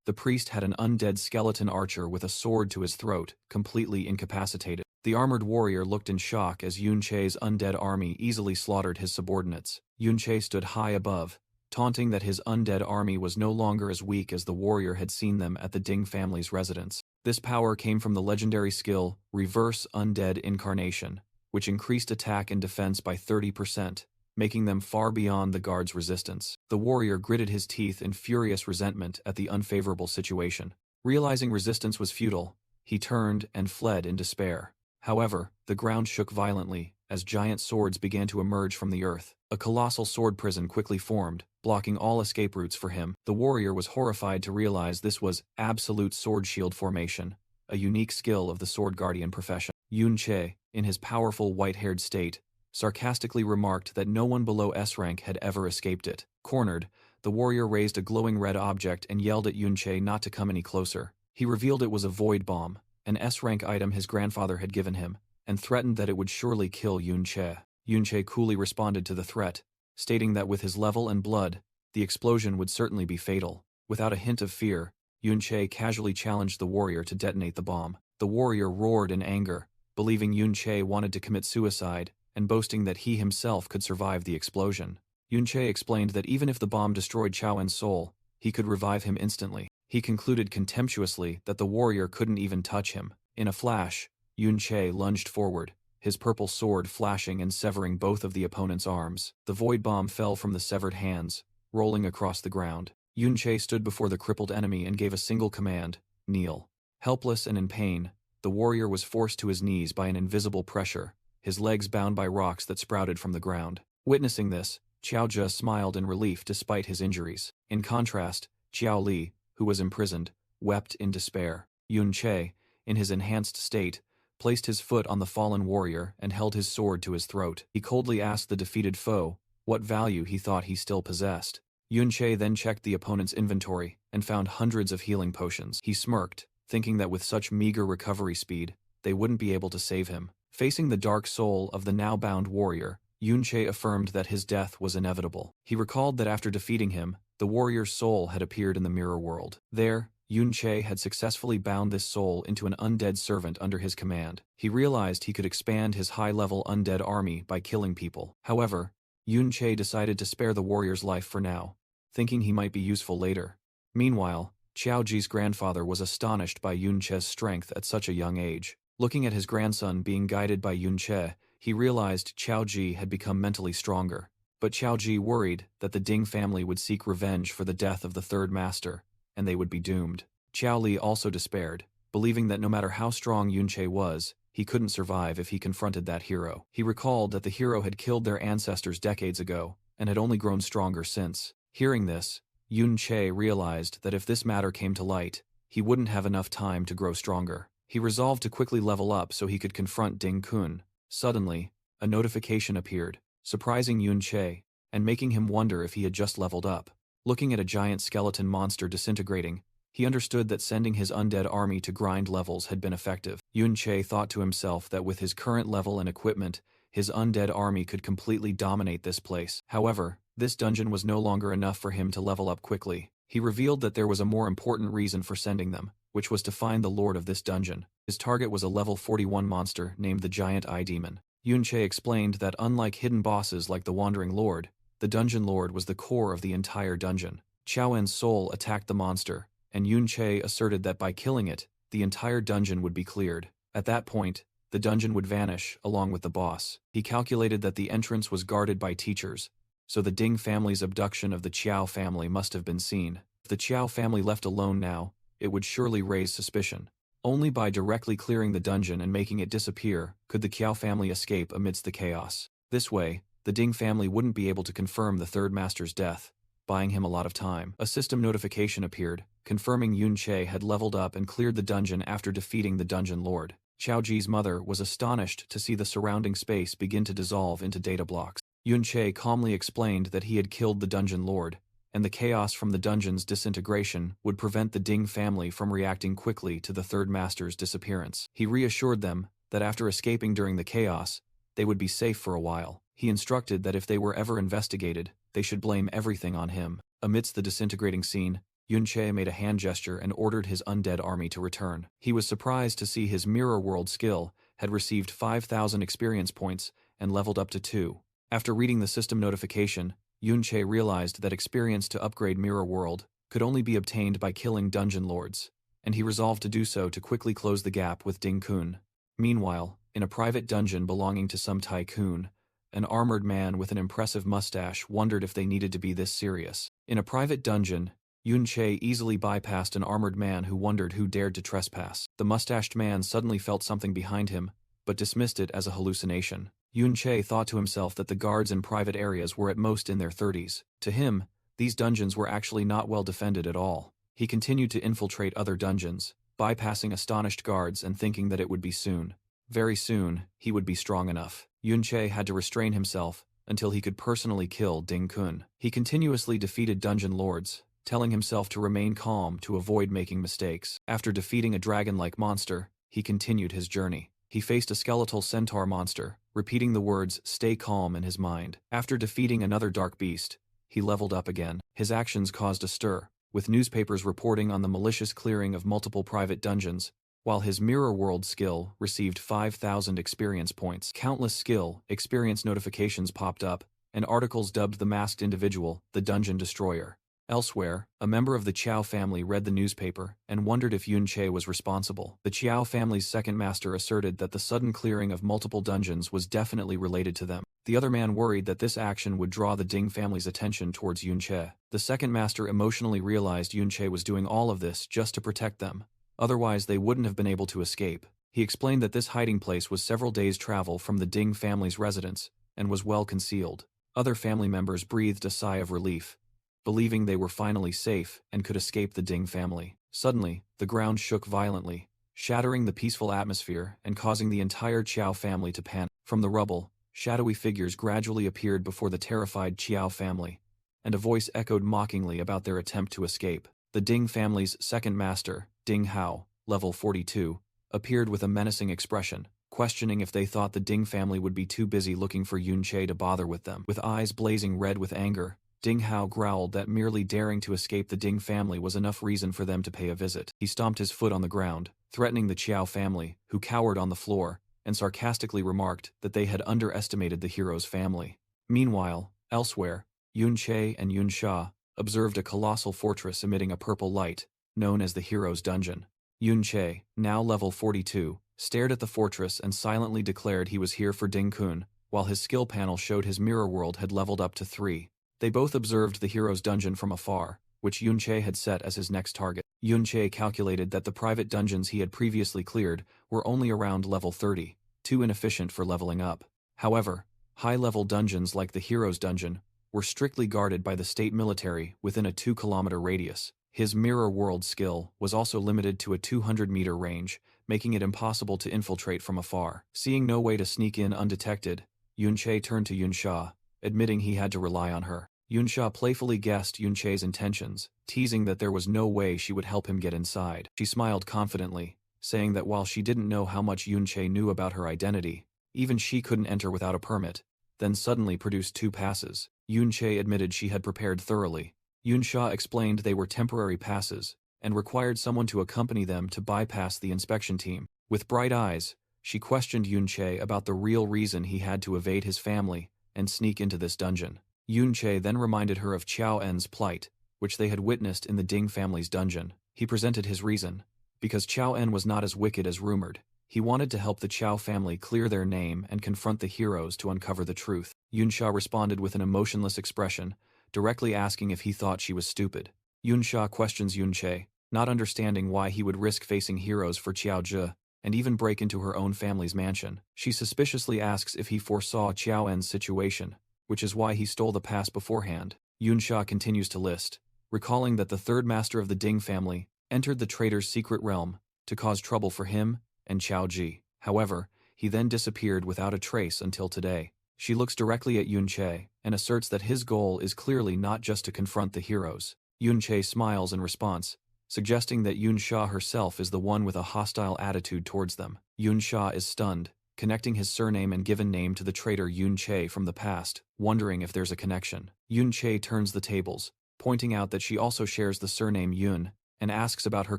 A: The priest had an undead skeleton archer with a sword to his throat, completely incapacitated. The armored warrior looked in shock as Yun Che's undead army easily slaughtered his subordinates. Yun Che stood high above, taunting that his undead army was no longer as weak as the warrior had seen them at the Ding family's residence. This power came from the legendary skill, Reverse Undead Incarnation, which increased attack and defense by 30%, making them far beyond the guard's resistance. The warrior gritted his teeth in furious resentment at the unfavorable situation. Realizing resistance was futile, he turned and fled in despair. However, the ground shook violently as giant swords began to emerge from the earth. A colossal sword prison quickly formed, blocking all escape routes for him. The warrior was horrified to realize this was absolute sword shield formation, a unique skill of the sword guardian profession. Yun Che, in his powerful white-haired state, sarcastically remarked that no one below S-rank had ever escaped it. Cornered, the warrior raised a glowing red object and yelled at Yun Che not to come any closer. He revealed it was a void bomb, an S-rank item his grandfather had given him, and threatened that it would surely kill Yun Che. Yun Che coolly responded to the threat, stating that with his level and blood, the explosion would certainly be fatal. Without a hint of fear, Yun Che casually challenged the warrior to detonate the bomb. The warrior roared in anger, believing Yun Che wanted to commit suicide, and boasting that he himself could survive the explosion. Yunche explained that even if the bomb destroyed Chaoen's soul, he could revive him instantly. He concluded contemptuously that the warrior couldn't even touch him. In a flash, Yunche lunged forward, his purple sword flashing and severing both of the opponent's arms. The void bomb fell from the severed hands, rolling across the ground. Yunche stood before the crippled enemy and gave a single command, kneel. Helpless and in pain, the warrior was forced to his knees by an invisible pressure, his legs bound by rocks that sprouted from the ground. Witnessing this, Qiao Zhe smiled in relief despite his injuries. In contrast, Qiao Li, who was imprisoned, wept in despair. Yunche, in his enhanced state, placed his foot on the fallen warrior and held his sword to his throat. He coldly asked the defeated foe what value he thought he still possessed. Yunche then checked the opponent's inventory and found hundreds of healing potions. He smirked, thinking that with such meager recovery speed, they wouldn't be able to save him. Facing the dark soul of the now bound warrior, Yunche affirmed that his death was inevitable. He recalled that after defeating him, the warrior's soul had appeared in the mirror world. There, Yunche had successfully bound this soul into an undead servant under his command. He realized he could expand his high-level undead army by killing people. However, Yunche decided to spare the warrior's life for now, thinking he might be useful later. Meanwhile, Qiaoji's grandfather was astonished by Yunche's strength at such a young age. Looking at his grandson being guided by Yunche, he realized Qiaoji had become mentally stronger. But Qiaoji worried that the Ding family would seek revenge for the death of the third master, and they would be doomed. Qiao Li also despaired, believing that no matter how strong Yunche was, he couldn't survive if he confronted that hero. He recalled that the hero had killed their ancestors decades ago, and had only grown stronger since. Hearing this, Yunche realized that if this matter came to light, he wouldn't have enough time to grow stronger. He resolved to quickly level up so he could confront Ding Kun. Suddenly, a notification appeared, surprising Yunche, and making him wonder if he had just leveled up. Looking at a giant skeleton monster disintegrating, he understood that sending his undead army to grind levels had been effective. Yunche thought to himself that with his current level and equipment, his undead army could completely dominate this place. However, this dungeon was no longer enough for him to level up quickly. He revealed that there was a more important reason for sending them, which was to find the lord of this dungeon. His target was a level 41 monster named the Giant Eye Demon. Yunche explained that unlike hidden bosses like the Wandering Lord, the Dungeon Lord was the core of the entire dungeon. Chaoen's soul attacked the monster, and Yunche asserted that by killing it, the entire dungeon would be cleared. At that point, the dungeon would vanish along with the boss. He calculated that the entrance was guarded by teachers, so the Ding family's abduction of the Qiao family must have been seen. If the Qiao family left alone now, it would surely raise suspicion. Only by directly clearing the dungeon and making it disappear could the Qiao family escape amidst the chaos. This way, the Ding family wouldn't be able to confirm the third master's death, buying him a lot of time. A system notification appeared, confirming Yunche had leveled up and cleared the dungeon after defeating the Dungeon Lord. Qiaoji's mother was astonished to see the surrounding space begin to dissolve into data blocks. Yunche calmly explained that he had killed the Dungeon Lord, and the chaos from the dungeon's disintegration would prevent the Ding family from reacting quickly to the third master's disappearance. He reassured them that after escaping during the chaos, they would be safe for a while. He instructed that if they were ever investigated, they should blame everything on him. Amidst the disintegrating scene, Yunche made a hand gesture and ordered his undead army to return. He was surprised to see his mirror world skill had received 5,000 experience points and leveled up to 2. After reading the system notification, Yunche realized that experience to upgrade mirror world could only be obtained by killing dungeon lords, and he resolved to do so to quickly close the gap with Ding Kun. Meanwhile, in a private dungeon belonging to some tycoon, an armored man with an impressive mustache wondered if they needed to be this serious. In a private dungeon, Yunche easily bypassed an armored man who wondered who dared to trespass. The mustached man suddenly felt something behind him, but dismissed it as a hallucination. Yunche thought to himself that the guards in private areas were at most in their 30s. To him, these dungeons were actually not well defended at all. He continued to infiltrate other dungeons, bypassing astonished guards and thinking that it would be soon. Very soon, he would be strong enough. Yunche had to restrain himself until he could personally kill Ding Kun. He continuously defeated dungeon lords, telling himself to remain calm to avoid making mistakes. After defeating a dragon-like monster, he continued his journey. He faced a skeletal centaur monster, repeating the words "stay calm" in his mind. After defeating another dark beast, he leveled up again. His actions caused a stir, with newspapers reporting on the malicious clearing of multiple private dungeons, while his mirror world skill received 5,000 experience points. Countless skill, experience notifications popped up, and articles dubbed the masked individual the Dungeon Destroyer. Elsewhere, a member of the Chiao family read the newspaper and wondered if Yun Che was responsible. The Chiao family's second master asserted that the sudden clearing of multiple dungeons was definitely related to them. The other man worried that this action would draw the Ding family's attention towards Yun Che. The second master emotionally realized Yun Che was doing all of this just to protect them, otherwise they wouldn't have been able to escape. He explained that this hiding place was several days' travel from the Ding family's residence and was well concealed. Other family members breathed a sigh of relief, believing they were finally safe and could escape the Ding family. Suddenly, the ground shook violently, shattering the peaceful atmosphere and causing the entire Chiao family to panic. From the rubble, shadowy figures gradually appeared before the terrified Chiao family, and a voice echoed mockingly about their attempt to escape. The Ding family's second master, Ding Hao, level 42, appeared with a menacing expression, questioning if they thought the Ding family would be too busy looking for Yun Che to bother with them. With eyes blazing red with anger, Ding Hao growled that merely daring to escape the Ding family was enough reason for them to pay a visit. He stomped his foot on the ground, threatening the Chiao family, who cowered on the floor, and sarcastically remarked that they had underestimated the hero's family. Meanwhile, elsewhere, Yun Che and Yun Sha observed a colossal fortress emitting a purple light, known as the hero's dungeon. Yun Che, now level 42, stared at the fortress and silently declared he was here for Ding Kun, while his skill panel showed his mirror world had leveled up to 3. They both observed the hero's dungeon from afar, which Yun Che had set as his next target. Yun Che calculated that the private dungeons he had previously cleared were only around level 30, too inefficient for leveling up. However, high-level dungeons like the hero's dungeon were strictly guarded by the state military within a 2-kilometer radius. His mirror world skill was also limited to a 200-meter range, making it impossible to infiltrate from afar. Seeing no way to sneak in undetected, Yun Che turned to Yun Sha, admitting he had to rely on her. Yun Sha playfully guessed Yun Che's intentions, teasing that there was no way she would help him get inside. She smiled confidently, saying that while she didn't know how much Yun Che knew about her identity, even she couldn't enter without a permit, then suddenly produced 2 passes. Yun Che admitted she had prepared thoroughly. Yun Sha explained they were temporary passes, and required someone to accompany them to bypass the inspection team. With bright eyes, she questioned Yun Che about the real reason he had to evade his family and sneak into this dungeon. Yun Che then reminded her of Chiao En's plight, which they had witnessed in the Ding family's dungeon. He presented his reason. Because Chiao En was not as wicked as rumored, he wanted to help the Chiao family clear their name and confront the heroes to uncover the truth. Yun Sha responded with an emotionless expression, directly asking if he thought she was stupid. Yun Sha questions Yun Che, not understanding why he would risk facing heroes for Chiao Zhe, and even break into her own family's mansion. She suspiciously asks if he foresaw Chiao En's situation, which is why he stole the pass beforehand. Yun Sha continues to list, recalling that the third master of the Ding family entered the traitor's secret realm to cause trouble for him and Chao Ji. However, he then disappeared without a trace until today. She looks directly at Yun Che and asserts that his goal is clearly not just to confront the heroes. Yun Che smiles in response, suggesting that Yun Sha herself is the one with a hostile attitude towards them. Yun Sha is stunned, connecting his surname and given name to the traitor Yun Che from the past, wondering if there's a connection. Yun Che turns the tables, pointing out that she also shares the surname Yun, and asks about her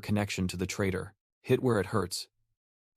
A: connection to the traitor. Hit where it hurts.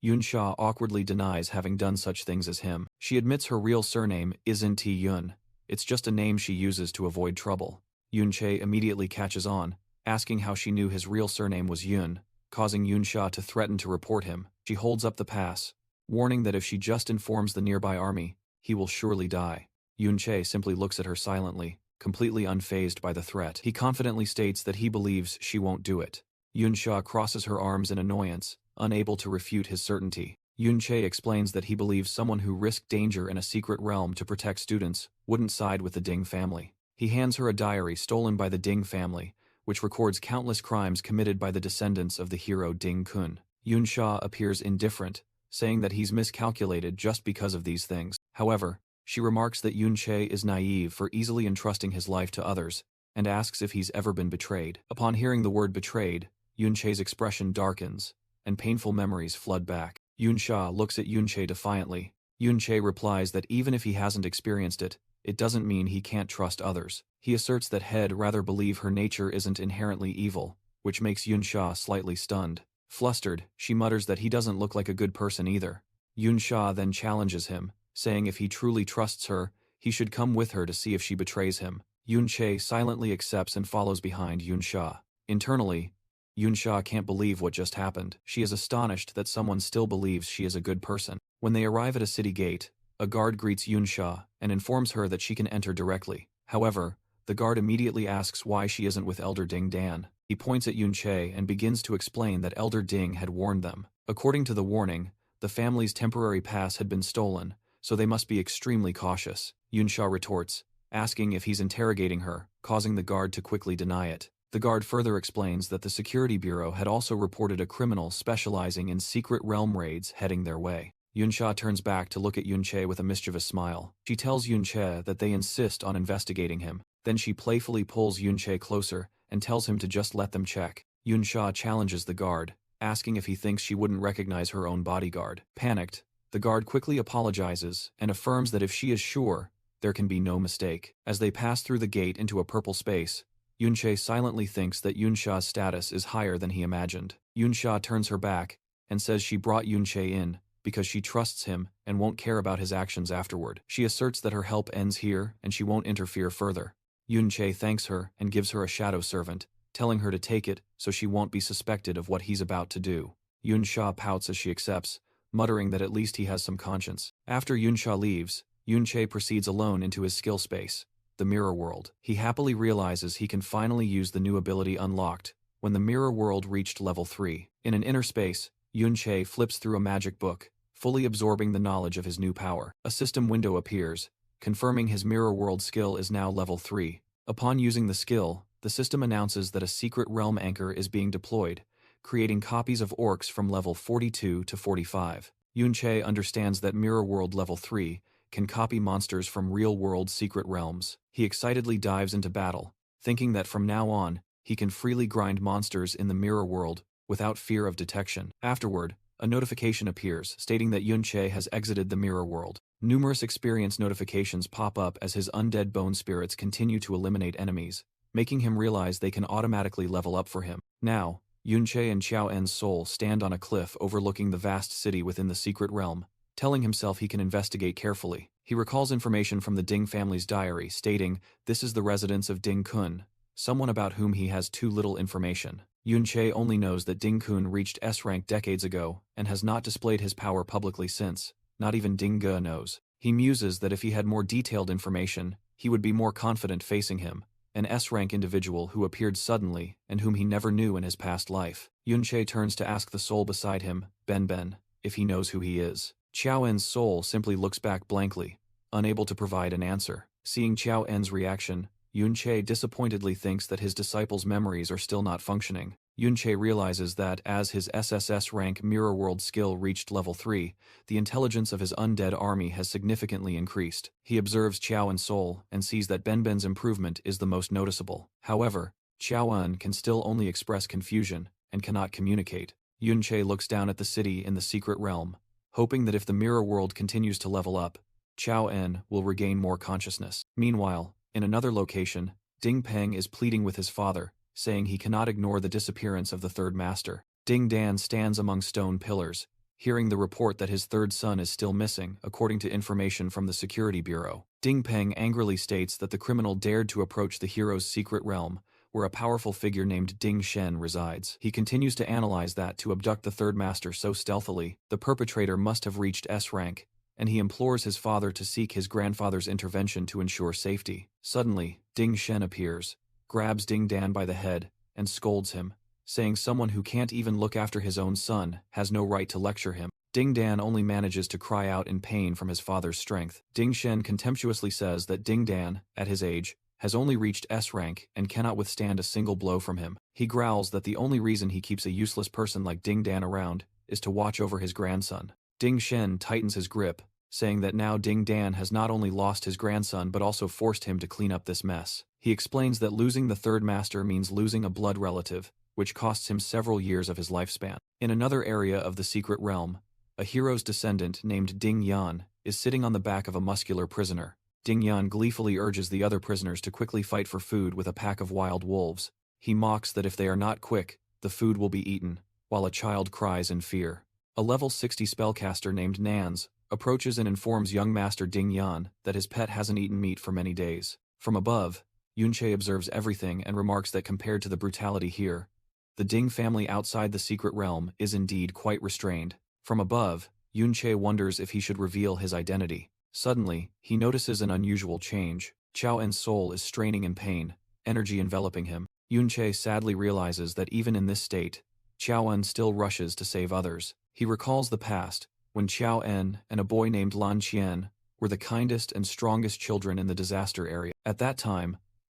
A: Yun Sha awkwardly denies having done such things as him. She admits her real surname isn't Yun, it's just a name she uses to avoid trouble. Yun Che immediately catches on, asking how she knew his real surname was Yun, causing Yun Sha to threaten to report him. She holds up the pass, warning that if she just informs the nearby army, he will surely die. Yun Che simply looks at her silently, completely unfazed by the threat. He confidently states that he believes she won't do it. Yun Sha crosses her arms in annoyance, unable to refute his certainty. Yun Che explains that he believes someone who risked danger in a secret realm to protect students wouldn't side with the Ding family. He hands her a diary stolen by the Ding family, which records countless crimes committed by the descendants of the hero Ding Kun. Yun Sha appears indifferent, saying that he's miscalculated just because of these things. However, she remarks that Yun Che is naive for easily entrusting his life to others, and asks if he's ever been betrayed. Upon hearing the word betrayed, Yun Che's expression darkens, and painful memories flood back. Yun Sha looks at Yun Che defiantly. Yun Che replies that even if he hasn't experienced it, it doesn't mean he can't trust others. He asserts that he'd rather believe her nature isn't inherently evil, which makes Yun Sha slightly stunned. Flustered, she mutters that he doesn't look like a good person either. Yun Sha then challenges him, saying if he truly trusts her, He should come with her to see if she betrays him. Yun-che silently accepts and follows behind Yun-sha. Internally, Yun-sha can't believe what just happened. She is astonished that someone still believes she is a good person. When they arrive at a city gate, a guard greets Yun-sha and informs her that she can enter directly. However, the guard immediately asks why she isn't with Elder Ding Dan. He points at Yun-che and begins to explain that Elder Ding had warned them. According to the warning, the family's temporary pass had been stolen, so they must be extremely cautious. Yun-sha retorts, asking if he's interrogating her, causing the guard to quickly deny it. The guard further explains that the Security Bureau had also reported a criminal specializing in secret realm raids heading their way. Yun-sha turns back to look at Yun-che with a mischievous smile. She tells Yun-che that they insist on investigating him. Then she playfully pulls Yun-che closer and tells him to just let them check. Yun-sha challenges the guard, asking if he thinks she wouldn't recognize her own bodyguard. Panicked, the guard quickly apologizes and affirms that if she is sure, there can be no mistake. As they pass through the gate into a purple space, Yun-che silently thinks that Yun-sha's status is higher than he imagined. Yun-sha turns her back and says she brought Yun-che in because she trusts him and won't care about his actions afterward. She asserts that her help ends here and she won't interfere further. Yun-che thanks her and gives her a shadow servant, telling her to take it so she won't be suspected of what he's about to do. Yun-sha pouts as she accepts, muttering that at least he has some conscience. After Yun-sha leaves, Yun-che proceeds alone into his skill space, the mirror world. He happily realizes he can finally use the new ability unlocked when the mirror world reached level 3. In an inner space, Yun-che flips through a magic book, fully absorbing the knowledge of his new power. A system window appears, confirming his mirror world skill is now level 3. Upon using the skill, the system announces that a secret realm anchor is being deployed, creating copies of orcs from level 42 to 45. Yun-che understands that mirror world level 3 can copy monsters from real-world secret realms. He excitedly dives into battle, thinking that from now on, he can freely grind monsters in the mirror world without fear of detection. Afterward, a notification appears stating that Yun-che has exited the mirror world. Numerous experience notifications pop up as his undead bone spirits continue to eliminate enemies, making him realize they can automatically level up for him. Now, Yun-che and Xiao En's soul stand on a cliff overlooking the vast city within the secret realm, telling himself he can investigate carefully. He recalls information from the Ding family's diary stating, "This is the residence of Ding Kun, someone about whom he has too little information." Yun-che only knows that Ding Kun reached S-Rank decades ago and has not displayed his power publicly since. Not even Ding Ge knows. He muses that if he had more detailed information, he would be more confident facing him, an S-Rank individual who appeared suddenly and whom he never knew in his past life. Yun-che turns to ask the soul beside him, Ben, if he knows who he is. Xiao En's soul simply looks back blankly, unable to provide an answer. Seeing Xiao En's reaction, Yun-che disappointedly thinks that his disciple's memories are still not functioning. Yun-che realizes that as his SSS-Rank mirror world skill reached level 3, the intelligence of his undead army has significantly increased. He observes Xiao En's soul and sees that Ben's improvement is the most noticeable. However, Xiao En can still only express confusion and cannot communicate. Yun-che looks down at the city in the secret realm, hoping that if the mirror world continues to level up, Xiao En will regain more consciousness. Meanwhile, in another location, Ding Peng is pleading with his father, saying he cannot ignore the disappearance of the third master. Ding Dan stands among stone pillars, hearing the report that his third son is still missing, according to information from the Security Bureau. Ding Peng angrily states that the criminal dared to approach the hero's secret realm, where a powerful figure named Ding Shen resides. He continues to analyze that to abduct the third master so stealthily, the perpetrator must have reached S-Rank, and he implores his father to seek his grandfather's intervention to ensure safety. Suddenly, Ding Shen appears, grabs Ding Dan by the head, and scolds him, saying someone who can't even look after his own son has no right to lecture him. Ding Dan only manages to cry out in pain from his father's strength. Ding Shen contemptuously says that Ding Dan, at his age, has only reached S-Rank and cannot withstand a single blow from him. He growls that the only reason he keeps a useless person like Ding Dan around is to watch over his grandson. Ding Shen tightens his grip, saying that now Ding Dan has not only lost his grandson but also forced him to clean up this mess. He explains that losing the third master means losing a blood relative, which costs him several years of his lifespan. In another area of the secret realm, a hero's descendant named Ding Yan is sitting on the back of a muscular prisoner. Ding Yan gleefully urges the other prisoners to quickly fight for food with a pack of wild wolves. He mocks that if they are not quick, the food will be eaten, while a child cries in fear. A level 60 spellcaster named Nans approaches and informs young master Ding Yan that his pet hasn't eaten meat for many days. From above, Yunche observes everything and remarks that compared to the brutality here, the Ding family outside the secret realm is indeed quite restrained. From above, Yunche wonders if he should reveal his identity. Suddenly, he notices an unusual change. Chao En's soul is straining in pain, energy enveloping him. Yunche sadly realizes that even in this state, Chao En still rushes to save others. He recalls the past, when Chao En and a boy named Lan Qian were the kindest and strongest children in the disaster area. At that time,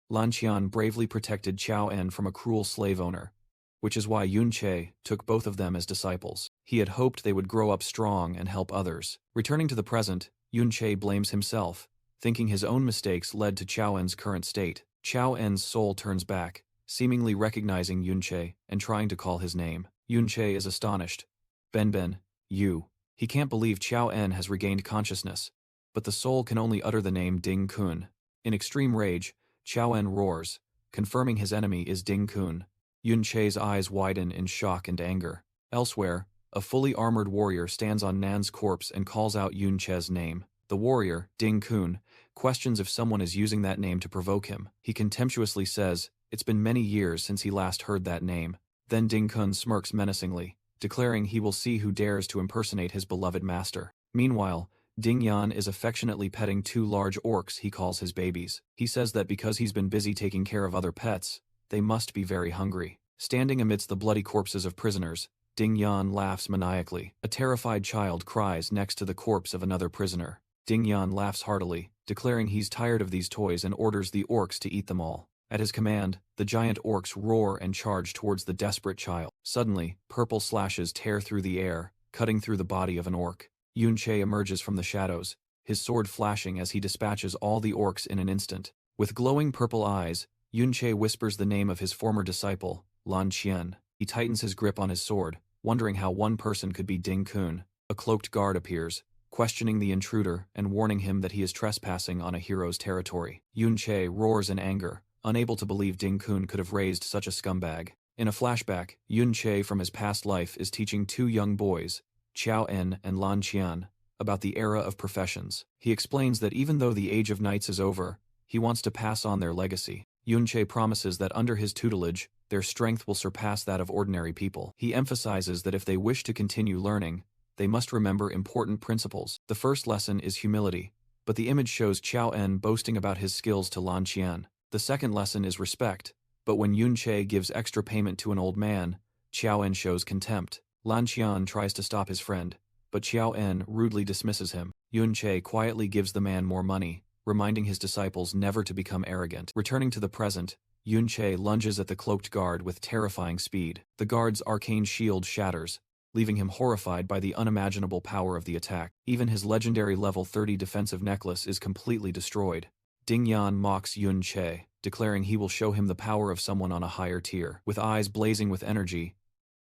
A: Lan Qian bravely protected Chao En from a cruel slave owner, which is why Yunche took both of them as disciples. He had hoped they would grow up strong and help others. Returning to the present, Yunche blames himself, thinking his own mistakes led to Chao En's current state. Chao En's soul turns back, seemingly recognizing Yunche and trying to call his name. Yunche is astonished. Ben, you. He can't believe Chao En has regained consciousness, but the soul can only utter the name Ding Kun. In extreme rage, Chao En roars, confirming his enemy is Ding Kun. Yunche's eyes widen in shock and anger. Elsewhere, a fully armored warrior stands on Nan's corpse and calls out Yunche's name. The warrior, Ding Kun, questions if someone is using that name to provoke him. He contemptuously says, it's been many years since he last heard that name. Then Ding Kun smirks menacingly, declaring he will see who dares to impersonate his beloved master. Meanwhile, Ding Yan is affectionately petting two large orcs he calls his babies. He says that because he's been busy taking care of other pets, they must be very hungry. Standing amidst the bloody corpses of prisoners, Ding Yan laughs maniacally. A terrified child cries next to the corpse of another prisoner. Ding Yan laughs heartily, declaring he's tired of these toys and orders the orcs to eat them all. At his command, the giant orcs roar and charge towards the desperate child. Suddenly, purple slashes tear through the air, cutting through the body of an orc. Yunche emerges from the shadows, his sword flashing as he dispatches all the orcs in an instant. With glowing purple eyes, Yunche whispers the name of his former disciple, Lan Qian. He tightens his grip on his sword, wondering how one person could be Ding Kun. A cloaked guard appears, questioning the intruder and warning him that he is trespassing on a hero's territory. Yunche roars in anger, unable to believe Ding Kun could have raised such a scumbag. In a flashback, Yunche from his past life is teaching two young boys, Chao En and Lan Qian, about the era of professions. He explains that even though the age of knights is over, he wants to pass on their legacy. Yunche promises that under his tutelage, their strength will surpass that of ordinary people. He emphasizes that if they wish to continue learning, they must remember important principles. The first lesson is humility, but the image shows Chao En boasting about his skills to Lan Qian. The second lesson is respect, but when Yunche gives extra payment to an old man, Chao En shows contempt. Lan Qian tries to stop his friend, but Chao En rudely dismisses him. Yunche quietly gives the man more money, reminding his disciples never to become arrogant. Returning to the present, Yunche lunges at the cloaked guard with terrifying speed. The guard's arcane shield shatters, leaving him horrified by the unimaginable power of the attack. Even his legendary level 30 defensive necklace is completely destroyed. Ding Yan mocks Yunche, declaring he will show him the power of someone on a higher tier. With eyes blazing with energy,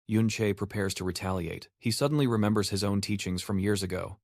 A: Yunche prepares to retaliate. He suddenly remembers his own teachings from years ago,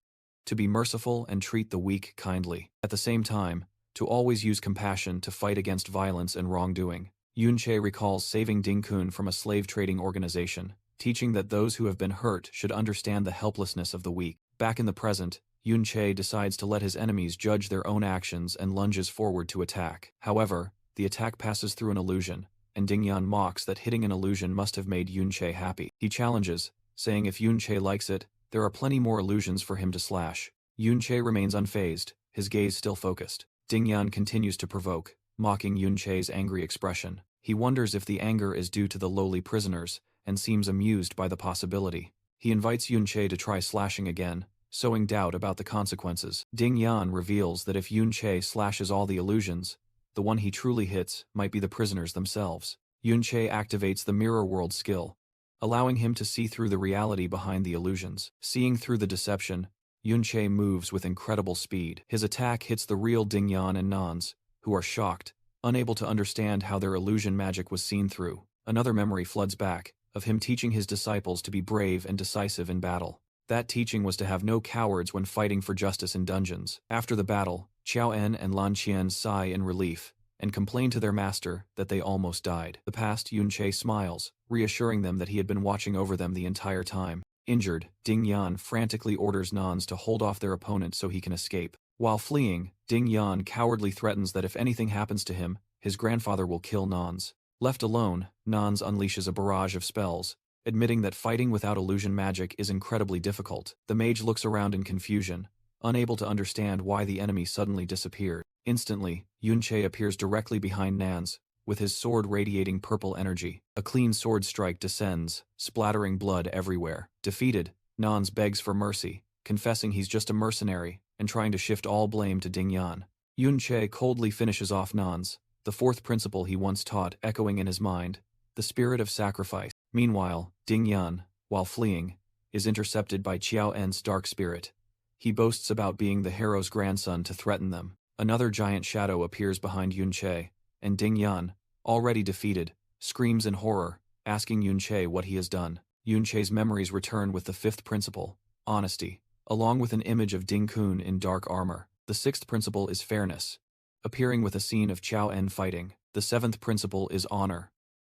A: to be merciful and treat the weak kindly. At the same time, to always use compassion to fight against violence and wrongdoing. Yunche recalls saving Ding Kun from a slave trading organization, teaching that those who have been hurt should understand the helplessness of the weak. Back in the present, Yunche decides to let his enemies judge their own actions and lunges forward to attack. However, the attack passes through an illusion, and Ding Yan mocks that hitting an illusion must have made Yunche happy. He challenges, saying if Yunche likes it, there are plenty more illusions for him to slash. Yunche remains unfazed, his gaze still focused. Ding Yan continues to provoke, mocking Yunche's angry expression. He wonders if the anger is due to the lowly prisoners, and seems amused by the possibility. He invites Yunche to try slashing again, sowing doubt about the consequences. Ding Yan reveals that if Yunche slashes all the illusions, the one he truly hits might be the prisoners themselves. Yunche activates the mirror world skill, allowing him to see through the reality behind the illusions. Seeing through the deception, Yunche moves with incredible speed. His attack hits the real Ding Yan and Nans, who are shocked, unable to understand how their illusion magic was seen through. Another memory floods back, of him teaching his disciples to be brave and decisive in battle. That teaching was to have no cowards when fighting for justice in dungeons. After the battle, Chao En and Lan Qian sigh in relief, and complain to their master that they almost died. The past Yunche smiles, reassuring them that he had been watching over them the entire time. Injured, Ding Yan frantically orders Nans to hold off their opponent so he can escape. While fleeing, Ding Yan cowardly threatens that if anything happens to him, his grandfather will kill Nans. Left alone, Nans unleashes a barrage of spells, admitting that fighting without illusion magic is incredibly difficult. The mage looks around in confusion, unable to understand why the enemy suddenly disappeared. Instantly, Yunche appears directly behind Nans, with his sword radiating purple energy. A clean sword strike descends, splattering blood everywhere. Defeated, Nans begs for mercy, confessing he's just a mercenary, and trying to shift all blame to Ding Yan. Yunche coldly finishes off Nans, the fourth principle he once taught echoing in his mind, the spirit of sacrifice. Meanwhile, Ding Yan, while fleeing, is intercepted by Qiao En's dark spirit. He boasts about being the hero's grandson to threaten them. Another giant shadow appears behind Yunche, and Ding Yan, already defeated, screams in horror, asking Yunche what he has done. Yunche's memories return with the fifth principle, honesty, along with an image of Ding Kun in dark armor. The sixth principle is fairness, appearing with a scene of Qiao En fighting. The seventh principle is honor,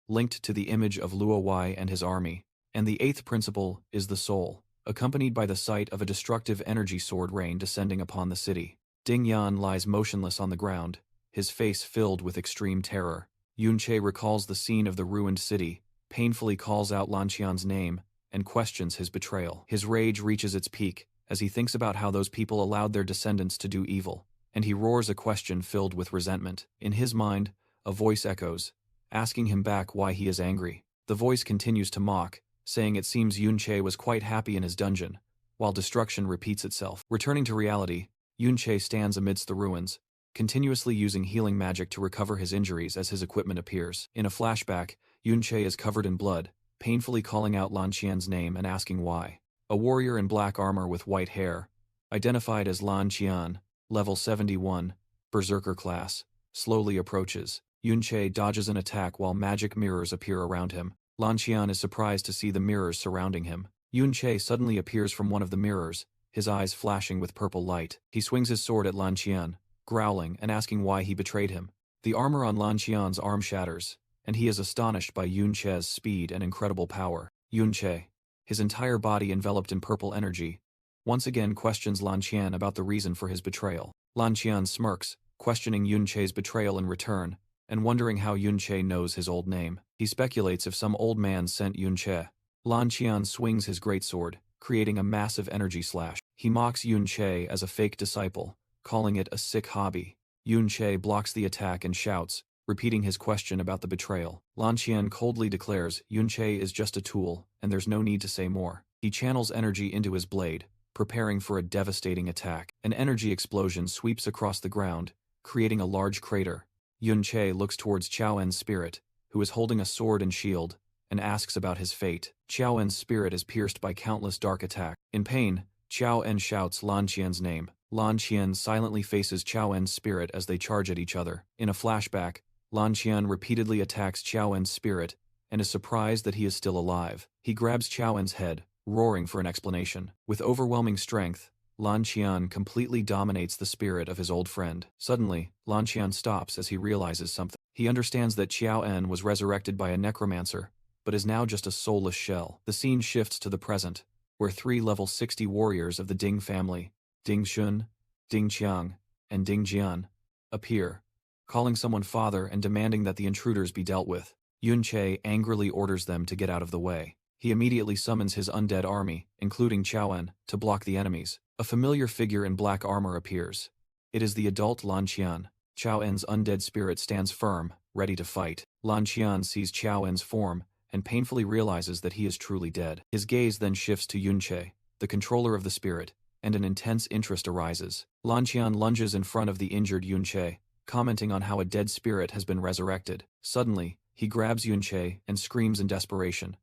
A: linked to the image of Luo Wai and his army. And the eighth principle is the soul, accompanied by the sight of a destructive energy sword rain descending upon the city. Ding Yan lies motionless on the ground, his face filled with extreme terror. Yunche recalls the scene of the ruined city, painfully calls out Lanqian's name, and questions his betrayal. His rage reaches its peak as he thinks about how those people allowed their descendants to do evil, and he roars a question filled with resentment. In his mind, a voice echoes, asking him back why he is angry. The voice continues to mock, saying it seems Yunche was quite happy in his dungeon, while destruction repeats itself. Returning to reality, Yunche stands amidst the ruins, continuously using healing magic to recover his injuries as his equipment appears. In a flashback, Yunche is covered in blood, painfully calling out Lanqian's name and asking why. A warrior in black armor with white hair, identified as Lanqian, level 71, berserker class, slowly approaches. Yunche dodges an attack while magic mirrors appear around him. Lanqian is surprised to see the mirrors surrounding him. Yunche suddenly appears from one of the mirrors, his eyes flashing with purple light. He swings his sword at Lanqian, growling and asking why he betrayed him. The armor on Lanqian's arm shatters, and he is astonished by Yunche's speed and incredible power. Yunche, his entire body enveloped in purple energy, once again questions Lanqian about the reason for his betrayal. Lanqian smirks, questioning Yunche's betrayal in return, and wondering how Yunche knows his old name. He speculates if some old man sent Yunche. Lanqian swings his greatsword, creating a massive energy slash. He mocks Yunche as a fake disciple, calling it a sick hobby. Yunche blocks the attack and shouts, repeating his question about the betrayal. Lanqian coldly declares Yunche is just a tool, and there's no need to say more. He channels energy into his blade, preparing for a devastating attack. An energy explosion sweeps across the ground, creating a large crater. Yunche looks towards Qiao En's spirit, who is holding a sword and shield, and asks about his fate. Qiao En's spirit is pierced by countless dark attacks. In pain, Qiao En shouts Lanqian's name. Lanqian silently faces Qiao En's spirit as they charge at each other. In a flashback, Lanqian repeatedly attacks Qiao En's spirit, and is surprised that he is still alive. He grabs Qiao En's head, roaring for an explanation. With overwhelming strength, Lanqian completely dominates the spirit of his old friend. Suddenly, Lanqian stops as he realizes something. He understands that Qiao En was resurrected by a necromancer, but is now just a soulless shell. The scene shifts to the present, where 3 level 60 warriors of the Ding family, Ding Shun, Ding Qiang, and Ding Jian, appear, calling someone father and demanding that the intruders be dealt with. Yunche angrily orders them to get out of the way. He immediately summons his undead army, including Qiao En, to block the enemies. A familiar figure in black armor appears. It is the adult Lanqian. Qiao En's undead spirit stands firm, ready to fight. Lanqian sees Qiao En's form, and painfully realizes that he is truly dead. His gaze then shifts to Yunche, the controller of the spirit, and an intense interest arises. Lanqian lunges in front of the injured Yunche, commenting on how a dead spirit has been resurrected. Suddenly, he grabs Yunche and screams in desperation,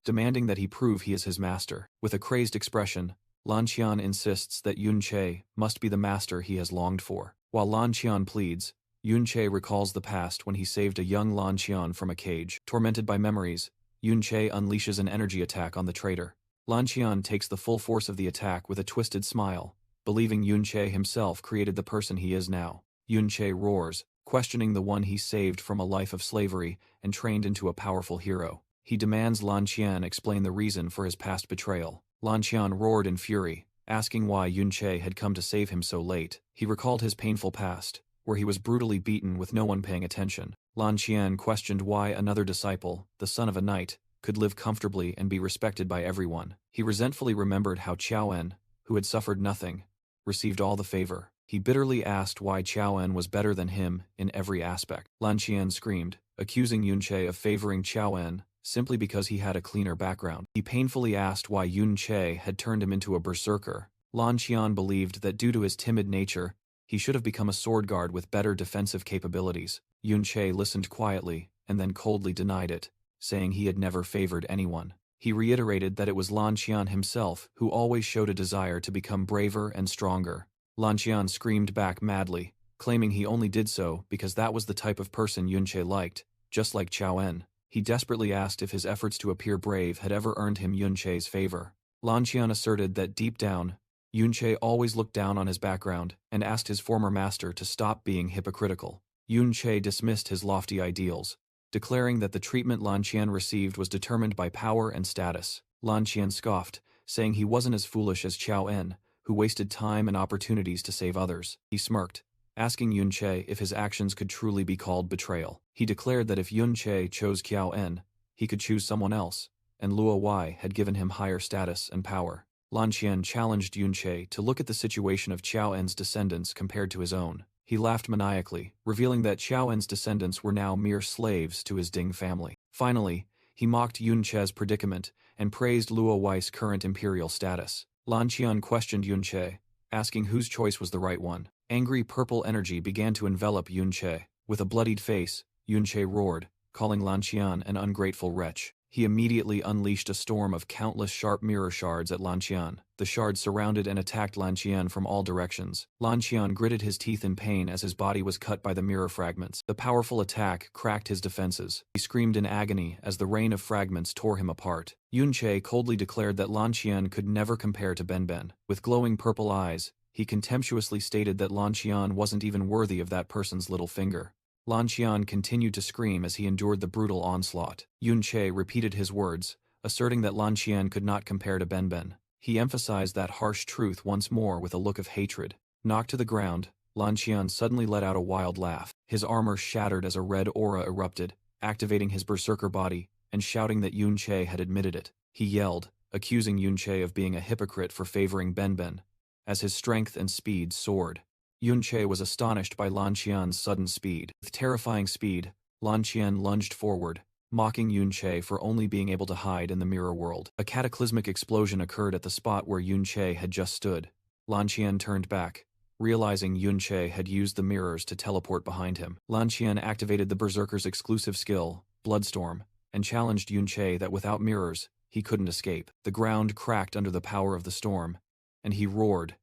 A: demanding that he prove he is his master. With a crazed expression, Lanqian insists that Yunche must be the master he has longed for. While Lanqian pleads, Yunche recalls the past when he saved a young Lanqian from a cage. Tormented by memories, Yunche unleashes an energy attack on the traitor. Lanqian takes the full force of the attack with a twisted smile, believing Yunche himself created the person he is now. Yunche roars, questioning the one he saved from a life of slavery and trained into a powerful hero. He demands Lanqian explain the reason for his past betrayal. Lan Qian roared in fury, asking why Yunche had come to save him so late. He recalled his painful past, where he was brutally beaten with no one paying attention. Lan Qian questioned why another disciple, the son of a knight, could live comfortably and be respected by everyone. He resentfully remembered how Qiaoen, who had suffered nothing, received all the favor. He bitterly asked why Qiaoen was better than him in every aspect. Lan Qian screamed, accusing Yunche of favoring Qiaoen simply because he had a cleaner background. He painfully asked why Yunche had turned him into a berserker. Lan Qian believed that due to his timid nature, he should have become a sword guard with better defensive capabilities. Yunche listened quietly and then coldly denied it, saying he had never favored anyone. He reiterated that it was Lan Qian himself who always showed a desire to become braver and stronger. Lan Qian screamed back madly, claiming he only did so because that was the type of person Yunche liked, just like Qiaoen. He desperately asked if his efforts to appear brave had ever earned him Yunche's favor. Lan Qian asserted that deep down, Yunche always looked down on his background and asked his former master to stop being hypocritical. Yunche dismissed his lofty ideals, declaring that the treatment Lan Qian received was determined by power and status. Lan Qian scoffed, saying he wasn't as foolish as Qiaoen, who wasted time and opportunities to save others. He smirked, asking Yunche if his actions could truly be called betrayal. He declared that if Yunche chose Qiaoen, he could choose someone else, and Luo Wai had given him higher status and power. Lan Qian challenged Yunche to look at the situation of Qiaoen's descendants compared to his own. He laughed maniacally, revealing that Qiaoen's descendants were now mere slaves to his Ding family. Finally, he mocked Yunche's predicament and praised Luo Wai's current imperial status. Lan Qian questioned Yunche, asking whose choice was the right one. Angry purple energy began to envelop Yunche. With a bloodied face, Yunche roared, calling Lan Qian an ungrateful wretch. He immediately unleashed a storm of countless sharp mirror shards at Lan Qian. The shards surrounded and attacked Lan Qian from all directions. Lan Qian gritted his teeth in pain as his body was cut by the mirror fragments. The powerful attack cracked his defenses. He screamed in agony as the rain of fragments tore him apart. Yunche coldly declared that Lan Qian could never compare to Benben. With glowing purple eyes, he contemptuously stated that Lan Qian wasn't even worthy of that person's little finger. Lan Qian continued to scream as he endured the brutal onslaught. Yunche repeated his words, asserting that Lan Qian could not compare to Benben. He emphasized that harsh truth once more with a look of hatred. Knocked to the ground, Lan Qian suddenly let out a wild laugh. His armor shattered as a red aura erupted, activating his berserker body, and shouting that Yunche had admitted it. He yelled, accusing Yunche of being a hypocrite for favoring Benben, as his strength and speed soared. Yunche was astonished by Lan Qian's sudden speed. With terrifying speed, Lan Qian lunged forward, mocking Yunche for only being able to hide in the mirror world. A cataclysmic explosion occurred at the spot where Yunche had just stood. Lan Qian turned back, realizing Yunche had used the mirrors to teleport behind him. Lan Qian activated the berserker's exclusive skill, Bloodstorm, and challenged Yunche that without mirrors, he couldn't escape. The ground cracked under the power of the storm, and he roared,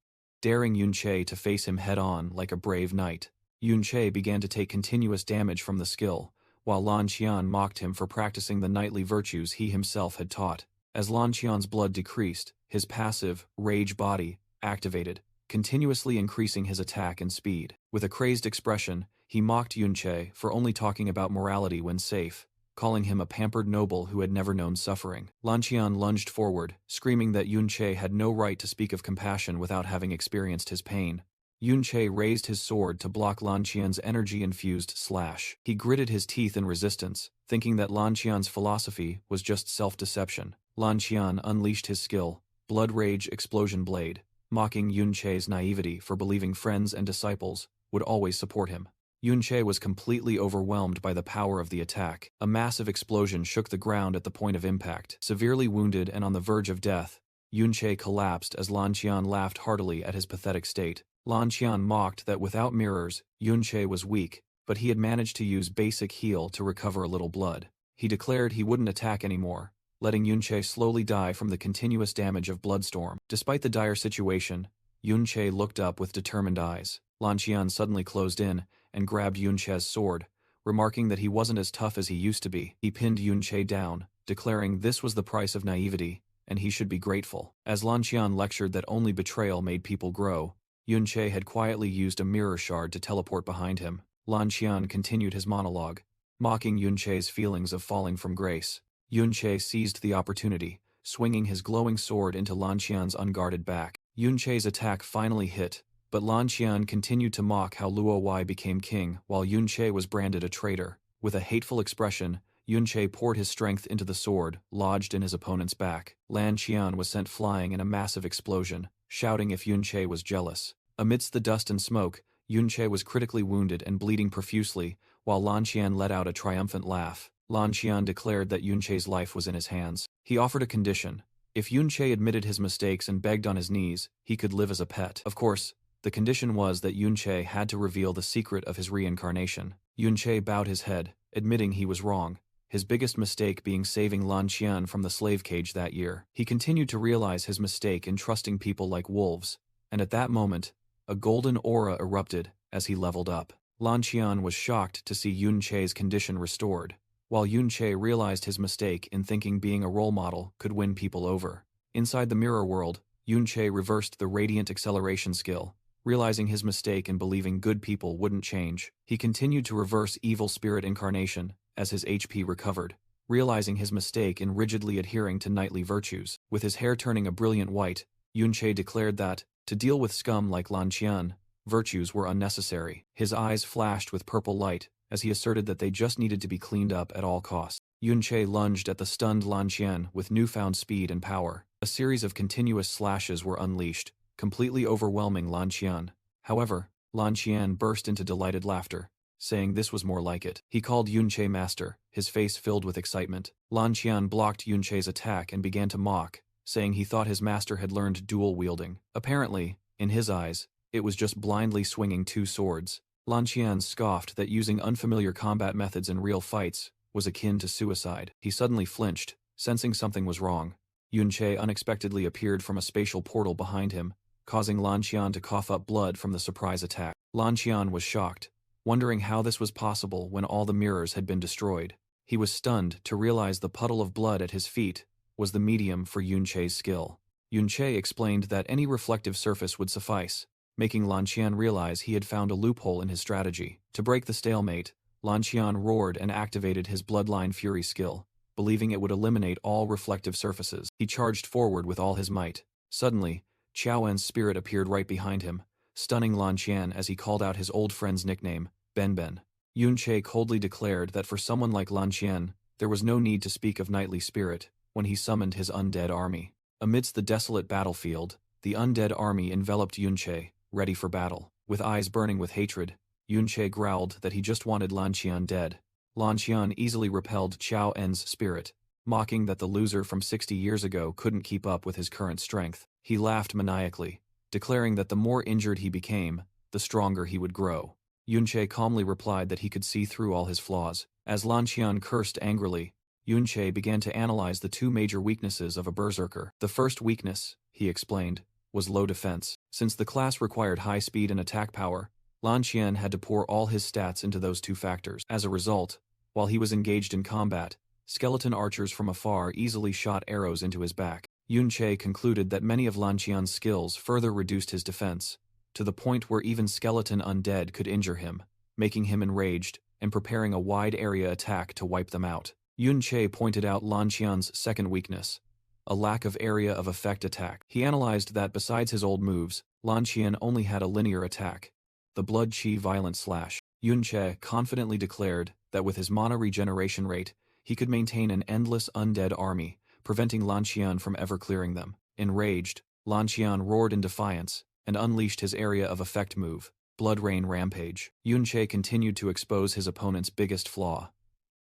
A: daring Yunche to face him head-on like a brave knight. Yunche began to take continuous damage from the skill, while Lan Qian mocked him for practicing the knightly virtues he himself had taught. As Lan Qian's blood decreased, his passive, rage body, activated, continuously increasing his attack and speed. With a crazed expression, he mocked Yunche for only talking about morality when safe, calling him a pampered noble who had never known suffering. Lan Qian lunged forward, screaming that Yunche had no right to speak of compassion without having experienced his pain. Yunche raised his sword to block Lan Qian's energy-infused slash. He gritted his teeth in resistance, thinking that Lan Qian's philosophy was just self-deception. Lan Qian unleashed his skill, Blood Rage Explosion Blade, mocking Yunche's naivety for believing friends and disciples would always support him. Yunche was completely overwhelmed by the power of the attack. A massive explosion shook the ground at the point of impact. Severely wounded and on the verge of death, Yunche collapsed as Lan Qian laughed heartily at his pathetic state. Lan Qian mocked that without mirrors, Yunche was weak, but he had managed to use basic heal to recover a little blood. He declared he wouldn't attack anymore, letting Yunche slowly die from the continuous damage of Bloodstorm. Despite the dire situation, Yunche looked up with determined eyes. Lan Qian suddenly closed in and grabbed Yunche's sword, remarking that he wasn't as tough as he used to be. He pinned Yunche down, declaring this was the price of naivety, and he should be grateful. As Lan Qian lectured that only betrayal made people grow, Yunche had quietly used a mirror shard to teleport behind him. Lan Qian continued his monologue, mocking Yunche's feelings of falling from grace. Yunche seized the opportunity, swinging his glowing sword into Lan Qian's unguarded back. Yunche's attack finally hit, but Lan Qian continued to mock how Luo Wei became king while Yunche was branded a traitor. With a hateful expression, Yunche poured his strength into the sword, lodged in his opponent's back. Lan Qian was sent flying in a massive explosion, shouting if Yunche was jealous. Amidst the dust and smoke, Yunche was critically wounded and bleeding profusely, while Lan Qian let out a triumphant laugh. Lan Qian declared that Yunche's life was in his hands. He offered a condition. If Yunche admitted his mistakes and begged on his knees, he could live as a pet. Of course, the condition was that Yunche had to reveal the secret of his reincarnation. Yunche bowed his head, admitting he was wrong, his biggest mistake being saving Lan Qian from the slave cage that year. He continued to realize his mistake in trusting people like wolves, and at that moment, a golden aura erupted as he leveled up. Lan Qian was shocked to see Yunche's condition restored, while Yunche realized his mistake in thinking being a role model could win people over. Inside the mirror world, Yunche reversed the radiant acceleration skill, realizing his mistake and believing good people wouldn't change. He continued to reverse evil spirit incarnation as his HP recovered, realizing his mistake in rigidly adhering to knightly virtues. With his hair turning a brilliant white, Yunche declared that, to deal with scum like Lan Qian, virtues were unnecessary. His eyes flashed with purple light as he asserted that they just needed to be cleaned up at all costs. Yunche lunged at the stunned Lan Qian with newfound speed and power. A series of continuous slashes were unleashed, completely overwhelming Lan Qian. However, Lan Qian burst into delighted laughter, saying this was more like it. He called Yunche master, his face filled with excitement. Lan Qian blocked Yunche's attack and began to mock, saying he thought his master had learned dual wielding. Apparently, in his eyes, it was just blindly swinging two swords. Lan Qian scoffed that using unfamiliar combat methods in real fights was akin to suicide. He suddenly flinched, sensing something was wrong. Yunche unexpectedly appeared from a spatial portal behind him, causing Lan Qian to cough up blood from the surprise attack. Lan Qian was shocked, wondering how this was possible when all the mirrors had been destroyed. He was stunned to realize the puddle of blood at his feet was the medium for Yunche's skill. Yunche explained that any reflective surface would suffice, making Lan Qian realize he had found a loophole in his strategy. To break the stalemate, Lan Qian roared and activated his Bloodline Fury skill, believing it would eliminate all reflective surfaces. He charged forward with all his might. Suddenly, Qiaoen's spirit appeared right behind him, stunning Lan Qian as he called out his old friend's nickname, Ben Ben. Yunche coldly declared that for someone like Lan Qian, there was no need to speak of knightly spirit when he summoned his undead army. Amidst the desolate battlefield, the undead army enveloped Yunche, ready for battle. With eyes burning with hatred, Yunche growled that he just wanted Lan Qian dead. Lan Qian easily repelled Qiaoen's spirit, mocking that the loser from 60 years ago couldn't keep up with his current strength. He laughed maniacally, declaring that the more injured he became, the stronger he would grow. Yunche calmly replied that he could see through all his flaws. As Lan Qian cursed angrily, Yunche began to analyze the two major weaknesses of a berserker. The first weakness, he explained, was low defense. Since the class required high speed and attack power, Lan Qian had to pour all his stats into those two factors. As a result, while he was engaged in combat, skeleton archers from afar easily shot arrows into his back. Yunche concluded that many of Lan Qian's skills further reduced his defense, to the point where even skeleton undead could injure him, making him enraged and preparing a wide-area attack to wipe them out. Yunche pointed out Lan Qian's second weakness, a lack of area of effect attack. He analyzed that besides his old moves, Lan Qian only had a linear attack, the Blood Qi Violent Slash. Yunche confidently declared that with his mana regeneration rate, he could maintain an endless undead army, preventing Lan Qian from ever clearing them. Enraged, Lan Qian roared in defiance and unleashed his area of effect move, Blood Rain Rampage. Yunche continued to expose his opponent's biggest flaw.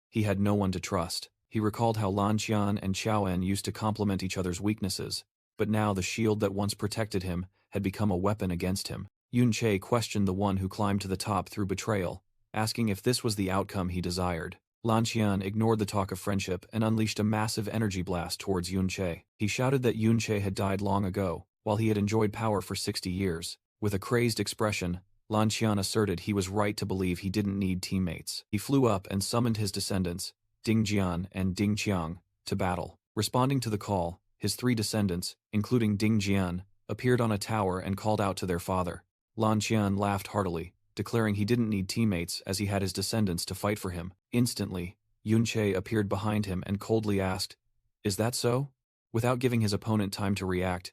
A: He had no one to trust. He recalled how Lan Qian and Qiaoen used to complement each other's weaknesses, but now the shield that once protected him had become a weapon against him. Yunche questioned the one who climbed to the top through betrayal, asking if this was the outcome he desired. Lan Qian ignored the talk of friendship and unleashed a massive energy blast towards Yunche. He shouted that Yunche had died long ago, while he had enjoyed power for 60 years. With a crazed expression, Lan Qian asserted he was right to believe he didn't need teammates. He flew up and summoned his descendants, Ding Jian and Ding Qiang, to battle. Responding to the call, his three descendants, including Ding Jian, appeared on a tower and called out to their father. Lan Qian laughed heartily, declaring he didn't need teammates as he had his descendants to fight for him. Instantly, Yunche appeared behind him and coldly asked, "Is that so?" Without giving his opponent time to react,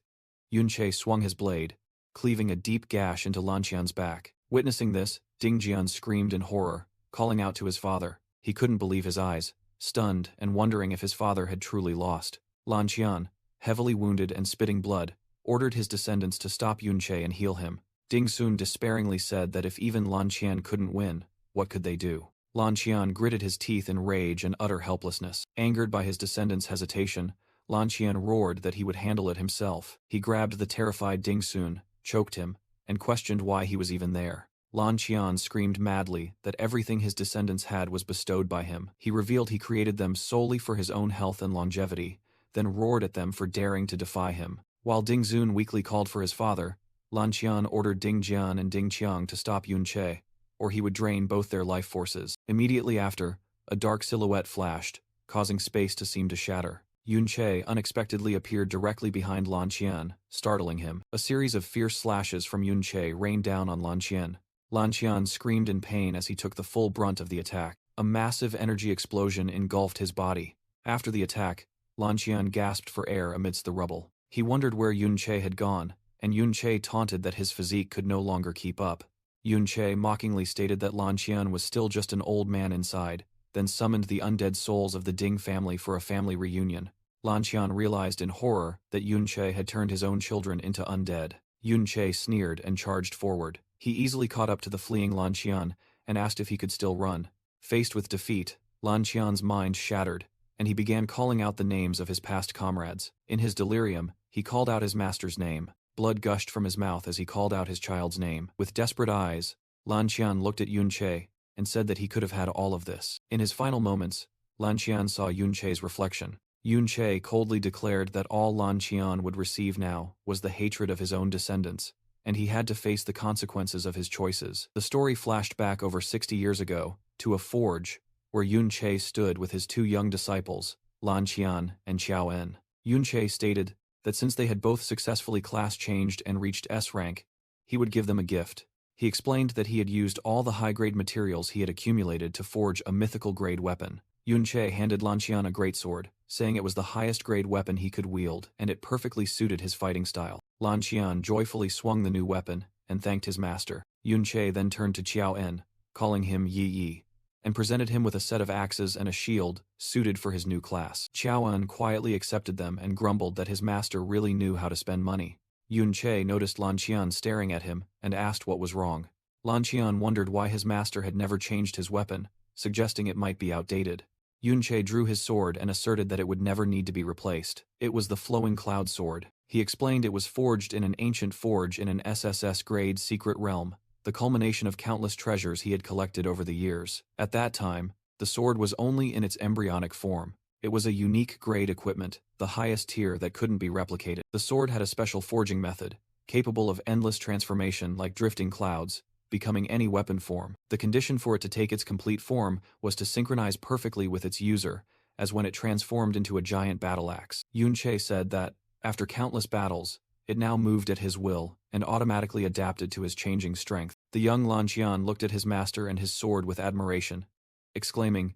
A: Yunche swung his blade, cleaving a deep gash into Lanqian's back. Witnessing this, Dingjian screamed in horror, calling out to his father. He couldn't believe his eyes, stunned and wondering if his father had truly lost. Lanqian, heavily wounded and spitting blood, ordered his descendants to stop Yunche and heal him. Ding Sun despairingly said that if even Lanqian couldn't win, what could they do? Lanqian gritted his teeth in rage and utter helplessness. Angered by his descendants' hesitation, Lanqian roared that he would handle it himself. He grabbed the terrified Ding Sun, choked him, and questioned why he was even there. Lanqian screamed madly that everything his descendants had was bestowed by him. He revealed he created them solely for his own health and longevity, then roared at them for daring to defy him. While Ding Zun weakly called for his father, Lanqian ordered Ding Jian and Ding Qiang to stop Yunche, or he would drain both their life forces. Immediately after, a dark silhouette flashed, causing space to seem to shatter. Yunche unexpectedly appeared directly behind Lanqian, startling him. A series of fierce slashes from Yunche rained down on Lanqian. Lanqian screamed in pain as he took the full brunt of the attack. A massive energy explosion engulfed his body. After the attack, Lanqian gasped for air amidst the rubble. He wondered where Yunche had gone, and Yunche taunted that his physique could no longer keep up. Yunche mockingly stated that Lanqian was still just an old man inside, then summoned the undead souls of the Ding family for a family reunion. Lanqian realized in horror that Yunche had turned his own children into undead. Yunche sneered and charged forward. He easily caught up to the fleeing Lanqian and asked if he could still run. Faced with defeat, Lanqian's mind shattered, and he began calling out the names of his past comrades. In his delirium, he called out his master's name. Blood gushed from his mouth as he called out his child's name. With desperate eyes, Lanqian looked at Yunche and said that he could have had all of this. In his final moments, Lanqian saw Yunche's reflection. Yunche coldly declared that all Lanqian would receive now was the hatred of his own descendants, and he had to face the consequences of his choices. The story flashed back over 60 years ago, to a forge, where Yunche stood with his two young disciples, Lanqian and Qiaoen. Yunche stated that since they had both successfully class-changed and reached S-rank, he would give them a gift. He explained that he had used all the high-grade materials he had accumulated to forge a mythical-grade weapon. Yunche handed Lanqian a greatsword, saying it was the highest-grade weapon he could wield, and it perfectly suited his fighting style. Lanqian joyfully swung the new weapon and thanked his master. Yunche then turned to Qiaoen, calling him Yi Yi, and presented him with a set of axes and a shield suited for his new class. Qiaoen quietly accepted them and grumbled that his master really knew how to spend money. Yunche noticed Lanqian staring at him and asked what was wrong. Lanqian wondered why his master had never changed his weapon, suggesting it might be outdated. Yunche drew his sword and asserted that it would never need to be replaced. It was the Flowing Cloud Sword. He explained it was forged in an ancient forge in an SSS-grade secret realm, the culmination of countless treasures he had collected over the years. At that time, the sword was only in its embryonic form. It was a unique grade equipment, the highest tier that couldn't be replicated. The sword had a special forging method, capable of endless transformation like drifting clouds, becoming any weapon form. The condition for it to take its complete form was to synchronize perfectly with its user, as when it transformed into a giant battle axe. Yunche said that, after countless battles, it now moved at his will and automatically adapted to his changing strength. The young Lanqian looked at his master and his sword with admiration, exclaiming,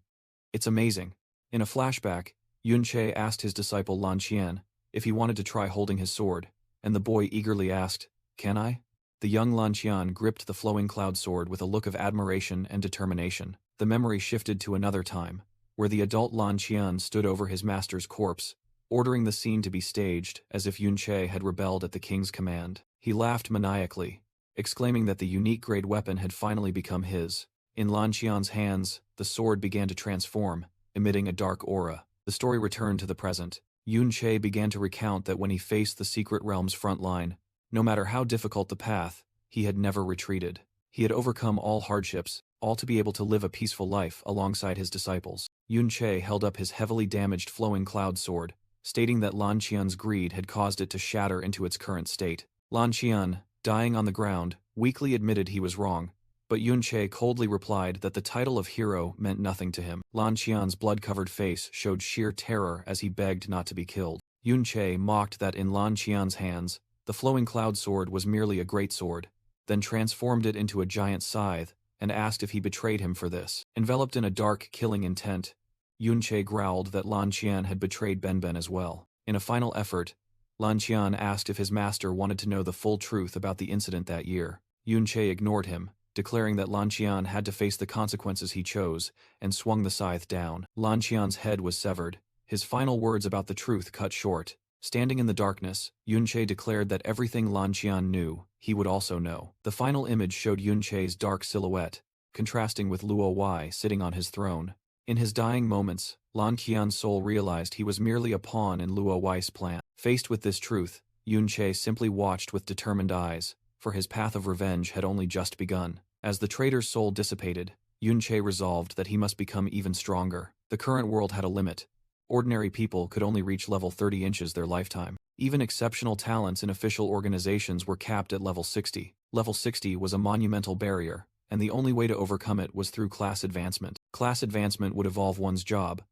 A: "It's amazing." In a flashback, Yunche asked his disciple Lanqian if he wanted to try holding his sword, and the boy eagerly asked, "Can I?" The young Lanqian gripped the Flowing Cloud Sword with a look of admiration and determination. The memory shifted to another time, where the adult Lanqian stood over his master's corpse, ordering the scene to be staged as if Yunche had rebelled at the king's command. He laughed maniacally, exclaiming that the unique grade weapon had finally become his. In Lanqian's hands, the sword began to transform, emitting a dark aura. The story returned to the present. Yunche began to recount that when he faced the secret realm's front line, no matter how difficult the path, he had never retreated. He had overcome all hardships, all to be able to live a peaceful life alongside his disciples. Yunche held up his heavily damaged Flowing Cloud Sword, stating that Lanqian's greed had caused it to shatter into its current state. Lanqian, dying on the ground, weakly admitted he was wrong, but Yunche coldly replied that the title of hero meant nothing to him. Lanqian's blood-covered face showed sheer terror as he begged not to be killed. Yunche mocked that in Lanqian's hands, the Flowing Cloud Sword was merely a greatsword, then transformed it into a giant scythe, and asked if he betrayed him for this. Enveloped in a dark, killing intent, Yunche growled that Lanqian had betrayed Benben as well. In a final effort, Lan Qian asked if his master wanted to know the full truth about the incident that year. Yun Che ignored him, declaring that Lan Qian had to face the consequences he chose, and swung the scythe down. Lan Qian's head was severed, his final words about the truth cut short. Standing in the darkness, Yun Che declared that everything Lan Qian knew, he would also know. The final image showed Yun Che's dark silhouette, contrasting with Luo Wei sitting on his throne. In his dying moments, Lan Qian's soul realized he was merely a pawn in Luo Wei's plan. Faced with this truth, Yun Che simply watched with determined eyes, for his path of revenge had only just begun. As the traitor's soul dissipated, Yun Che resolved that he must become even stronger. The current world had a limit. Ordinary people could only reach level 30 inches their lifetime. Even exceptional talents in official organizations were capped at level 60. Level 60 was a monumental barrier, and the only way to overcome it was through class advancement. Class advancement would evolve one's job,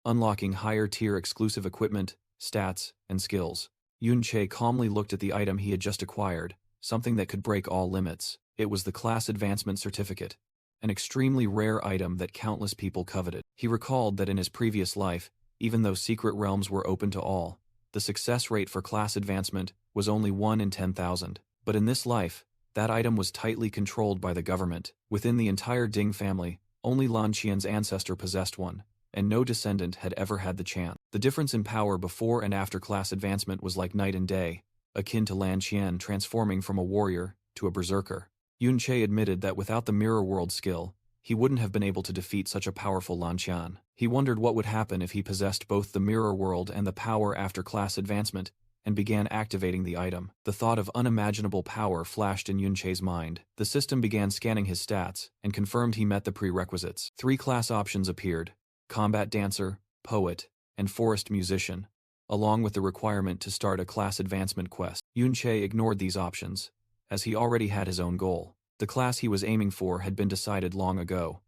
A: unlocking higher-tier exclusive equipment, stats, and skills. Yun Che calmly looked at the item he had just acquired, something that could break all limits. It was the Class Advancement Certificate, an extremely rare item that countless people coveted. He recalled that in his previous life, even though secret realms were open to all, the success rate for class advancement was only 1 in 10,000. But in this life, that item was tightly controlled by the government. Within the entire Ding family, only Lan Qian's ancestor possessed one, and no descendant had ever had the chance. The difference in power before and after class advancement was like night and day, akin to Lan Qian transforming from a warrior to a berserker. Yun Che admitted that without the mirror world skill, he wouldn't have been able to defeat such a powerful Lan Qian. He wondered what would happen if he possessed both the mirror world and the power after class advancement, and began activating the item. The thought of unimaginable power flashed in Yun Che's mind. The system began scanning his stats, and confirmed he met the prerequisites. 3 class options appeared: combat dancer, poet, and forest musician, along with the requirement to start a class advancement quest. Yun Che ignored these options, as he already had his own goal. The class he was aiming for had been decided long ago.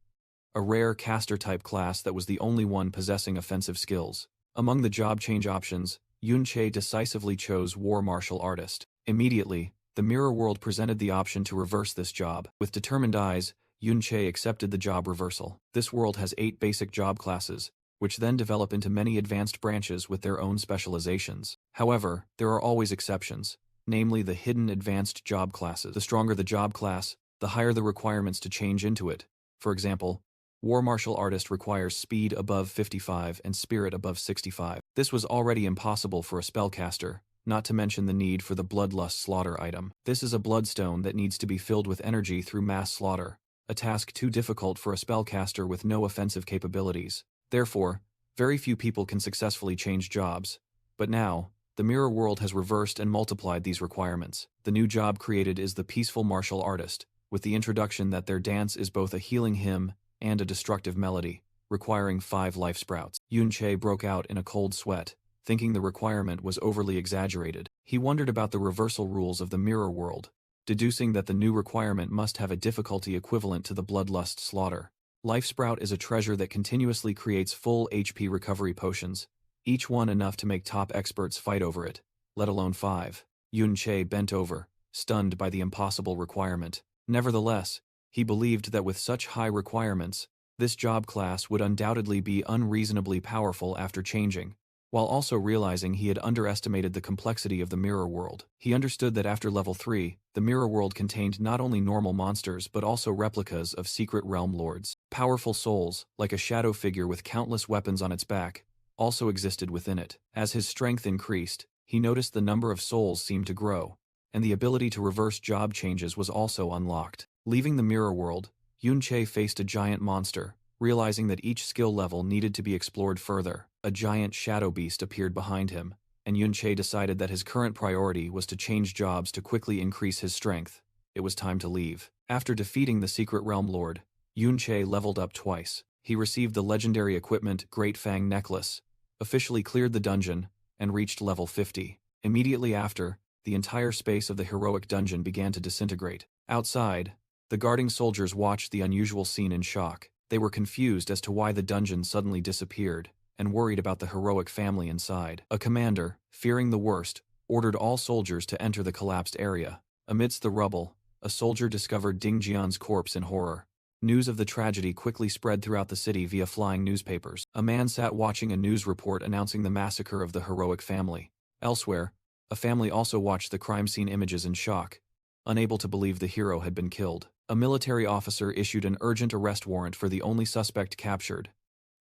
A: A rare caster-type class that was the only one possessing offensive skills. Among the job change options, Yun Che decisively chose War Martial Artist. Immediately, the mirror world presented the option to reverse this job. With determined eyes, Yun Che accepted the job reversal. This world has 8 basic job classes, which then develop into many advanced branches with their own specializations. However, there are always exceptions, namely the hidden advanced job classes. The stronger the job class, the higher the requirements to change into it. For example, War Martial Artist requires speed above 55 and spirit above 65. This was already impossible for a spellcaster, not to mention the need for the Bloodlust Slaughter item. This is a bloodstone that needs to be filled with energy through mass slaughter, a task too difficult for a spellcaster with no offensive capabilities. Therefore, very few people can successfully change jobs. But now, the mirror world has reversed and multiplied these requirements. The new job created is the Peaceful Martial Artist, with the introduction that their dance is both a healing hymn and a destructive melody, requiring 5 life sprouts. Yun Che broke out in a cold sweat, thinking the requirement was overly exaggerated. He wondered about the reversal rules of the mirror world, deducing that the new requirement must have a difficulty equivalent to the Bloodlust Slaughter. Life Sprout is a treasure that continuously creates full HP recovery potions, each one enough to make top experts fight over it, let alone 5. Yun Che bent over, stunned by the impossible requirement. Nevertheless, he believed that with such high requirements, this job class would undoubtedly be unreasonably powerful after changing, while also realizing he had underestimated the complexity of the mirror world. He understood that after level 3, the mirror world contained not only normal monsters but also replicas of secret realm lords. Powerful souls, like a shadow figure with countless weapons on its back, also existed within it. As his strength increased, he noticed the number of souls seemed to grow, and the ability to reverse job changes was also unlocked. Leaving the mirror world, Yun Che faced a giant monster, realizing that each skill level needed to be explored further. A giant shadow beast appeared behind him, and Yun Che decided that his current priority was to change jobs to quickly increase his strength. It was time to leave. After defeating the secret realm lord, Yun Che leveled up twice. He received the legendary equipment Great Fang Necklace, officially cleared the dungeon, and reached level 50. Immediately after, the entire space of the heroic dungeon began to disintegrate. Outside, the guarding soldiers watched the unusual scene in shock. They were confused as to why the dungeon suddenly disappeared, and worried about the heroic family inside. A commander, fearing the worst, ordered all soldiers to enter the collapsed area. Amidst the rubble, a soldier discovered Ding Jian's corpse in horror. News of the tragedy quickly spread throughout the city via flying newspapers. A man sat watching a news report announcing the massacre of the heroic family. Elsewhere, a family also watched the crime scene images in shock, unable to believe the hero had been killed. A military officer issued an urgent arrest warrant for the only suspect captured,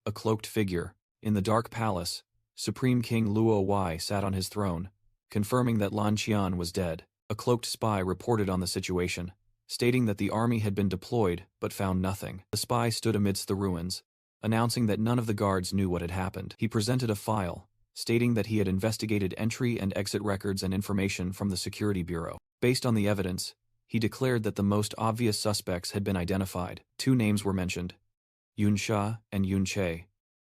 A: a cloaked figure. In the dark palace, Supreme King Luo Wei sat on his throne, confirming that Lan Qian was dead. A cloaked spy reported on the situation, stating that the army had been deployed but found nothing. The spy stood amidst the ruins, announcing that none of the guards knew what had happened. He presented a file, stating that he had investigated entry and exit records and information from the security bureau. Based on the evidence, he declared that the most obvious suspects had been identified. Two names were mentioned, Yun Sha and Yun Che,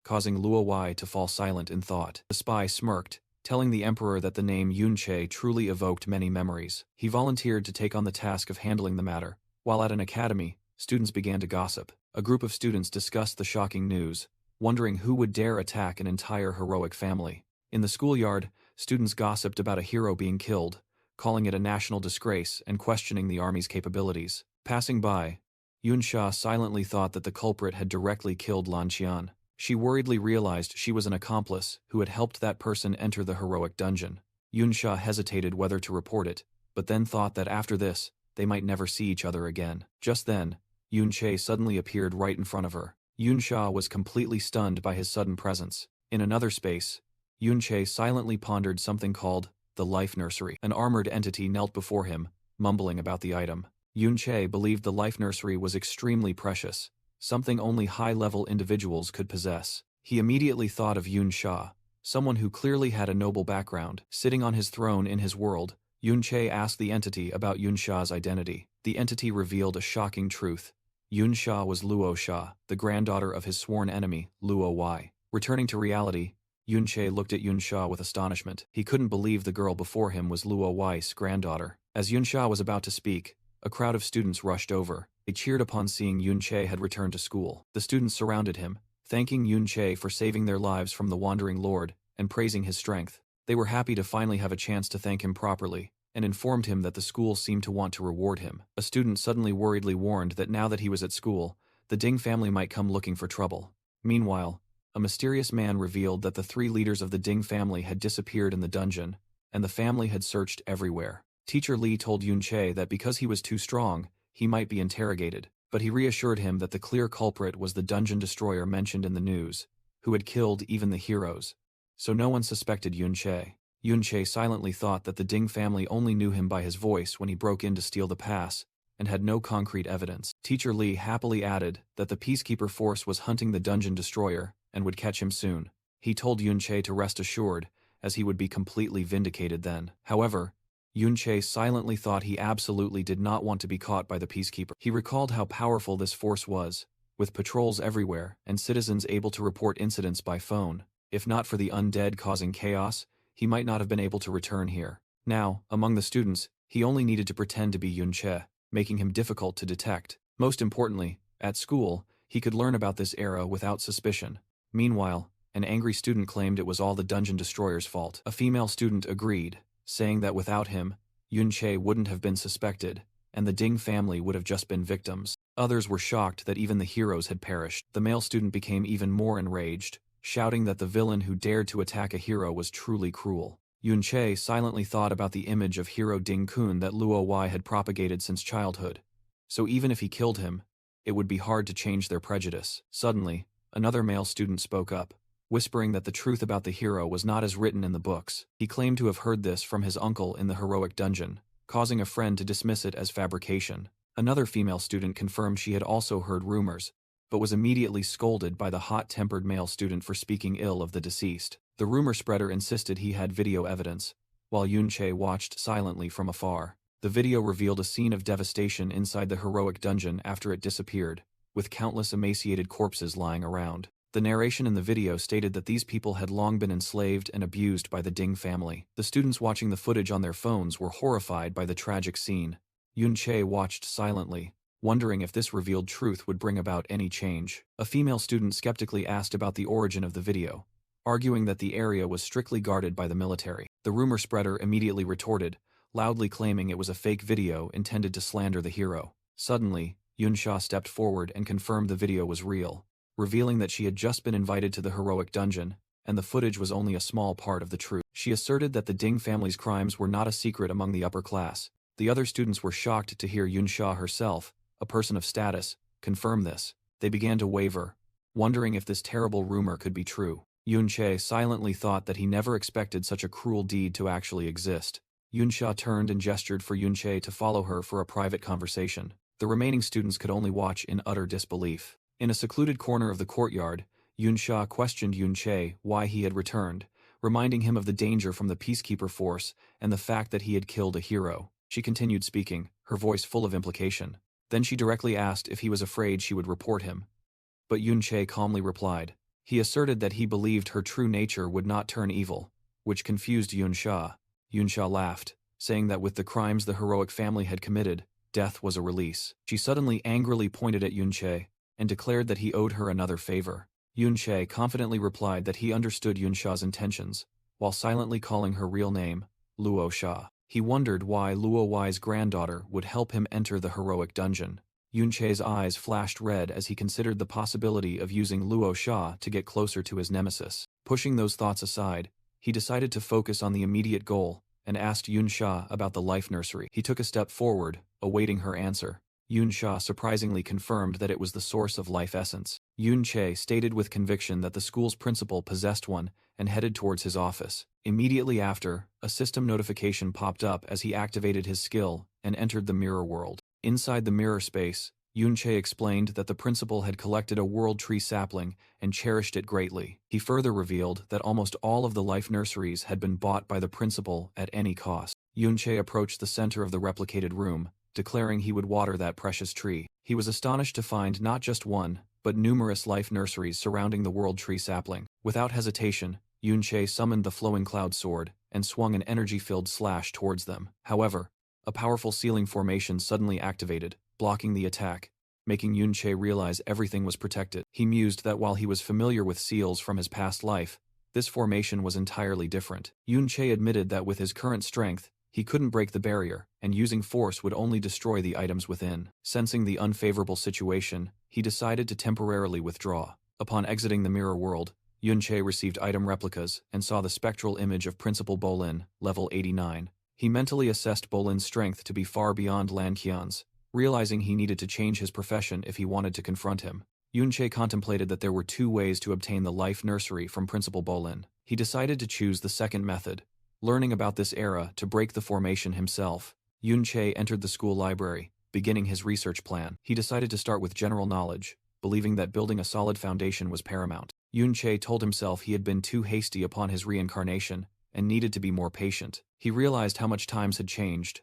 A: causing Luo Wei to fall silent in thought. The spy smirked, telling the emperor that the name Yun Che truly evoked many memories. He volunteered to take on the task of handling the matter. While at an academy, students began to gossip. A group of students discussed the shocking news, wondering who would dare attack an entire heroic family. In the schoolyard, students gossiped about a hero being killed, calling it a national disgrace and questioning the army's capabilities. Passing by, Yun Sha silently thought that the culprit had directly killed Lan Qian. She worriedly realized she was an accomplice who had helped that person enter the heroic dungeon. Yun Sha hesitated whether to report it, but then thought that after this, they might never see each other again. Just then, Yun Che suddenly appeared right in front of her. Yun Sha was completely stunned by his sudden presence. In another space, Yun Che silently pondered something called the Life Nursery. An armored entity knelt before him, mumbling about the item. Yun Che believed the Life Nursery was extremely precious, something only high-level individuals could possess. He immediately thought of Yun Sha, someone who clearly had a noble background. Sitting on his throne in his world, Yun Che asked the entity about Yun Sha's identity. The entity revealed a shocking truth. Yun Sha was Luo Sha, the granddaughter of his sworn enemy, Luo Wei. Returning to reality, Yun Che looked at Yun Sha with astonishment. He couldn't believe the girl before him was Luo Wei's granddaughter. As Yun Sha was about to speak, a crowd of students rushed over. They cheered upon seeing Yun Che had returned to school. The students surrounded him, thanking Yun Che for saving their lives from the wandering lord and praising his strength. They were happy to finally have a chance to thank him properly, and informed him that the school seemed to want to reward him. A student suddenly worriedly warned that now that he was at school, the Ding family might come looking for trouble. Meanwhile, a mysterious man revealed that the 3 leaders of the Ding family had disappeared in the dungeon, and the family had searched everywhere. Teacher Li told Yun Che that because he was too strong, he might be interrogated, but he reassured him that the clear culprit was the dungeon destroyer mentioned in the news, who had killed even the heroes. So no one suspected Yun Che. Yun Che silently thought that the Ding family only knew him by his voice when he broke in to steal the pass, and had no concrete evidence. Teacher Li happily added that the peacekeeper force was hunting the dungeon destroyer, and would catch him soon. He told Yun Che to rest assured, as he would be completely vindicated then. However, Yun Che silently thought he absolutely did not want to be caught by the peacekeeper. He recalled how powerful this force was, with patrols everywhere and citizens able to report incidents by phone. If not for the undead causing chaos, he might not have been able to return here. Now, among the students, he only needed to pretend to be Yun Che, making him difficult to detect. Most importantly, at school, he could learn about this era without suspicion. Meanwhile, an angry student claimed it was all the dungeon destroyer's fault. A female student agreed, saying that without him, Yun Che wouldn't have been suspected, and the Ding family would have just been victims. Others were shocked that even the heroes had perished. The male student became even more enraged, shouting that the villain who dared to attack a hero was truly cruel. Yun Che silently thought about the image of hero Ding Kun that Luo Wei had propagated since childhood. So even if he killed him, it would be hard to change their prejudice. Suddenly, another male student spoke up, whispering that the truth about the hero was not as written in the books. He claimed to have heard this from his uncle in the heroic dungeon, causing a friend to dismiss it as fabrication. Another female student confirmed she had also heard rumors, but was immediately scolded by the hot-tempered male student for speaking ill of the deceased. The rumor spreader insisted he had video evidence, while Yun Che watched silently from afar. The video revealed a scene of devastation inside the heroic dungeon after it disappeared, with countless emaciated corpses lying around. The narration in the video stated that these people had long been enslaved and abused by the Ding family. The students watching the footage on their phones were horrified by the tragic scene. Yun Che watched silently, wondering if this revealed truth would bring about any change. A female student skeptically asked about the origin of the video, arguing that the area was strictly guarded by the military. The rumor spreader immediately retorted, loudly claiming it was a fake video intended to slander the hero. Suddenly, Yunsha stepped forward and confirmed the video was real, revealing that she had just been invited to the heroic dungeon, and the footage was only a small part of the truth. She asserted that the Ding family's crimes were not a secret among the upper class. The other students were shocked to hear Yunsha herself, a person of status, confirm this. They began to waver, wondering if this terrible rumor could be true. Yunche silently thought that he never expected such a cruel deed to actually exist. Yunsha turned and gestured for Yunche to follow her for a private conversation. The remaining students could only watch in utter disbelief. In a secluded corner of the courtyard, Yunsha questioned Yunche why he had returned, reminding him of the danger from the peacekeeper force and the fact that he had killed a hero. She continued speaking, her voice full of implication. Then she directly asked if he was afraid she would report him. But Yunche calmly replied. He asserted that he believed her true nature would not turn evil, which confused Yunsha. Yunsha laughed, saying that with the crimes the heroic family had committed, death was a release. She suddenly angrily pointed at Yunche and declared that he owed her another favor. Yunche confidently replied that he understood Yunsha's intentions, while silently calling her real name, Luo Sha. He wondered why Luo Wai's granddaughter would help him enter the heroic dungeon. Yunche's eyes flashed red as he considered the possibility of using Luo Sha to get closer to his nemesis. Pushing those thoughts aside, he decided to focus on the immediate goal and asked Yunsha about the life nursery. He took a step forward, awaiting her answer. Yunsha surprisingly confirmed that it was the source of life essence. Yunche stated with conviction that the school's principal possessed one and headed towards his office. Immediately after, a system notification popped up as he activated his skill and entered the mirror world. Inside the mirror space, Yunche explained that the principal had collected a world tree sapling and cherished it greatly. He further revealed that almost all of the life nurseries had been bought by the principal at any cost. Yunche approached the center of the replicated room, declaring he would water that precious tree. He was astonished to find not just one, but numerous life nurseries surrounding the world tree sapling. Without hesitation, Yunche summoned the flowing cloud sword and swung an energy-filled slash towards them. However, a powerful sealing formation suddenly activated, blocking the attack, making Yunche realize everything was protected. He mused that while he was familiar with seals from his past life, this formation was entirely different. Yunche admitted that with his current strength, he couldn't break the barrier, and using force would only destroy the items within. Sensing the unfavorable situation, he decided to temporarily withdraw. Upon exiting the mirror world, Yunche received item replicas and saw the spectral image of Principal Bolin, level 89. He mentally assessed Bolin's strength to be far beyond Lan Qian's, realizing he needed to change his profession if he wanted to confront him. Yunche contemplated that there were two ways to obtain the life nursery from Principal Bolin. He decided to choose the second method, learning about this era to break the formation himself. Yunche entered the school library, beginning his research plan. He decided to start with general knowledge, believing that building a solid foundation was paramount. Yunche told himself he had been too hasty upon his reincarnation and needed to be more patient. He realized how much times had changed.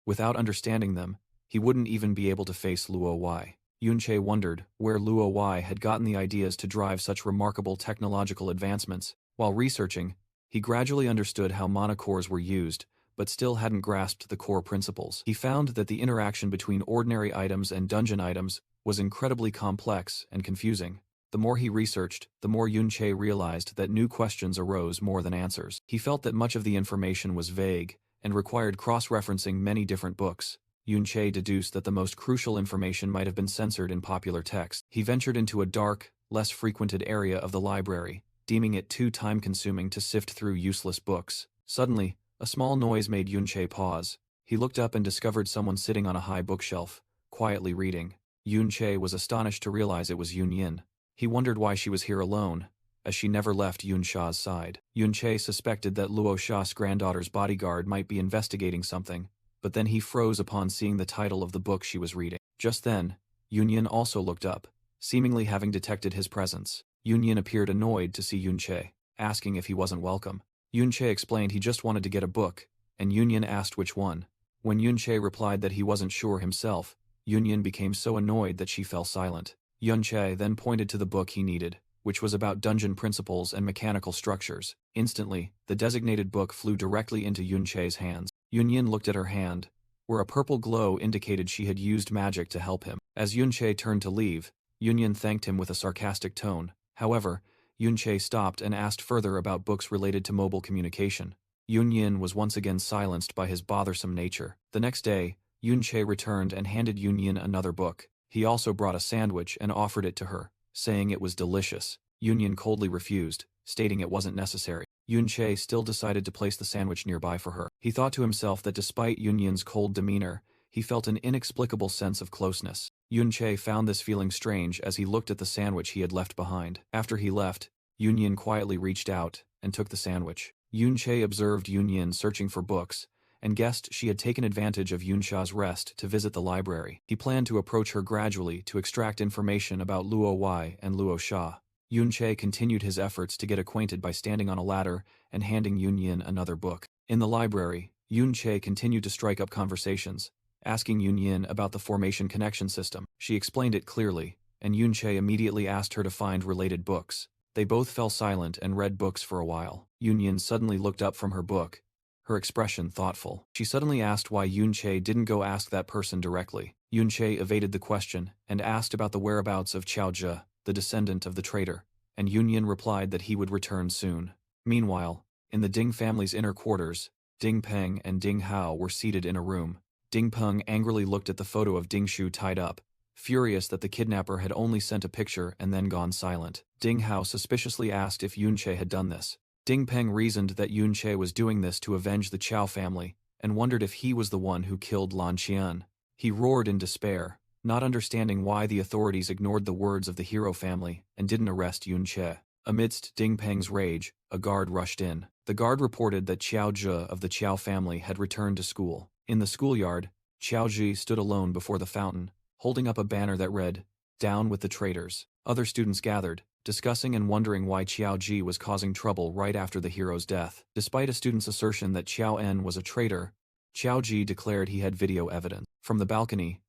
A: Without understanding them, he wouldn't even be able to face Luo Wai. Yunche wondered where Luo Wai had gotten the ideas to drive such remarkable technological advancements. While researching, he gradually understood how mana cores were used, but still hadn't grasped the core principles. He found that the interaction between ordinary items and dungeon items was incredibly complex and confusing. The more he researched, the more Yunche realized that new questions arose more than answers. He felt that much of the information was vague and required cross-referencing many different books. Yunche deduced that the most crucial information might have been censored in popular text. He ventured into a dark, less frequented area of the library, deeming it too time-consuming to sift through useless books. Suddenly, a small noise made Yunche pause. He looked up and discovered someone sitting on a high bookshelf, quietly reading. Yunche was astonished to realize it was Yunyin. He wondered why she was here alone, as she never left Yunsha's side. Yunche suspected that Luo Sha's granddaughter's bodyguard might be investigating something, but then he froze upon seeing the title of the book she was reading. Just then, Yunyin also looked up, seemingly having detected his presence. Yunyin appeared annoyed to see Yunche, asking if he wasn't welcome. Yunche explained he just wanted to get a book, and Yunyin asked which one. When Yunche replied that he wasn't sure himself, Yunyin became so annoyed that she fell silent. Yunche then pointed to the book he needed, which was about dungeon principles and mechanical structures. Instantly, the designated book flew directly into Yunche's hands. Yunyin looked at her hand, where a purple glow indicated she had used magic to help him. As Yunche turned to leave, Yunyin thanked him with a sarcastic tone. However, Yunche stopped and asked further about books related to mobile communication. Yunyin was once again silenced by his bothersome nature. The next day, Yunche returned and handed Yunyin another book. He also brought a sandwich and offered it to her, saying it was delicious. Yunyan coldly refused, stating it wasn't necessary. Yunche still decided to place the sandwich nearby for her. He thought to himself that despite Yunyan's cold demeanor, he felt an inexplicable sense of closeness. Yunche found this feeling strange as he looked at the sandwich he had left behind. After he left, Yunyan quietly reached out and took the sandwich. Yunche observed Yunyan searching for books, and guessed she had taken advantage of Yuncha's rest to visit the library. He planned to approach her gradually to extract information about Luo Wai and Luo Sha. Yunche continued his efforts to get acquainted by standing on a ladder and handing Yunyan another book. In the library, Yunche continued to strike up conversations, asking Yunyan about the formation connection system. She explained it clearly, and Yunche immediately asked her to find related books. They both fell silent and read books for a while. Yunyan suddenly looked up from her book, her expression thoughtful. She suddenly asked why Yunche didn't go ask that person directly. Yunche evaded the question and asked about the whereabouts of Qiao Zhe, the descendant of the traitor, and Yunyan replied that he would return soon. Meanwhile, in the Ding family's inner quarters, Ding Peng and Ding Hao were seated in a room. Ding Peng angrily looked at the photo of Ding Shu tied up, furious that the kidnapper had only sent a picture and then gone silent. Ding Hao suspiciously asked if Yunche had done this. Ding Peng reasoned that Yunche was doing this to avenge the Qiao family, and wondered if he was the one who killed Lan Qian. He roared in despair, not understanding why the authorities ignored the words of the hero family and didn't arrest Yunche. Amidst Ding Peng's rage, a guard rushed in. The guard reported that Qiao Zhe of the Qiao family had returned to school. In the schoolyard, Qiao Zhi stood alone before the fountain, holding up a banner that read, "Down with the traitors." Other students gathered, discussing and wondering why Qiao Zhi was causing trouble right after the hero's death. Despite a student's assertion that Qiao En was a traitor, Qiao Zhi declared he had video evidence. From the balcony,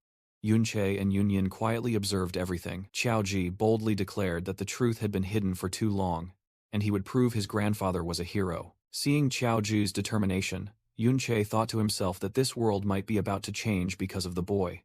A: Yunche and Yunyan quietly observed everything. Qiao Zhi boldly declared that the truth had been hidden for too long, and he would prove his grandfather was a hero. Seeing Qiao Zhi's determination, Yunche thought to himself that this world might be about to change because of the boy.